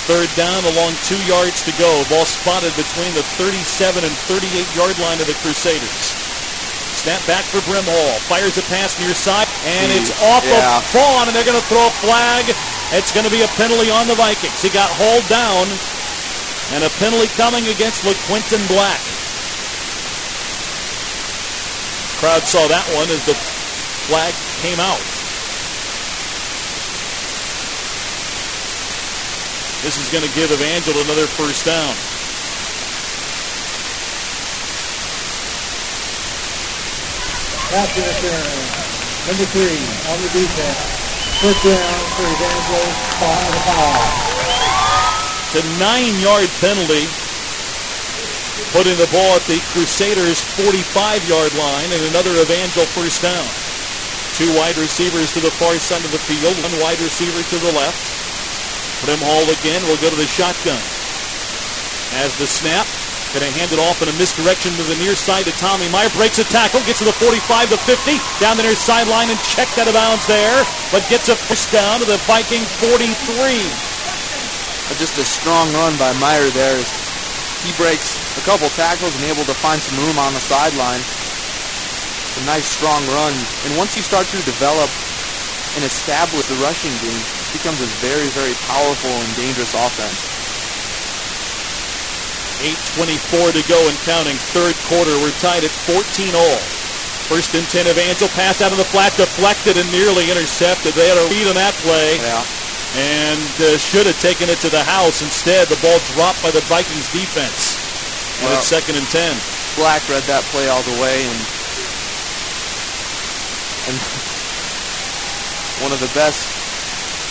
3rd down along 2 yards to go. Ball spotted between the 37 and 38-yard line of the Crusaders. Snap back for Brimhall. Fires a pass near side, and it's off of Vaughn, and they're going to throw a flag. It's going to be a penalty on the Vikings. He got hauled down, and a penalty coming against LaQuinton Black. Crowd saw that one as the flag came out. This is going to give Evangel another first down. Pass interference. Number 3 on the defense. First down for Evangel. 5-5. It's a 9-yard penalty, putting the ball at the Crusaders' 45-yard line, and another Evangel first down. 2 wide receivers to the far side of the field, 1 wide receiver to the left. Brimhall again will go to the shotgun. As the snap, Going to hand it off in a misdirection to the near side to Tommy Meyer. Breaks a tackle, gets to the 45, the 50, down the near sideline and checked out of bounds there, but gets a first down to the Viking 43. Just a strong run by Meyer there. He breaks a couple tackles and able to find some room on the sideline. A nice strong run. And once you start to develop and establish the rushing game, it becomes a very, very powerful and dangerous offense. 8:24 to go and counting. Third quarter, we're tied at 14-all. First and 10, Evangel. Pass out of the flat, deflected and nearly intercepted. They had a lead on that play. Yeah. And should have taken it to the house. Instead, the ball dropped by the Vikings defense. And it's second and 10. Black read that play all the way, and one of the best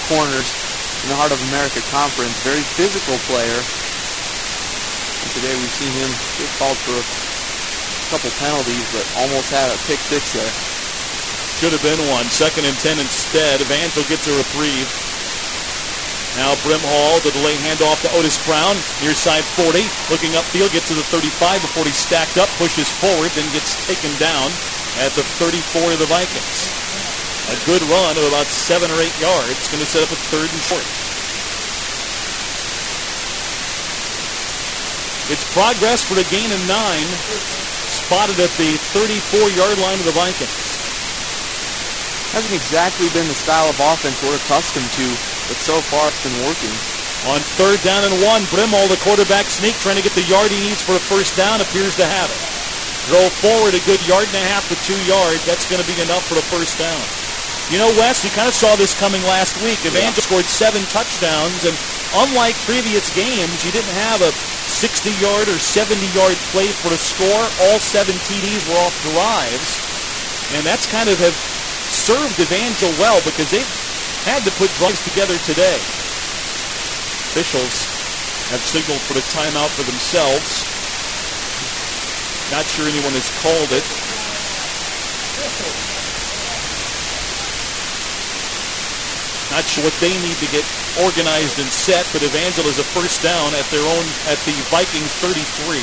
corners in the Heart of America Conference, very physical player. And today we've seen him get called for a couple penalties, but almost had a pick six there. Should have been one. Second and 10 instead. Evangel gets a reprieve. Now Brimhall, the delay handoff to Otis Brown, near side 40, looking upfield, gets to the 35 before he's stacked up, pushes forward, then gets taken down at the 34 of the Vikings. A good run of about 7 or 8 yards, going to set up a third and short. It's progress for a gain of 9, spotted at the 34-yard line of the Vikings. Hasn't exactly been the style of offense we're accustomed to, but so far it's been working. On third down and 1, Brimhall, the quarterback sneak, trying to get the yard he needs for a first down, appears to have it. Throw forward a good 1.5 yards to 2 yards. That's going to be enough for a first down. You know, Wes, you kind of saw this coming last week. Evangel scored 7 touchdowns, and unlike previous games, you didn't have a 60-yard or 70-yard play for a score. All 7 TDs were off drives, and that's kind of have served Evangel well because they've had to put drives together today. Officials have signaled for the timeout for themselves. Not sure anyone has called it. Not sure what they need to get organized and set, but Evangel is a first down at their own, at the Vikings 33.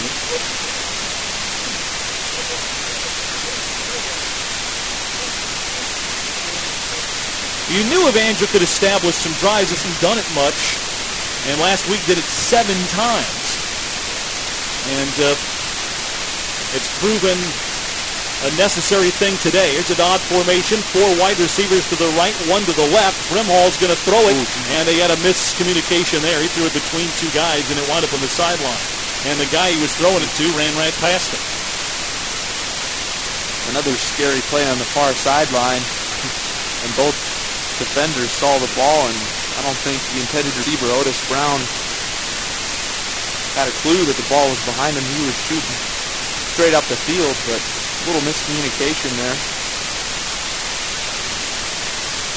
You knew Evangel could establish some drives. Hasn't done it much, and last week did it 7 times. And it's proven a necessary thing today. Here's an odd formation. 4 wide receivers to the right, 1 to the left. Brimhall's going to throw it, and they had a miscommunication there. He threw it between 2 guys, and it wound up on the sideline. And the guy he was throwing it to ran right past him. Another scary play on the far sideline, and both defenders saw the ball, and I don't think the intended receiver, Otis Brown, had a clue that the ball was behind him. He was shooting straight up the field, but a little miscommunication there.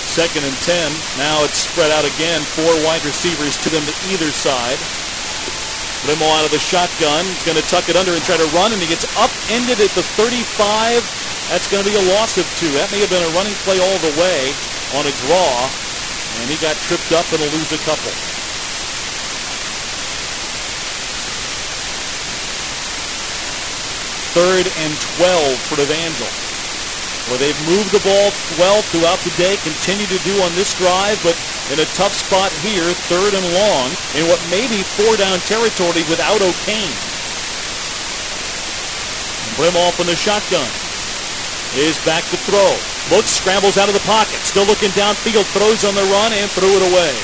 Second and 10. Now it's spread out again. 4 wide receivers to them to either side. Limo out of the shotgun. He's going to tuck it under and try to run, and he gets upended at the 35. That's going to be a loss of 2. That may have been a running play all the way on a draw, and he got tripped up and will lose a couple. Third and 12 for Evangel. Well, they've moved the ball well throughout the day, continue to do on this drive, but in a tough spot here, 3rd and long, in what may be 4-down territory without O'Kane. Brimhall from the shotgun is back to throw. Looks, scrambles out of the pocket, still looking downfield, throws on the run and threw it away.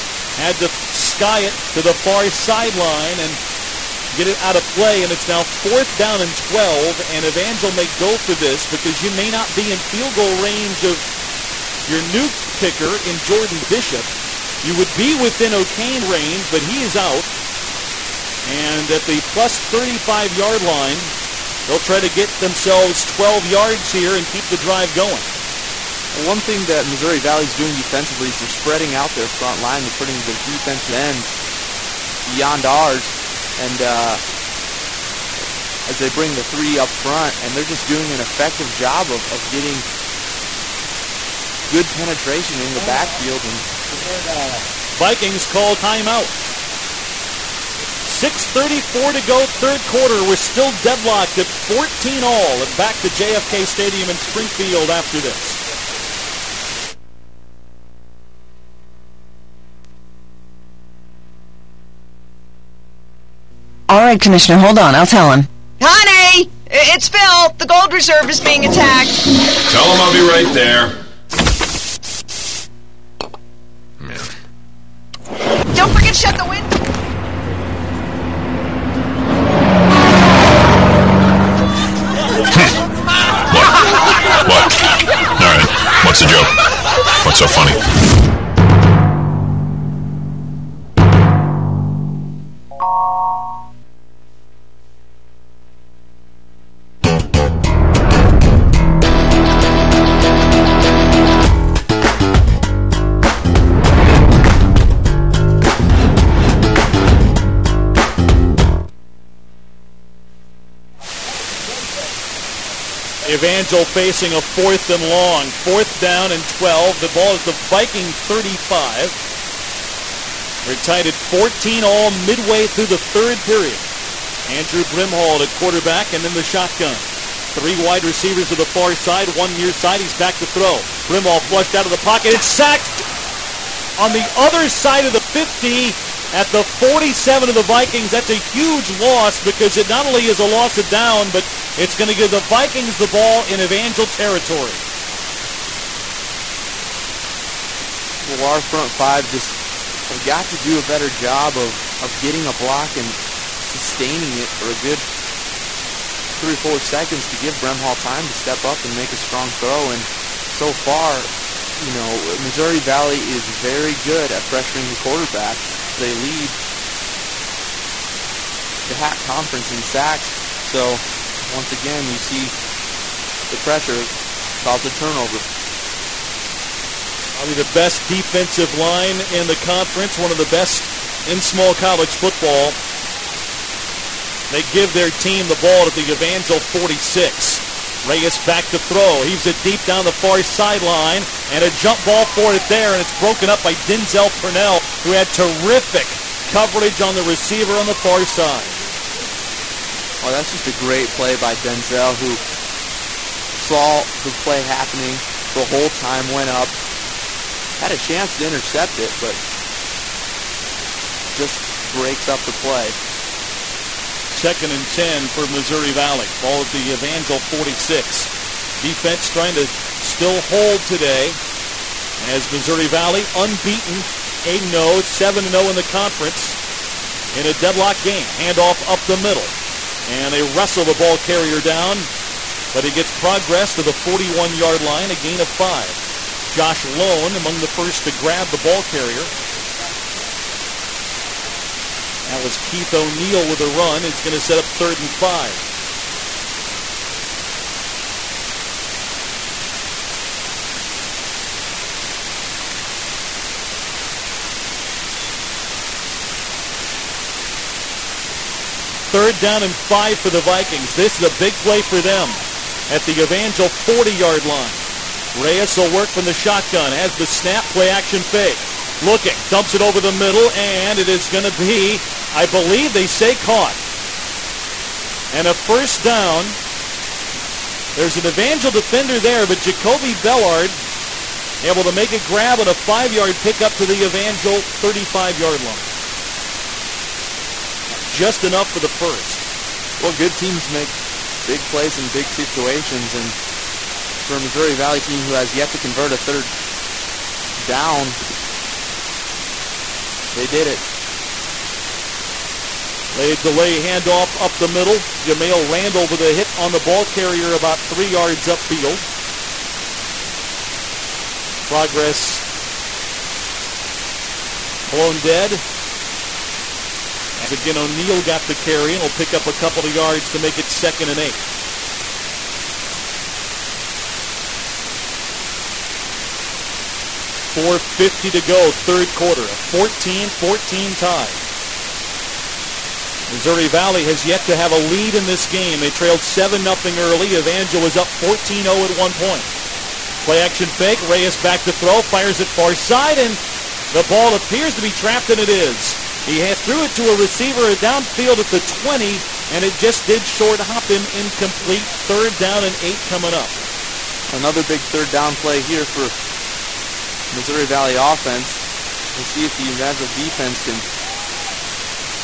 Had to sky it to the far sideline and get it out of play, and it's now 4th down and 12, and Evangel may go for this because you may not be in field goal range of your new kicker in Jordan Bishop. You would be within O'Kane range, but he is out. And at the plus 35-yard line, they'll try to get themselves 12 yards here and keep the drive going. Well, one thing that Missouri Valley is doing defensively is they're spreading out their front line. They're putting the defensive end beyond ours. And as they bring the 3 up front, and they're just doing an effective job of getting good penetration in the backfield. And Vikings call timeout. 6:34 to go, third quarter. We're still deadlocked at 14 all, and back to JFK Stadium in Springfield after this. All right, Commissioner, hold on. I'll tell him. Honey, it's Phil. The gold reserve is being attacked. Tell him I'll be right there. Don't forget to shut the window. What? All right. What's the joke? What's so funny? Evangel facing a 4th and long. 4th down and 12. The ball is the Viking 35. We're tied at 14 all midway through the third period. Andrew Brimhall at quarterback and in the shotgun. 3 wide receivers to the far side, 1 near side. He's back to throw. Brimhall flushed out of the pocket. It's sacked on the other side of the 50 at the 47 of the Vikings. That's a huge loss because it not only is a loss of down, but it's going to give the Vikings the ball in Evangel territory. Well, our front five just have got to do a better job of getting a block and sustaining it for a good 3 or 4 seconds to give Brimhall time to step up and make a strong throw. And so far, you know, Missouri Valley is very good at pressuring the quarterback. They lead the HAC conference in sacks. So once again, you see the pressure cause a turnover. Probably the best defensive line in the conference, one of the best in small college football. They give their team the ball at the Evangel 46. Reyes back to throw. Heaves it deep down the far sideline, and a jump ball for it there, and it's broken up by Denzel Purnell, who had terrific coverage on the receiver on the far side. Well, that's just a great play by Denzel, who saw the play happening the whole time, went up, had a chance to intercept it, but just breaks up the play. 2nd and 10 for Missouri Valley. Ball at the Evangel 46. Defense trying to still hold today as Missouri Valley unbeaten, 8-0, 7-0 in the conference in a deadlock game. Handoff up the middle. And they wrestle the ball carrier down, but he gets progress to the 41-yard line, a gain of 5. Josh Lone among the first to grab the ball carrier. That was Keith O'Neill with a run. It's going to set up 3rd and 5. Third down and 5 for the Vikings. This is a big play for them at the Evangel 40-yard line. Reyes will work from the shotgun. Has the snap, play action fake. Looking, dumps it over the middle, and it is going to be, I believe they say, caught. And a first down. There's an Evangel defender there, but Jacoby Bellard able to make a grab on a 5-yard pickup to the Evangel 35-yard line. Just enough for the first. Well, good teams make big plays in big situations, and for a Missouri Valley team who has yet to convert a 3rd down, they did it. They delay handoff up the middle. Jameel Randall with a hit on the ball carrier about 3 yards upfield. Progress blown dead. And again, O'Neill got the carry and will pick up a couple of yards to make it 2nd and 8. 4:50 to go, third quarter. A 14-14 tie. Missouri Valley has yet to have a lead in this game. They trailed 7-0 early. Evangel was up 14-0 at one point. Play action fake. Reyes back to throw. Fires it far side, and the ball appears to be trapped, and it is. He threw it to a receiver downfield at the 20, and it just did short hop him incomplete. 3rd down and 8 coming up. Another big 3rd down play here for Missouri Valley offense. We'll see if the Evangel defense can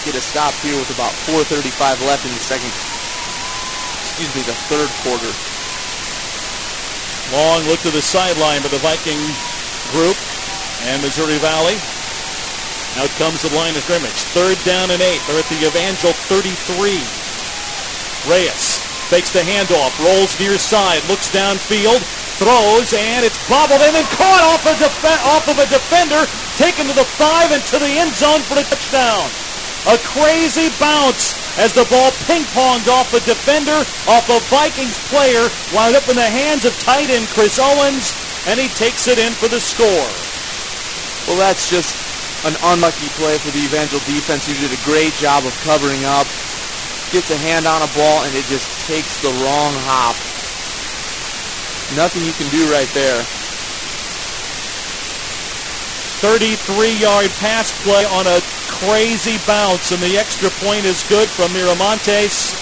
get a stop here with about 4:35 left in the the 3rd quarter. Long look to the sideline by the Viking group and Missouri Valley. Out comes the line of scrimmage. 3rd down and 8. They're at the Evangel 33. Reyes fakes the handoff, rolls near side, looks downfield, throws, and it's bobbled in and caught off of a defender, taken to the 5 and to the end zone for the touchdown. A crazy bounce as the ball ping-ponged off a defender, off a Vikings player, wound up in the hands of tight end Chris Owens, and he takes it in for the score. Well, that's just an unlucky play for the Evangel defense, who did a great job of covering up. Gets a hand on a ball, and it just takes the wrong hop. Nothing you can do right there. 33-yard pass play on a crazy bounce, and the extra point is good from Miramontes.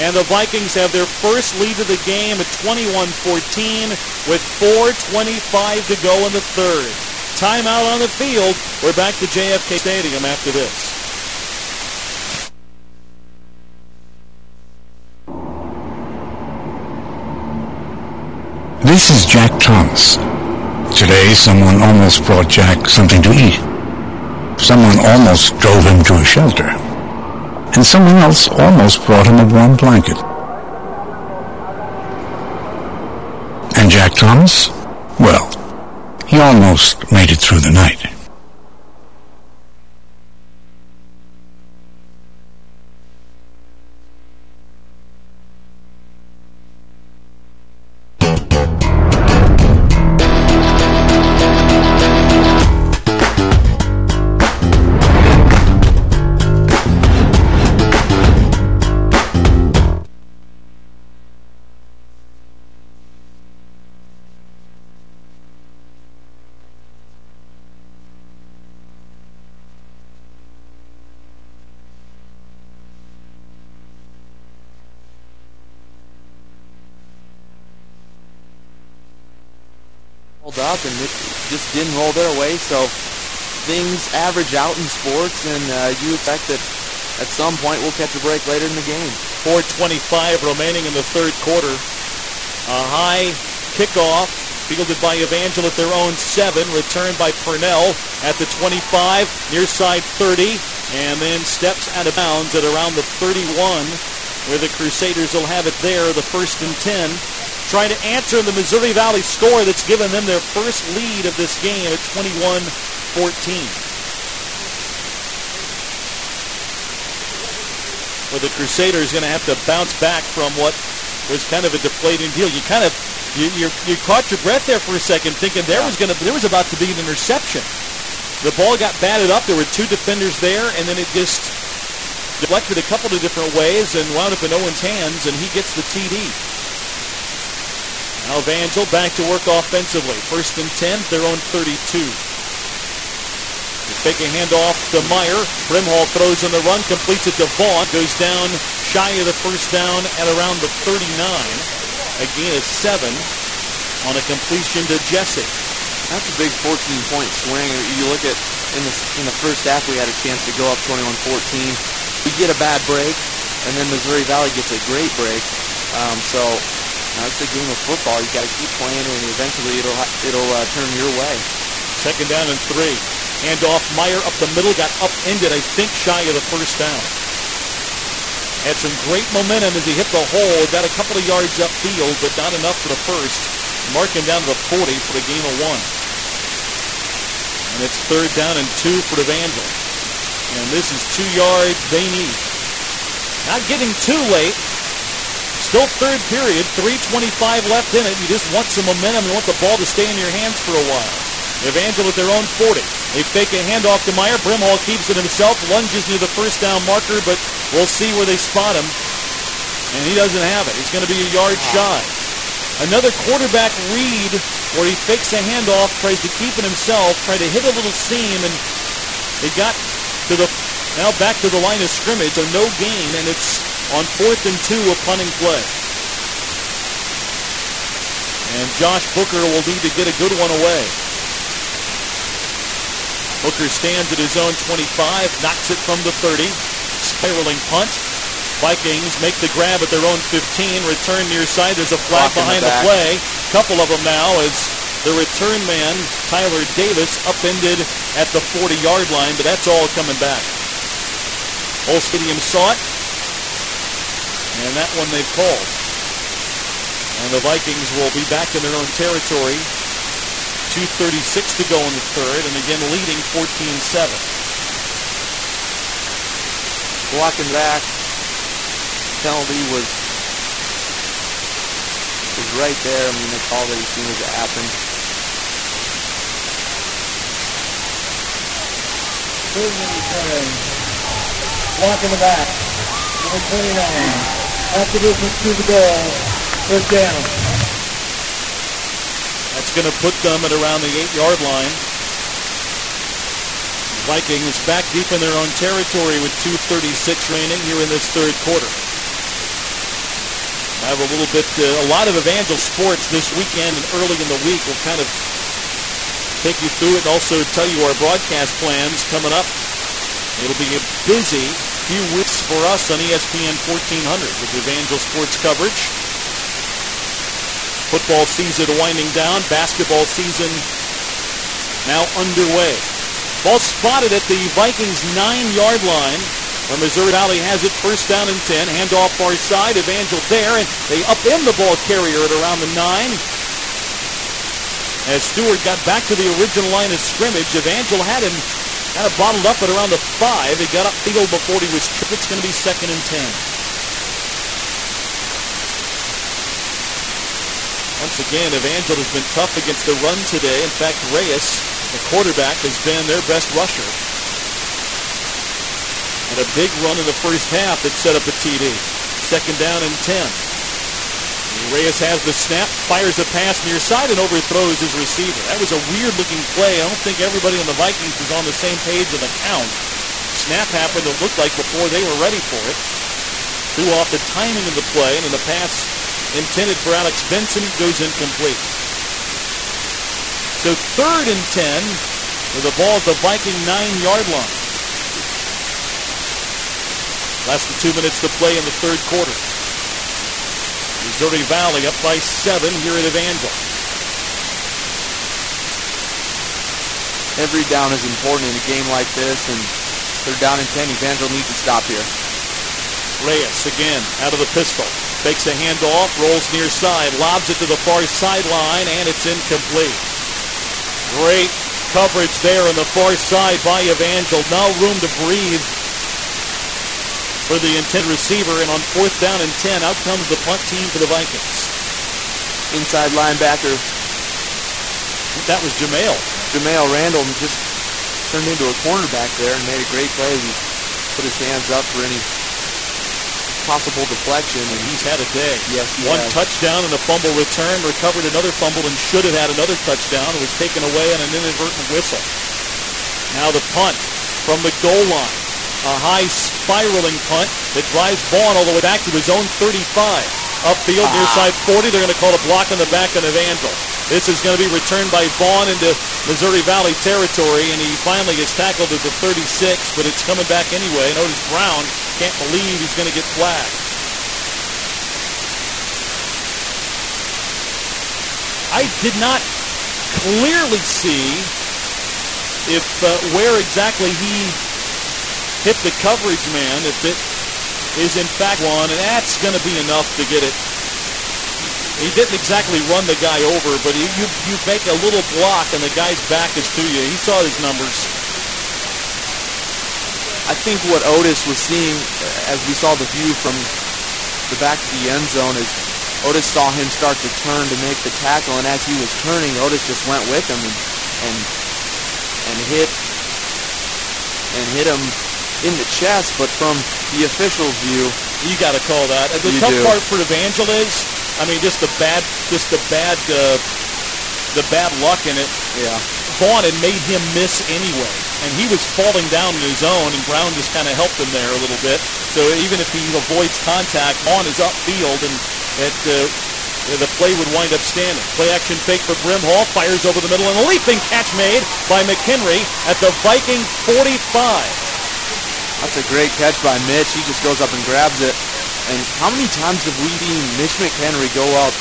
And the Vikings have their first lead of the game at 21-14 with 4:25 to go in the 3rd. Timeout on the field. We're back to JFK Stadium after this. This is Jack Thomas. Today, someone almost brought Jack something to eat. Someone almost drove him to a shelter. And someone else almost brought him a warm blanket. And Jack Thomas? Well, he almost made it through the night. Up, and it just didn't roll their way, so things average out in sports, and you expect that at some point we'll catch a break later in the game. 4:25 remaining in the 3rd quarter. A high kickoff fielded by Evangel at their own 7, returned by Purnell at the 25, near side 30, and then steps out of bounds at around the 31, where the Crusaders will have it there, the 1st and 10. Trying to answer the Missouri Valley score that's given them their first lead of this game at 21-14. Well, the Crusaders going to have to bounce back from what was kind of a deflating deal. You kind of you caught your breath there for a second, thinking there was about to be an interception. The ball got batted up. There were 2 defenders there, and then it just deflected a couple of different ways and wound up in Owen's hands, and he gets the TD. Now Evangel back to work offensively. 1st and 10, their own 32. They take a handoff to Meyer. Brimhall throws on the run, completes it to Vaughn. Goes down shy of the 1st down at around the 39. A gain of 7 on a completion to Jesse. That's a big 14-point swing. You look at in the first half, we had a chance to go up 21-14. We get a bad break, and then Missouri Valley gets a great break. So it's a game of football. You got to keep playing, and eventually it'll turn your way. 2nd down and 3. Handoff, Meyer up the middle, got upended, I think, shy of the 1st down. Had some great momentum as he hit the hole. Got a couple of yards upfield, but not enough for the 1st. Marking down to the 40 for the gain of 1. And it's 3rd down and 2 for Evangel. And this is 2 yards they need. Not getting too late. Still 3rd period, 3:25 left in it. You just want some momentum. You want the ball to stay in your hands for a while. Evangel at their own 40. They fake a handoff to Meyer. Brimhall keeps it himself, lunges near the 1st down marker, but we'll see where they spot him. And he doesn't have it. He's going to be a yard shy. Another quarterback read where he fakes a handoff, tries to keep it himself, tried to hit a little seam, and they got to the Now back to the line of scrimmage, so no gain, and it's on 4th and 2, a punting play. And Josh Booker will need to get a good one away. Booker stands at his own 25, knocks it from the 30. Spiraling punt. Vikings make the grab at their own 15, return near side. There's a flag behind the play. Couple of them now as the return man, Tyler Davis, upended at the 40-yard line, but that's all coming back. Whole stadium saw it, and that one they've called. And the Vikings will be back in their own territory. 2:36 to go in the third, and again leading 14-7. Blocking back. Penalty was right there. I mean, they called it as soon as it happened. Block in the back. Number 29. After distance to the goal. First down. That's going to put them at around the 8-yard line. Vikings back deep in their own territory with 2:36 remaining here in this third quarter. I have a lot of Evangel sports this weekend and early in the week. We'll kind of take you through it and also tell you our broadcast plans coming up. It'll be a busy few weeks for us on ESPN 1400 with Evangel sports coverage. Football season winding down. Basketball season now underway. Ball spotted at the Vikings' 9-yard line. Where Missouri Valley has it, first down and 10. Handoff far side, Evangel there, and they upend the ball carrier at around the 9. As Stewart got back to the original line of scrimmage, Evangel had him kind of bottled up at around the 5. He got upfield before he was tripped. It's going to be 2nd and 10. Once again, Evangel has been tough against the run today. In fact, Reyes, the quarterback, has been their best rusher. And a big run in the first half that set up a TD. 2nd down and 10. Reyes has the snap, fires a pass near side, and overthrows his receiver. That was a weird-looking play. I don't think everybody on the Vikings was on the same page of the count. Snap happened, it looked like, before they were ready for it. Threw off the timing of the play, and the pass intended for Alex Benson goes incomplete. So 3rd and 10 with the ball at the Viking 9-yard line. Less than 2 minutes to play in the third quarter. Missouri Valley up by 7 here at Evangel. Every down is important in a game like this, and 3rd down and 10, Evangel needs to stop here. Reyes again out of the pistol. Takes a handoff, rolls near side, lobs it to the far sideline, and it's incomplete. Great coverage there on the far side by Evangel. Now room to breathe for the intended receiver, and on 4th down and 10, out comes the punt team for the Vikings. Inside linebacker. That was Jamail. Jamail Randall just turned into a cornerback there and made a great play. He put his hands up for any possible deflection, and he's had a day. Yes, One touchdown and a fumble return, recovered another fumble and should have had another touchdown. It was taken away on an inadvertent whistle. Now the punt from the goal line. A high spiraling punt that drives Vaughn all the way back to his own 35. Upfield near side 40. They're going to call a block on the back on Evangel. This is going to be returned by Vaughn into Missouri Valley territory, and he finally gets tackled at the 36, but it's coming back anyway. And Otis Brown can't believe he's going to get flagged. I did not clearly see if where exactly he hit the coverage man, if it is in fact one, and that's going to be enough to get it. He didn't exactly run the guy over, but you make a little block and the guy's back is to you. He saw his numbers. I think what Otis was seeing, as we saw the view from the back of the end zone, is Otis saw him start to turn to make the tackle, and as he was turning, Otis just went with him and hit him in the chest. But from the official view, you got to call that. The tough part for Evangel is, I mean, just the bad luck in it. Yeah. Vaughn had made him miss anyway, and he was falling down in his own, and Brown just kind of helped him there a little bit. So even if he avoids contact, on his upfield, and the play would wind up standing. Play action fake for Brimhall, fires over the middle, and a leaping catch made by McHenry at the Viking 45. That's a great catch by Mitch. He just goes up and grabs it. And how many times have we seen Mitch McHenry go up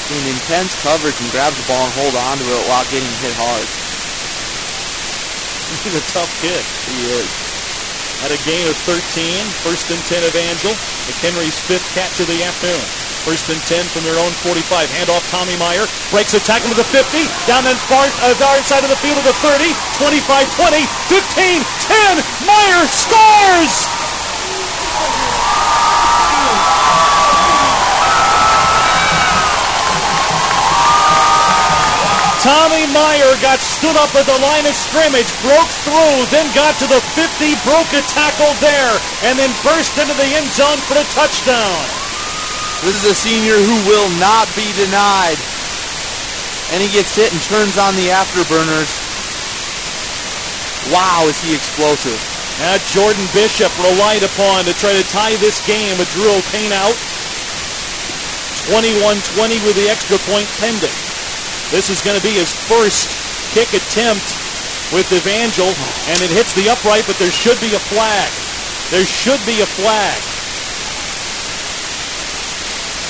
in intense coverage and grab the ball and hold on to it while getting hit hard? He's a tough kid. He is. At a gain of 13, first and 10 Evangel. McHenry's 5th catch of the afternoon. First and 10 from their own 45. Handoff Tommy Meyer. Breaks a tackle to the 50. Down that far side of the field to the 30. 25, 20, 15, 10. Meyer scores! Tommy Meyer got stood up at the line of scrimmage, broke through, then got to the 50, broke a tackle there, and then burst into the end zone for the touchdown. This is a senior who will not be denied. And he gets hit and turns on the afterburners. Wow, is he explosive. Now Jordan Bishop relied upon to try to tie this game with Drew O'Kane out. 21-20 with the extra point pending. This is going to be his first kick attempt with Evangel, and it hits the upright, but there should be a flag. There should be a flag.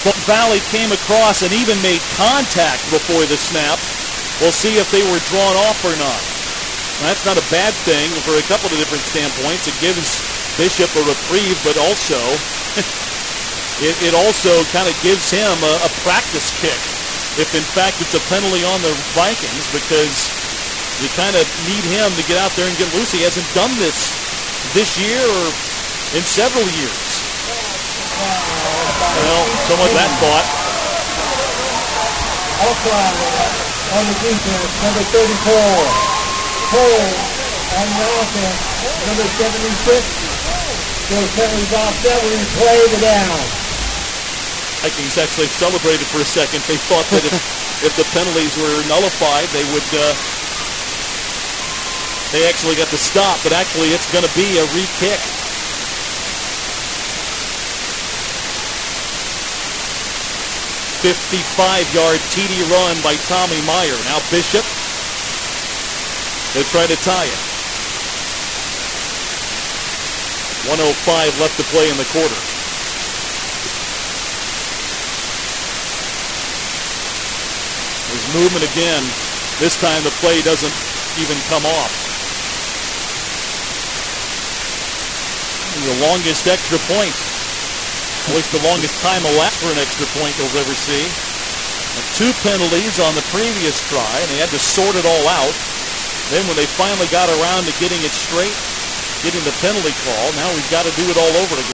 But Valley came across and even made contact before the snap. We'll see if they were drawn off or not. Now, that's not a bad thing for a couple of different standpoints. It gives Bishop a reprieve, but also it also kind of gives him a practice kick if in fact it's a penalty on the Vikings, because you kind of need him to get out there and get loose. He hasn't done this year or in several years. Well, so much that thought. On the defense, number 34. Cole on the offense, number 76. So penalties offset, we play the down. Vikings actually celebrated for a second. They thought that if the penalties were nullified, they would. They actually got the stop, but actually it's going to be a re-kick. .55-yard TD run by Tommy Meyer. Now Bishop. They try to tie it. 1:05 left to play in the quarter. There's movement again. This time the play doesn't even come off. The longest extra point. At least the longest time elapsed for an extra point you'll ever see. 2 penalties on the previous try, and they had to sort it all out. Then when they finally got around to getting it straight, getting the penalty call, now we've got to do it all over again.